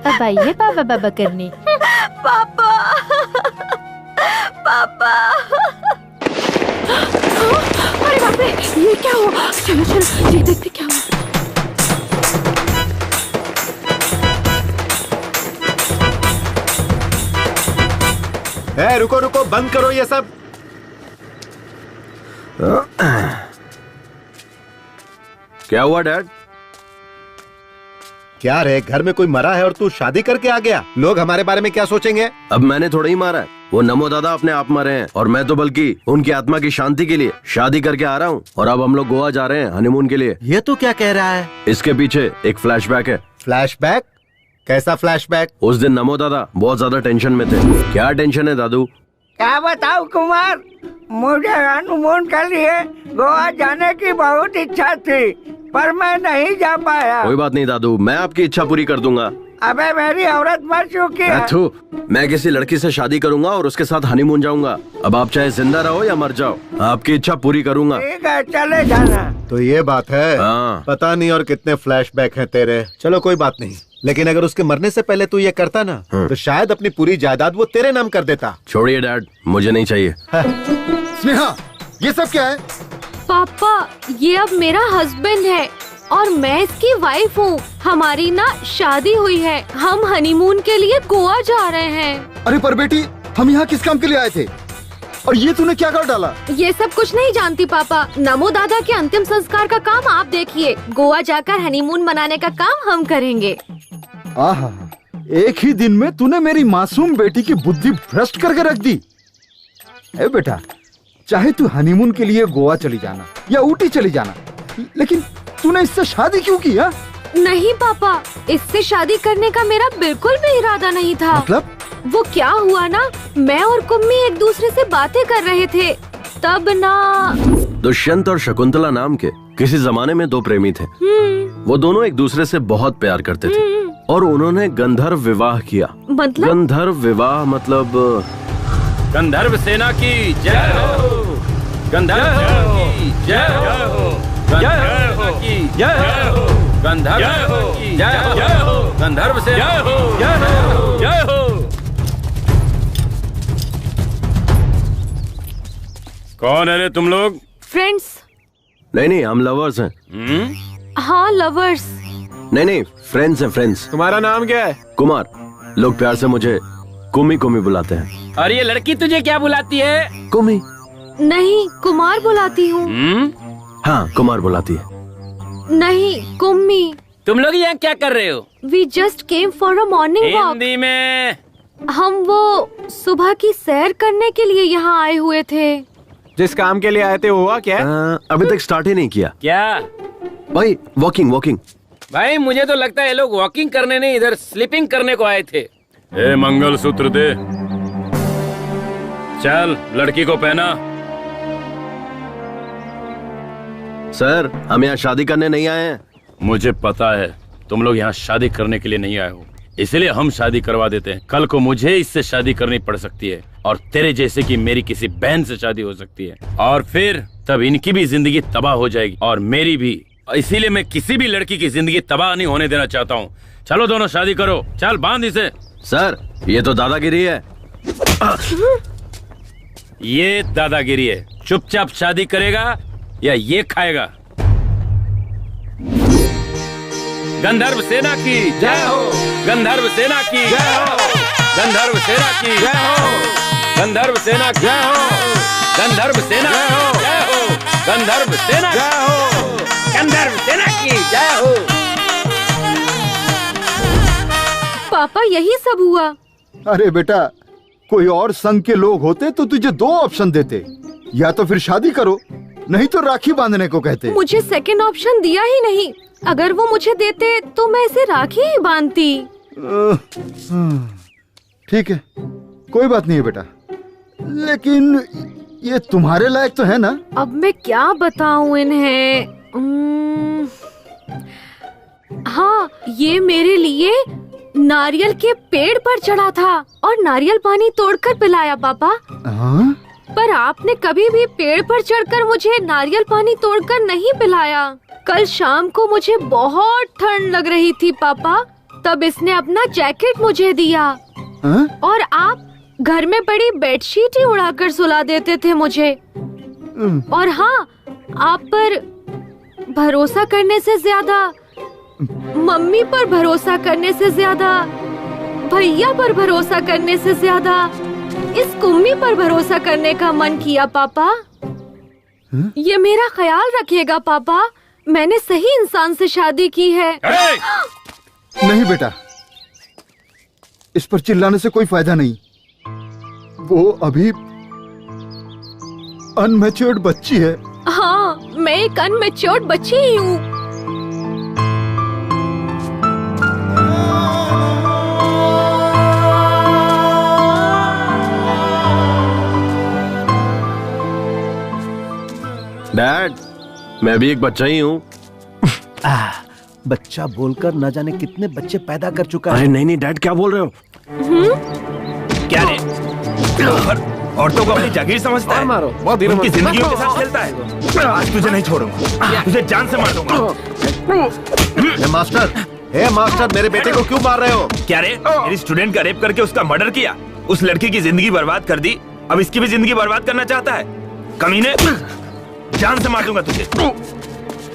अब आइए पापा बाबा करने।
पापा पापा।
अरे बाप रे, ये क्या हुआ? चलो चलो देखते क्या हुआ।
रुको रुको, बंद करो ये सब।
क्या हुआ डैड?
क्या रे, घर में कोई मरा है और तू शादी करके आ गया? लोग हमारे बारे में क्या सोचेंगे?
अब मैंने थोड़ा ही मारा है, वो नमो दादा अपने आप मरे हैं, और मैं तो बल्कि उनकी आत्मा की शांति के लिए शादी करके आ रहा हूँ। और अब हम लोग गोवा जा रहे हैं हनीमून के लिए।
ये तो क्या कह रहा है?
इसके पीछे एक फ्लैशबैक है।
फ्लैशबैक? कैसा फ्लैशबैक?
उस दिन नमो दादा बहुत ज्यादा टेंशन में थे। क्या टेंशन है दादू?
क्या बताऊं कुमार, मुझे हनीमून के लिए गोवा जाने की बहुत इच्छा थी, पर मैं नहीं जा पाया।
कोई बात नहीं दादू, मैं आपकी इच्छा पूरी कर दूंगा।
अबे मेरी औरत मर चुकी है।
मैं किसी लड़की से शादी करूंगा और उसके साथ हनीमून जाऊंगा। अब आप चाहे जिंदा रहो या मर जाओ, आपकी इच्छा पूरी करूंगा।
ठीक है, चले जाना।
तो ये बात है।
हाँ।
पता नहीं और कितने फ्लैशबैक हैं तेरे। चलो कोई बात नहीं, लेकिन अगर उसके मरने से पहले तू ये करता ना तो शायद अपनी पूरी जायदाद वो तेरे नाम कर देता।
छोड़िए डैड, मुझे नहीं चाहिए।
स्नेहा, ये सब क्या है?
पापा, ये अब मेरा हस्बैंड है और मैं इसकी वाइफ हूँ। हमारी ना शादी हुई है, हम हनीमून के लिए गोवा जा रहे हैं।
अरे पर बेटी, हम यहाँ किस काम के लिए आए थे और ये तूने क्या कर डाला?
ये सब कुछ नहीं जानती पापा। नमो दादा के अंतिम संस्कार का काम आप देखिए, गोवा जाकर हनीमून मनाने का काम हम करेंगे।
आहा, एक ही दिन में तूने मेरी मासूम बेटी की बुद्धि भ्रष्ट करके रख दी। ए बेटा, चाहे तू हनीमून के लिए गोवा चली जाना या ऊटी चली जाना, लेकिन तूने इससे शादी क्यों की? हा?
नहीं पापा, इससे शादी करने का मेरा बिल्कुल भी इरादा नहीं था।
मतलब?
वो क्या हुआ ना, मैं और कुम्मी एक दूसरे से बातें कर रहे थे, तब ना
दुष्यंत और शकुंतला नाम के किसी जमाने में दो प्रेमी थे। वो दोनों एक दूसरे से बहुत प्यार करते थे और उन्होंने गंधर्व विवाह किया।
मतलब?
गंधर्व विवाह मतलब
गंधर्व सेना की जय हो, गंधर्व की जय हो, गंधर्व की जय हो, गंधर्व की जय हो, गंधर्व सेना की जय हो, जय हो। कौन है रे तुम लोग?
फ्रेंड्स।
नहीं, हम लवर्स हैं।
हाँ, लवर्स।
नहीं, फ्रेंड्स हैं, फ्रेंड्स।
तुम्हारा नाम क्या है?
कुमार। लोग प्यार से मुझे कुमी कुमी बुलाते हैं।
और ये लड़की तुझे क्या बुलाती है?
कुमी।
नहीं, कुमार बुलाती हूँ।
हाँ, कुमार बुलाती है।
नहीं, कुम्मी।
तुम लोग यहाँ क्या कर रहे हो?
We just came for a morning walk।
Hindi में।
हम वो सुबह की सैर करने के लिए यहाँ आए हुए थे।
जिस काम के लिए आए थे हुआ क्या?
अभी तक स्टार्ट ही नहीं किया।
क्या
भाई? वॉकिंग।
भाई मुझे तो लगता है ये लोग वॉकिंग करने नहीं, इधर स्लीपिंग करने को आए थे।
ए मंगलसूत्र दे। चल, लड़की को पहना।
सर, हम यहाँ शादी करने नहीं आए हैं।
मुझे पता है तुम लोग यहाँ शादी करने के लिए नहीं आए हो, इसलिए हम शादी करवा देते हैं। कल को मुझे इससे शादी करनी पड़ सकती है और तेरे जैसे की मेरी किसी बहन से शादी हो सकती है, और फिर तब इनकी भी जिंदगी तबाह हो जाएगी और मेरी भी। इसीलिए मैं किसी भी लड़की की जिंदगी तबाह नहीं होने देना चाहता हूँ। चलो दोनों शादी करो। चल बांध इसे।
सर, ये तो दादागिरी है।
ये दादागिरी है। चुपचाप शादी करेगा या ये खाएगा? गंधर्व सेना की जय हो, गंधर्व सेना की जय हो, गंधर्व सेना की जय हो, गंधर्व सेना की जय हो, गंधर्व सेना की जय हो, गंधर्व सेना जय हो, गंधर्व सेना की जय हो।
पापा, यही सब हुआ।
अरे बेटा, कोई और संघ के लोग होते तो तुझे दो ऑप्शन देते, या तो फिर शादी करो, नहीं तो राखी बांधने को कहते।
मुझे सेकंड ऑप्शन दिया ही नहीं। अगर वो मुझे देते तो मैं इसे राखी ही बांधती।
ठीक है, कोई बात नहीं है बेटा, लेकिन ये तुम्हारे लायक तो है ना?
अब मैं क्या बताऊं इन्हें? हाँ, ये मेरे लिए नारियल के पेड़ पर चढ़ा था और नारियल पानी तोड़कर पिलाया पापा।
हाँ?
पर आपने कभी भी पेड़ पर चढ़कर मुझे नारियल पानी तोड़कर नहीं पिलाया। कल शाम को मुझे बहुत ठंड लग रही थी पापा, तब इसने अपना जैकेट मुझे दिया।
हाँ?
और आप घर में पड़ी बेडशीट ही उड़ाकर सुला देते थे मुझे। और हाँ, आप पर भरोसा करने से ज्यादा, मम्मी पर भरोसा करने से ज्यादा, भैया पर भरोसा करने से ज्यादा इस कुम्मी पर भरोसा करने का मन किया पापा। ये मेरा ख्याल रखिएगा पापा, मैंने सही इंसान से शादी की है।
नहीं बेटा, इस पर चिल्लाने से कोई फायदा नहीं। वो अभी अनमैच्योर्ड बच्ची है।
हाँ, मैं एक अनमैच्योर्ड बच्ची ही हूँ।
डैड, मैं भी एक बच्चा ही हूँ।
बच्चा बोलकर न जाने कितने बच्चे पैदा कर चुका है।
अरे नहीं डैड, क्या बोल रहे हो?
क्या रे? औरतों को अपनी जागीर समझता है,
मारो,
उनकी जिंदगियों के साथ खेलता है। आज तुझे नहीं छोड़ूंगा, तुझे जान से मार दूंगा।
मास्टर, हे मास्टर, मेरे बेटे को क्यों मार रहे हो?
क्या रे, मेरी स्टूडेंट का रेप करके उसका मर्डर किया, उस लड़की की जिंदगी बर्बाद कर दी, अब इसकी भी जिंदगी बर्बाद करना चाहता है? कमीने, जान से मार दूंगा तुझे।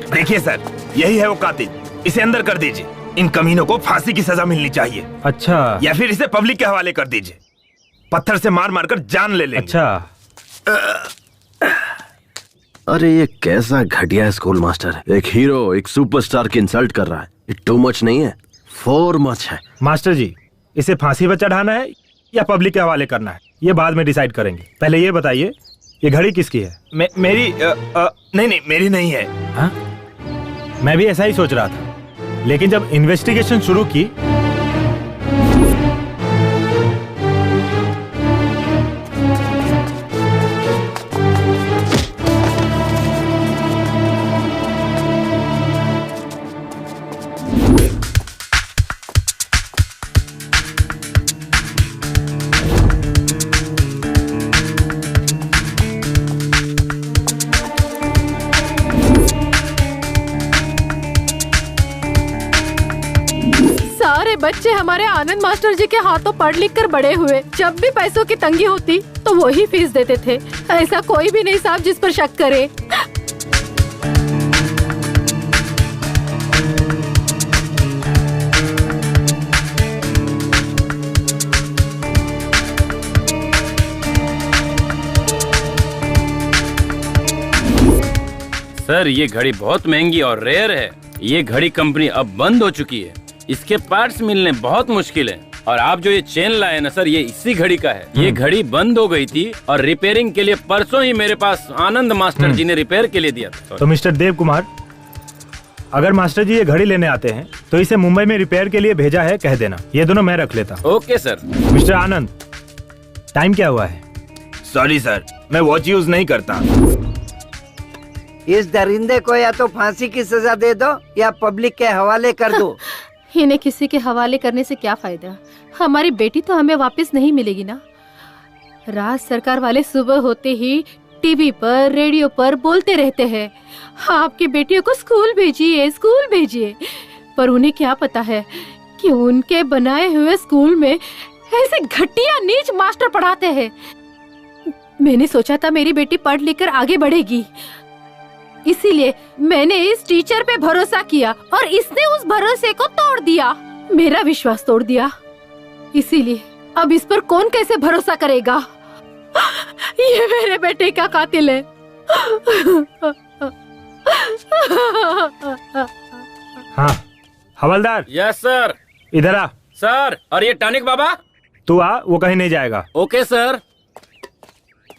देखिए सर, यही है वो कातिल, इसे अंदर कर दीजिए। इन कमीनों को फांसी की सजा मिलनी चाहिए।
अच्छा।
या फिर इसे पब्लिक के हवाले कर दीजिए, पत्थर से मार मार कर जान ले लेंगे।
अच्छा।
अरे ये कैसा घटिया स्कूल मास्टर है। एक हीरो एक सुपरस्टार की इंसल्ट कर रहा है। ये टू मच नहीं है, फॉर मच है।
मास्टर जी, इसे फांसी पर चढ़ाना है या पब्लिक के हवाले करना है, ये बाद में डिसाइड करेंगे। पहले ये बताइए, ये घड़ी किसकी है?
मेरी नहीं, मेरी नहीं है।
हाँ? मैं भी ऐसा ही सोच रहा था, लेकिन जब इन्वेस्टिगेशन शुरू की
बच्चे हमारे आनंद मास्टर जी के हाथों पढ़ लिख कर बड़े हुए। जब भी पैसों की तंगी होती तो वो ही फीस देते थे। ऐसा कोई भी नहीं साहब जिस पर शक करे।
सर ये घड़ी बहुत महंगी और रेयर है। ये घड़ी कंपनी अब बंद हो चुकी है, इसके पार्ट्स मिलने बहुत मुश्किल है। और आप जो ये चेन लाए ना सर, ये इसी घड़ी का है। ये घड़ी बंद हो गई थी और रिपेयरिंग के लिए परसों ही मेरे पास आनंद मास्टर जी ने रिपेयर के लिए दिया था।
तो मिस्टर देव कुमार, अगर मास्टर जी ये घड़ी लेने आते हैं तो इसे मुंबई में रिपेयर के लिए भेजा है, कह देना। ये दोनों मैं रख लेता।
Okay sir.
मिस्टर आनंद, टाइम क्या हुआ है?
सॉरी सर, मैं वॉच यूज नहीं करता।
इस दरिंदे को या तो फांसी की सजा दे दो या पब्लिक के हवाले कर दो।
इन्हें किसी के हवाले करने से क्या फायदा? हमारी बेटी तो हमें वापस नहीं मिलेगी ना। राज सरकार वाले सुबह होते ही टीवी पर रेडियो पर बोलते रहते हैं, आपकी बेटियों को स्कूल भेजिए, स्कूल भेजिए। पर उन्हें क्या पता है कि उनके बनाए हुए स्कूल में ऐसे घटिया नीच मास्टर पढ़ाते हैं। मैंने सोचा था मेरी बेटी पढ़ लिख कर आगे बढ़ेगी, इसीलिए मैंने इस टीचर पे भरोसा किया और इसने उस भरोसे को तोड़ दिया, मेरा विश्वास तोड़ दिया। इसीलिए अब इस पर कौन कैसे भरोसा करेगा? ये मेरे बेटे का कातिल है।
हाँ हवलदार।
Yes sir.
इधर आ।
सर, और ये टॉनिक बाबा?
तू आ, वो कहीं नहीं जाएगा।
Okay sir.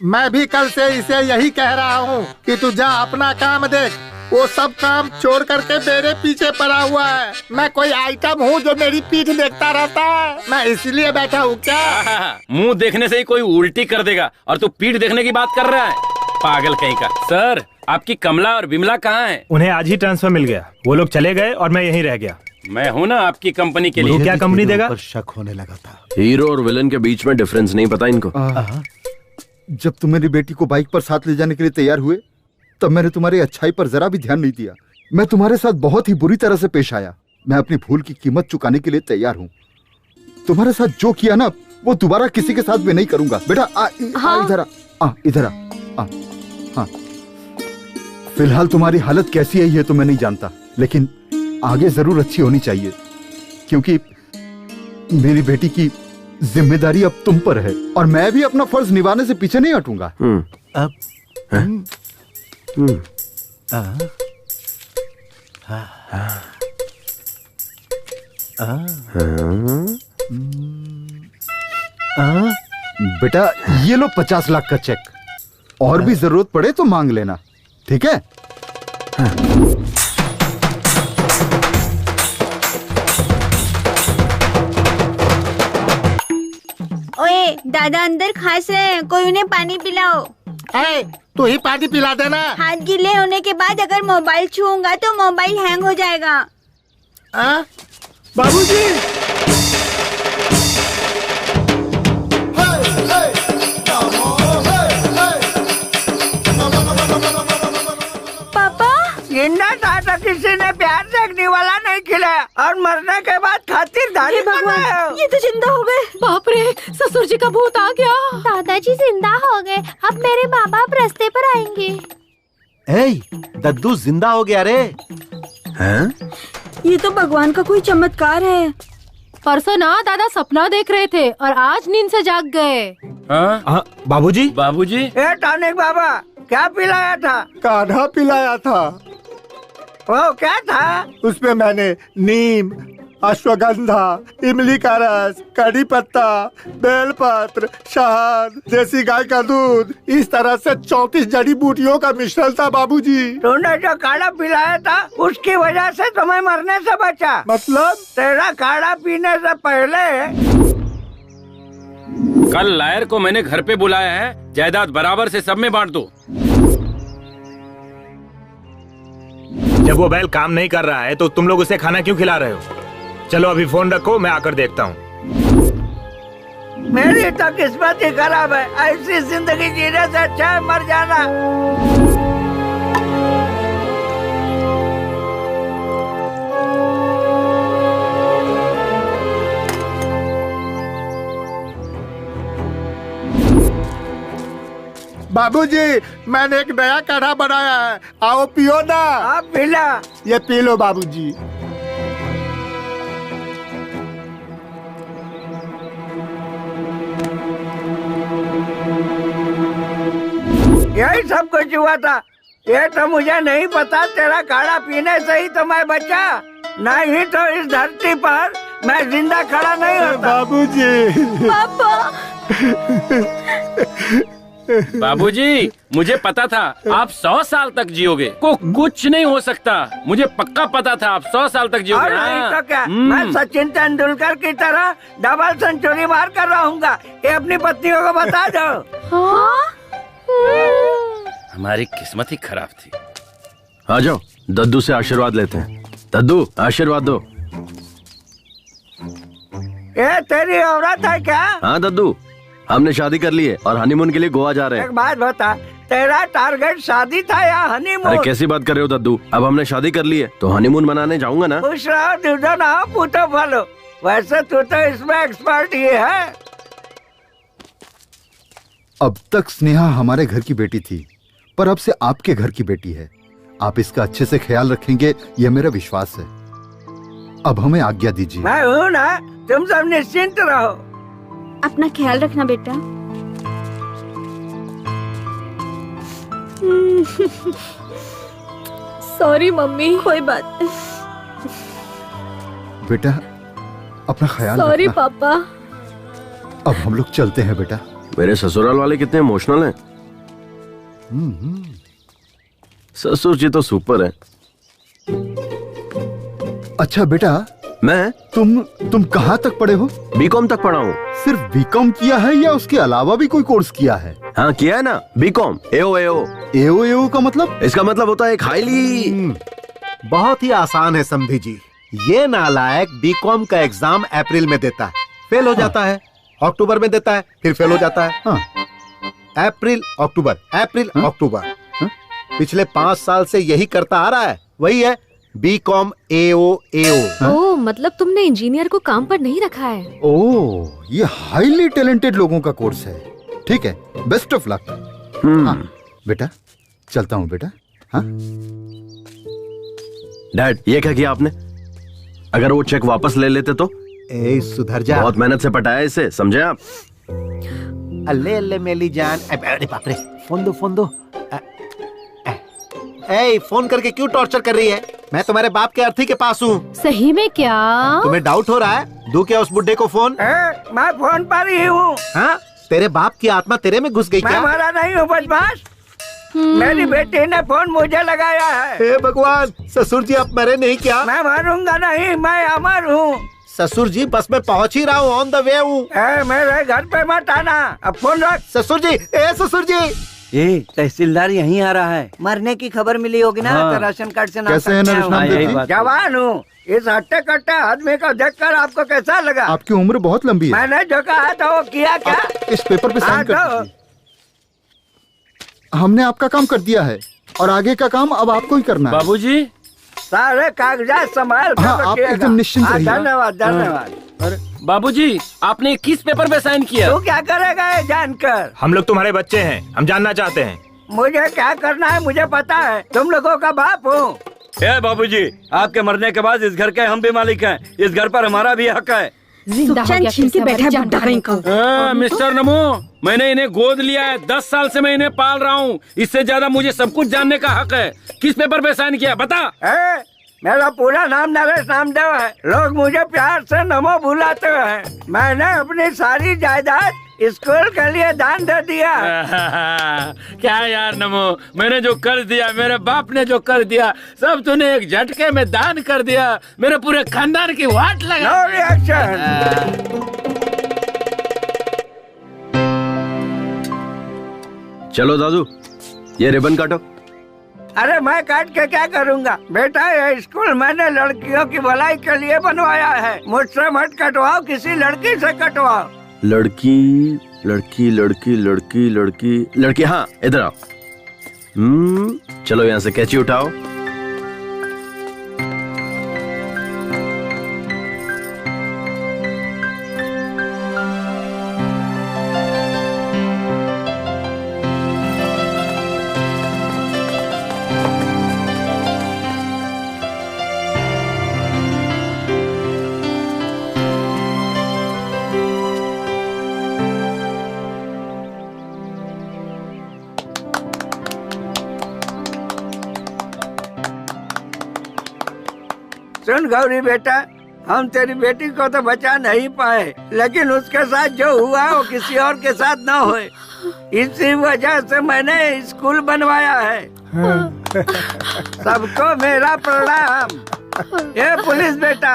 मैं भी कल से इसे यही कह रहा हूँ कि तू जा अपना काम देख। वो सब काम छोड़ करके मेरे पीछे पड़ा हुआ है। मैं कोई आइटम हूँ जो मेरी पीठ देखता रहता है? मैं इसलिए बैठा हूँ क्या?
मुंह देखने से ही कोई उल्टी कर देगा और तू पीठ देखने की बात कर रहा है, पागल कहीं का। सर, आपकी कमला और बिमला कहाँ है?
उन्हें आज ही ट्रांसफर मिल गया, वो लोग चले गए और मैं यहीं रह गया।
मैं हूँ ना आपकी कंपनी के लिए।
क्या कंपनी देगा?
शक होने लगा था।
हीरो और विलन के बीच में डिफरेंस नहीं पता इनको।
जब तुम मेरी बेटी को बाइक पर साथ ले जाने के लिए तैयार हुए तब मैंने तुम्हारी अच्छाई पर जरा भी ध्यान नहीं दिया। मैं तुम्हारे साथ बहुत ही बुरी तरह से पेश आया। मैं अपनी भूल की कीमत चुकाने के लिए तैयार हूँ। तुम्हारे साथ जो किया ना वो दोबारा किसी के साथ भी नहीं करूंगा। बेटा इधर आ, इधर आ। हाँ, फिलहाल तुम्हारी हालत कैसी है ये तो मैं नहीं जानता, लेकिन आगे जरूर अच्छी होनी चाहिए, क्योंकि मेरी बेटी की जिम्मेदारी अब तुम पर है और मैं भी अपना फर्ज निभाने से पीछे नहीं हटूंगा। बेटा ये लो 50 लाख का चेक, और भी जरूरत पड़े तो मांग लेना, ठीक है?
ओए दादा अंदर खास रहे हैं, कोई उन्हें पानी पिलाओ।
तू ही पानी पिला देना।
हाथ गीले होने के बाद अगर मोबाइल छूऊंगा तो मोबाइल हैंग हो जाएगा।
बाबूजी।
पापा, जिंदा था तो किसी ने प्यार देखने वाला नहीं खिलाया और मरने के बाद खातिरदारी कर रहे हो।
ये तो जिंदा हो गए।
बाप रे, ससुर जी का भूत आ गया।
दादाजी जिंदा हो गए। अब मेरे माँ बाप रास्ते पर आएंगे।
ए, दद्दू जिंदा हो गया रे। हैं?
ये तो भगवान का कोई चमत्कार है।
परसों ना दादा सपना देख रहे थे और आज नींद से जाग गए।
बाबूजी
बाबूजी
ए टॉनिक बाबा, क्या पिलाया था?
काढ़ा पिलाया था।
वो क्या था?
उसमें मैंने नीम, अश्वगंधा, इमली का रस, कड़ी पत्ता, बेलपत्र, शहद, देसी गाय का दूध, इस तरह से 34 जड़ी बूटियों का मिश्रण था बाबूजी।
तूने जो काढ़ा पिलाया था उसकी वजह से तुम्हें मरने से बचा।
मतलब?
तेरा काढ़ा पीने से पहले
कल लायर को मैंने घर पे बुलाया है, जायदाद बराबर से सब में बांट दो।
जब वो बैल काम नहीं कर रहा है तो तुम लोग उसे खाना क्यों खिला रहे हो? चलो अभी फोन रखो, मैं आकर देखता हूँ।
मेरी तो किस्मत ही खराब है। ऐसी जिंदगी जीने से अच्छा है मर जाना।
बाबूजी, मैंने एक नया काढ़ा बनाया है, आओ पियो ना।
आप पिला।
ये पी लो बाबूजी।
यही सब कुछ हुआ था। ये तो मुझे नहीं पता, तेरा काढ़ा पीने से ही तो मैं बचा, नहीं तो इस धरती पर मैं जिंदा खड़ा नहीं होता।
बाबूजी।
पापा।
बाबूजी, मुझे पता था आप 100 साल तक जियोगे। कुछ नहीं हो सकता, मुझे पक्का पता था आप 100 साल तक जियोगे।
और नहीं तो क्या, मैं सचिन तेंदुलकर की तरह डबल सेंचुरी मार कर रहूंगा। ये अपनी पत्नियों को बता दो।
हमारी किस्मत ही खराब थी।
आ जाओ, दद्दू से आशीर्वाद लेते हैं। दद्दू, आशीर्वाद दो।
ये तेरी औरत है क्या?
हाँ दद्दू, हमने शादी कर ली है और हनीमून के लिए गोवा जा रहे हैं।
एक बात बता, तेरा टारगेट शादी था या हनीमून?
अरे कैसी बात कर रहे हो दद्दू, अब हमने शादी कर ली है तो हनीमून मनाने जाऊंगा ना।
खुश रहो, दूधो ना हो, पूतो फलो। वैसे तू तो इसमें एक्सपर्ट ही है।
अब तक स्नेहा हमारे घर की बेटी थी, पर अब से आपके घर की बेटी है। आप इसका अच्छे से ख्याल रखेंगे, यह मेरा विश्वास है। अब हमें आज्ञा दीजिए।
मैं हूँ ना, तुम सब निश्चिंत रहो।
अपना ख्याल रखना बेटा।
Sorry mummy.
कोई बात नहीं।
बेटा, अपना ख्याल
सॉरी
रखना।
पापा।
अब हम लोग चलते हैं बेटा।
मेरे ससुराल वाले कितने इमोशनल हैं। ससुर जी तो सुपर है।
अच्छा बेटा,
मैं
तुम कहाँ तक पढ़े हो?
बीकॉम तक पढ़ा हूँ।
सिर्फ बीकॉम किया है या उसके अलावा भी कोई कोर्स किया है?
हाँ किया है ना, बीकॉम।
एओ का मतलब?
इसका मतलब होता है एक हाईली।
बहुत ही आसान है समधी जी। ये नालायक बीकॉम का एग्जाम अप्रैल में देता है, फेल हो जाता है। अक्टूबर में देता है, फिर फेल हो जाता है। अप्रैल अक्टूबर, अप्रैल अक्टूबर। पिछले 5 साल से यही करता आ रहा है। वही है बीकॉम एओ।
ओह, मतलब तुमने इंजीनियर को काम पर नहीं रखा है।
ओह, ये हाईली टैलेंटेड लोगों का कोर्स है। ठीक है, बेस्ट ऑफ लक। हाँ बेटा, चलता हूँ बेटा। हाँ
डैड, ये क्या किया आपने? अगर वो चेक वापस ले लेते तो?
ए सुधर जा।
बहुत मेहनत से पटाया इसे, समझे आप?
अल्ले अल्ले मेली जान। अरे बाप रे, फोन दो। ए, फोन करके क्यों टॉर्चर कर रही है? मैं तुम्हारे बाप के अर्थी के पास हूँ।
सही में क्या?
तुम्हें डाउट हो रहा है? दूं क्या उस बुड्ढे को फोन?
मैं फोन पर ही हूँ।
हाँ, तेरे बाप की आत्मा तेरे में घुस गई क्या?
मैं मरा नहीं हूँ बदमाश। मेरी बेटी ने फोन मुझे लगाया है।
हे भगवान, ससुर जी आप मरे नहीं क्या?
मैं मरूंगा नहीं, मैं अमर हूँ।
ससुर जी बस मैं पहुँच ही रहा हूँ, ऑन द वे हूँ।
मेरे घर पे मत आना, अब फोन रख।
ससुर जी, ससुर जी।
तहसीलदार यहीं आ रहा है।
मरने की खबर मिली होगी ना,
हाँ।
तो राशन कार्ड से नाम
कैसे है नरेश नामदेव जी?
जवान हूँ। इस हट्टे कट्टे आदमी को देखकर आपको कैसा लगा?
आपकी उम्र बहुत लंबी है।
मैंने जो कहा था वो किया क्या?
इस पेपर पे साइन कर दीजिए। हमने आपका काम कर दिया है और आगे का काम अब आपको ही करना है।
बाबूजी,
सारे कागजात संभाल कर
हाँ, आप
रखिएगा।
एकदम निश्चिंत रहिए।
धन्यवाद धन्यवाद।
अरे बाबूजी, आपने किस पेपर पे साइन किया?
तू क्या करेगा ये जानकर?
हम लोग तुम्हारे बच्चे हैं, हम जानना चाहते हैं।
मुझे क्या करना है मुझे पता है, तुम लोगों का बाप हूँ।
ए बाबूजी, आपके मरने के बाद इस घर के हम भी मालिक हैं। इस घर पर हमारा भी हक है।
मिस्टर नमो, मैंने इन्हें गोद लिया है, 10 साल से मैं इन्हें पाल रहा हूँ। इससे ज्यादा मुझे सब कुछ जानने का हक है। किस पेपर पे साइन किया बता।
मेरा पूरा नाम नरेश नामदेव है। लोग मुझे प्यार से नमो बुलाते हैं। मैंने अपनी सारी जायदाद स्कूल के लिए दान दे दिया।
क्या यार नमो, मैंने जो कर दिया, मेरे बाप ने जो कर दिया, सब तूने एक झटके में दान कर दिया। मेरे पूरे खानदान की वाट लगा।
No reaction.
चलो दादू, ये रिबन काटो।
अरे मैं काट के क्या करूँगा बेटा, ये स्कूल मैंने लड़कियों की भलाई के लिए बनवाया है। मुझसे मत कटवाओ, किसी लड़की से कटवाओ।
लड़की लड़की लड़की लड़की लड़की लड़की, हाँ इधर आओ। चलो यहाँ से कैंची उठाओ।
सुन गौरी बेटा, हम तेरी बेटी को तो बचा नहीं पाए, लेकिन उसके साथ जो हुआ वो किसी और के साथ न होए। इसी वजह से मैंने स्कूल बनवाया है। सबको मेरा प्रणाम। ये पुलिस बेटा,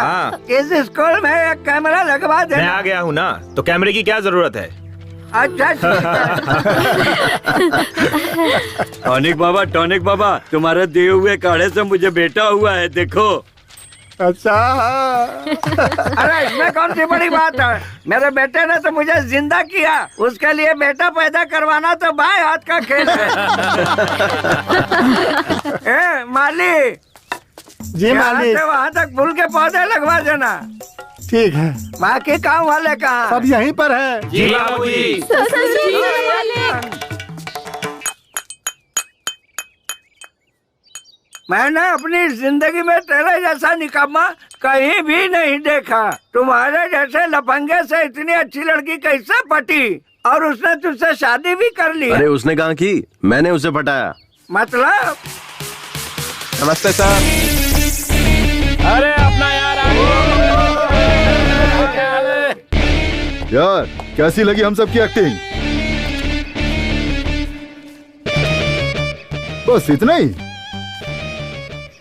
इस स्कूल में एक कैमरा लगवा दे।
मैं आ गया हूँ ना, तो कैमरे की क्या जरूरत है?
अच्छा
टॉनिक बाबा, तुम्हारे दिए हुए काढ़े से मुझे बेटा हुआ है, देखो।
अच्छा। अरे इसमें कौन सी बड़ी बात है, मेरे बेटे ने तो मुझे जिंदा किया। उसके लिए बेटा पैदा करवाना तो बाएं हाथ का खेल है। ए माली
जी मालिक।
वहाँ तक फूल के पौधे लगवा देना।
ठीक है।
बाकी काम वाले कहाँ?
सब यहीं पर है।
जी बाबूजी।
मैंने अपनी जिंदगी में तेरे जैसा निकम्मा कहीं भी नहीं देखा। तुम्हारे जैसे लफंगे से इतनी अच्छी लड़की कैसे पटी, और उसने तुझसे शादी भी कर ली।
अरे उसने कहा कि मैंने उसे पटाया।
मतलब?
नमस्ते सर।
अरे अपना
यार कैसी लगी हम सबकी एक्टिंग? बस इतना ही?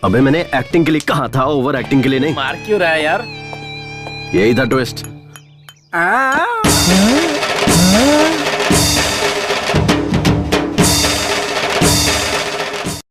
अबे मैंने एक्टिंग के लिए कहा था, ओवर एक्टिंग के लिए नहीं।
मार क्यों रहा है यार?
यही था ट्विस्ट।